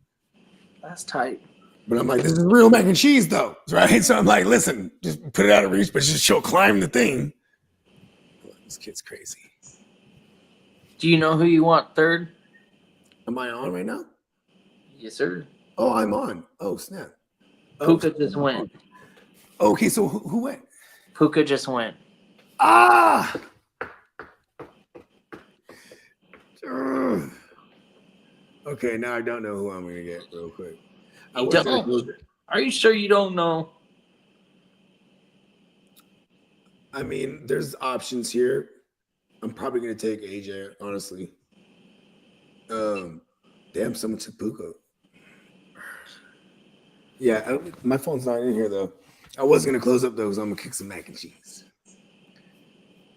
[SPEAKER 5] That's tight.
[SPEAKER 3] But I'm like, this is real mac and cheese though, right? So I'm like, listen, just put it out of reach, but she'll climb the thing. This kid's crazy.
[SPEAKER 5] Do you know who you want third?
[SPEAKER 3] Am I on right now?
[SPEAKER 5] Yes, sir.
[SPEAKER 3] Oh, I'm on. Oh, snap.
[SPEAKER 5] Puka just went.
[SPEAKER 3] Okay, so who went?
[SPEAKER 5] Puka just went.
[SPEAKER 3] Ah! Okay, now I don't know who I'm going to get real quick.
[SPEAKER 5] Are you sure you don't know?
[SPEAKER 3] I mean, there's options here. I'm probably going to take AJ, honestly. Damn, someone took Puka. Yeah, my phone's not in here, though. I was going to close up, though, because I'm going to kick some mac and cheese.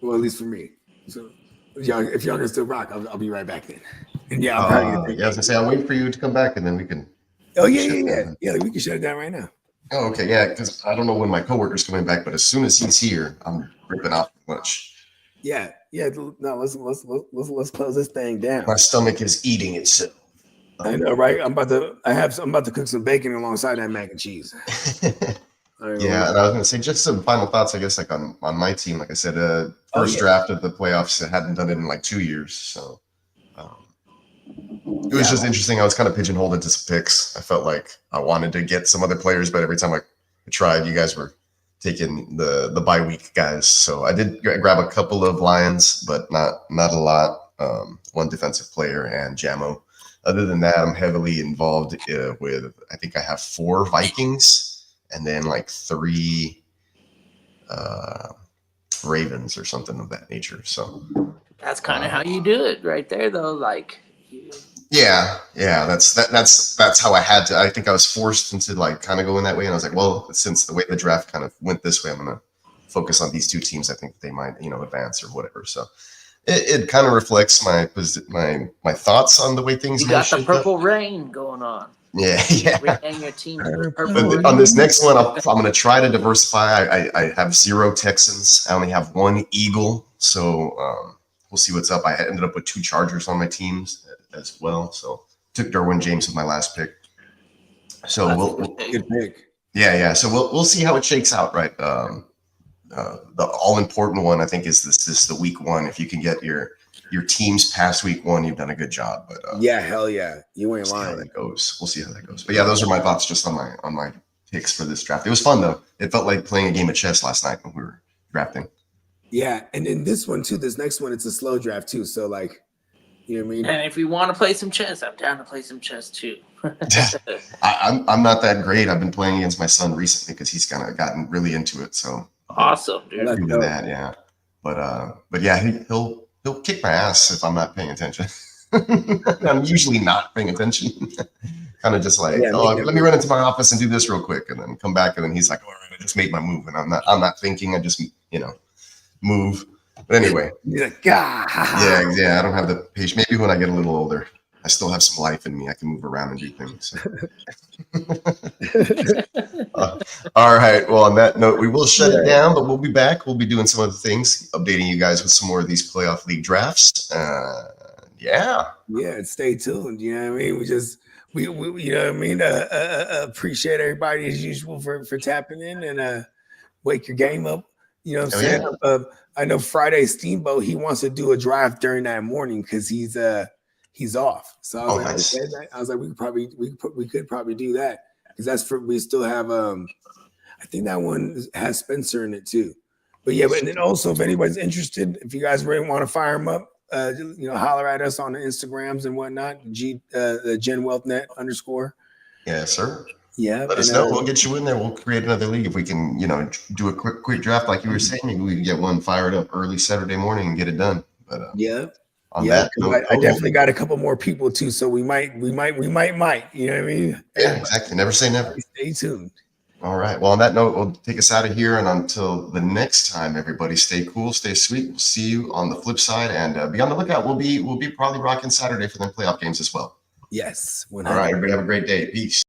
[SPEAKER 3] Well, at least for me. So, if y'all can still rock, I'll be right back then. And yeah, I'm probably gonna
[SPEAKER 6] I was gonna say I'll wait for you to come back, and then we can.
[SPEAKER 3] Oh yeah. Like, we can shut it down right now.
[SPEAKER 6] Oh, okay, yeah, because I don't know when my coworker's coming back, but as soon as he's here, I'm ripping off lunch.
[SPEAKER 3] Yeah. No, let's close this thing down.
[SPEAKER 6] My stomach is eating itself.
[SPEAKER 3] I know, right? I'm about to cook some bacon alongside that mac and cheese.
[SPEAKER 6] Yeah, and I was gonna say just some final thoughts, I guess, like on my team. Like I said, first draft of the playoffs, I hadn't done it in like 2 years, so it was just interesting. I was kind of pigeonholed into some picks. I felt like I wanted to get some other players, but every time I tried, you guys were taking the bye week guys. So I did grab a couple of Lions, but not a lot. One defensive player and Jamo. Other than that, I'm heavily involved with. I think I have 4 Vikings. And then like 3 Ravens or something of that nature. So
[SPEAKER 5] that's kind of how you do it, right there, though. Like,
[SPEAKER 6] yeah, that's how I had to. I think I was forced into like kind of going that way, and I was like, well, since the way the draft kind of went this way, I'm gonna focus on these 2 teams. I think they might, advance or whatever. So it kind of reflects my thoughts on the way things.
[SPEAKER 5] You got the purple rain going on.
[SPEAKER 6] Yeah.
[SPEAKER 5] And your team.
[SPEAKER 6] But on this next one, I'm going to try to diversify. I have 0 Texans. I only have 1 Eagle. So we'll see what's up. I ended up with 2 Chargers on my teams as well. So took Derwin James with my last pick. So
[SPEAKER 3] good pick.
[SPEAKER 6] Yeah. So we'll see how it shakes out, right? The all important one, I think, is this the week 1. If you can get your teams past week 1, you've done a good job. But
[SPEAKER 3] hell yeah, you ain't lying.
[SPEAKER 6] We'll see how that goes. But yeah, those are my thoughts just on my picks for this draft. It was fun though. It felt like playing a game of chess last night when we were drafting. Yeah,
[SPEAKER 3] and then this one too. This next one, it's a slow draft too. So like, you know what I mean.
[SPEAKER 5] And if we want to play some chess, I'm down to play some chess too.
[SPEAKER 6] I'm not that great. I've been playing against my son recently because he's kind of gotten really into it. So
[SPEAKER 5] awesome, dude.
[SPEAKER 6] That, yeah. But yeah, he'll kick my ass if I'm not paying attention. I'm usually not paying attention. Kind of just like, let me run into my office and do this real quick, and then come back, and then he's like, all right, I just made my move, and I'm not thinking. I just move. But anyway,
[SPEAKER 3] you're like,
[SPEAKER 6] yeah. I don't have the patience. Maybe when I get a little older, I still have some life in me. I can move around and do things. All right. Well, on that note, we will shut it down, but we'll be back. We'll be doing some other things, updating you guys with some more of these playoff league drafts. Yeah.
[SPEAKER 3] Stay tuned. You know what I mean? We you know what I mean? Appreciate everybody as usual for tapping in and wake your game up. You know what I'm saying? Yeah. I know Friday Steamboat, he wants to do a drive during that morning because he's off. So I was like, we could probably do that because we still have I think that one has Spencer in it too. But yeah, and then also if anybody's interested, if you guys really want to fire him up, holler at us on the Instagrams and whatnot. Gen WealthNet _.
[SPEAKER 6] Yes, sir.
[SPEAKER 3] Yeah.
[SPEAKER 6] Let us know. We'll get you in there. We'll create another league if we can, do a quick draft like you were saying. Maybe we can get one fired up early Saturday morning and get it done. But on that note,
[SPEAKER 3] I definitely got a couple more people too, so we might. You know what I mean?
[SPEAKER 6] Yeah, exactly. Never say never.
[SPEAKER 3] Stay tuned.
[SPEAKER 6] All right. Well, on that note, we'll take us out of here, and until the next time, everybody, stay cool, stay sweet. We'll see you on the flip side, and be on the lookout. We'll be probably rocking Saturday for them playoff games as well.
[SPEAKER 3] Yes.
[SPEAKER 6] 100. All right. Everybody have a great day. Peace.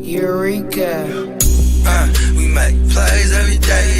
[SPEAKER 1] Eureka. We make plays every day.